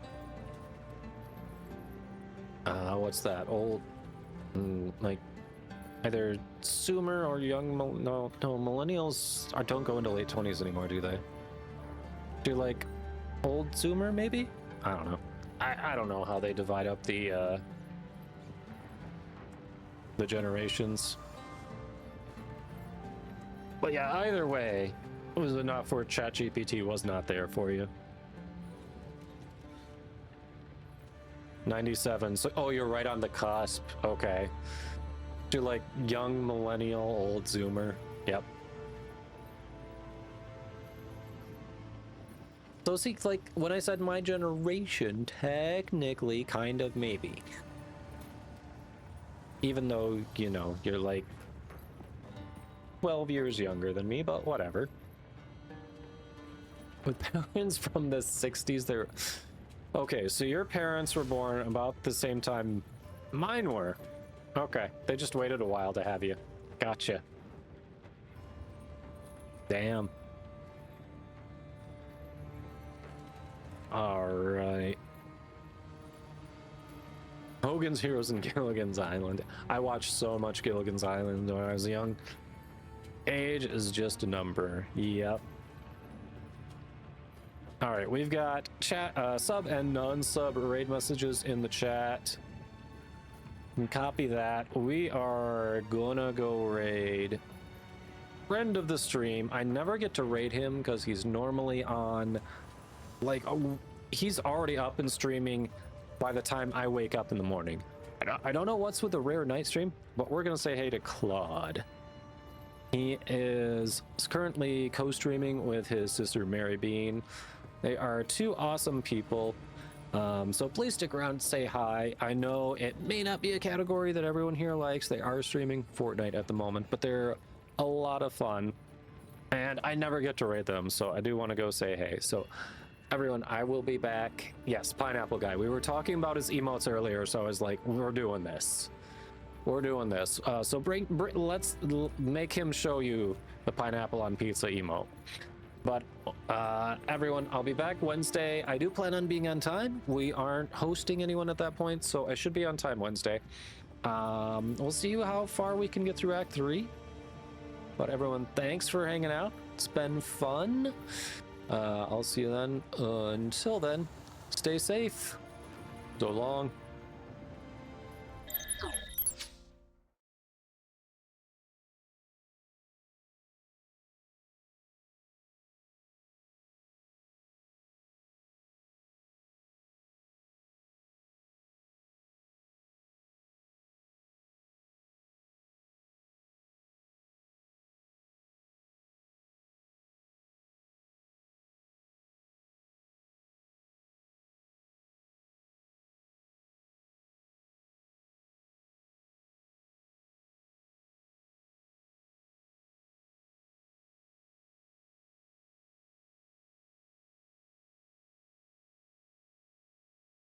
what's that? Old, like, either Zoomer or young, no, millennials don't go into late 20s anymore, do they? Do like old Zoomer, maybe? I don't know. I don't know how they divide up the generations. But yeah, either way, was it not for ChatGPT was not there for you. 97. So, oh, you're right on the cusp. Okay. Do like young millennial, old Zoomer. Yep. So see, like when I said my generation, technically, kind of, maybe. Even though, you know, you're like 12 years younger than me, but whatever. With parents from the 60s, they're... Okay, so your parents were born about the same time mine were. Okay, they just waited a while to have you. Gotcha. Damn. Alright. Hogan's Heroes and Gilligan's Island. I watched so much Gilligan's Island when I was young. Age is just a number. Yep. All right, we've got chat, sub and non-sub raid messages in the chat. And copy that. We are gonna go raid friend of the stream. I never get to raid him because he's normally on, like, he's already up and streaming by the time I wake up in the morning. I don't know what's with the rare night stream, but we're gonna say hey to Claude. He is currently co-streaming with his sister Mary Bean. They are two awesome people. So please stick around and say hi. I know it may not be a category that everyone here likes. They are streaming Fortnite at the moment, but they're a lot of fun. And I never get to rate them, so I do want to go say hey. So everyone, I will be back. Yes, Pineapple Guy. We were talking about his emotes earlier, so I was like, we're doing this. We're doing this. So let's make him show you the pineapple on pizza emote. But everyone, I'll be back Wednesday. I do plan on being on time. We aren't hosting anyone at that point, so I should be on time Wednesday. We'll see how far we can get through Act 3. But everyone, thanks for hanging out. It's been fun. I'll see you then. Until then, stay safe. So long.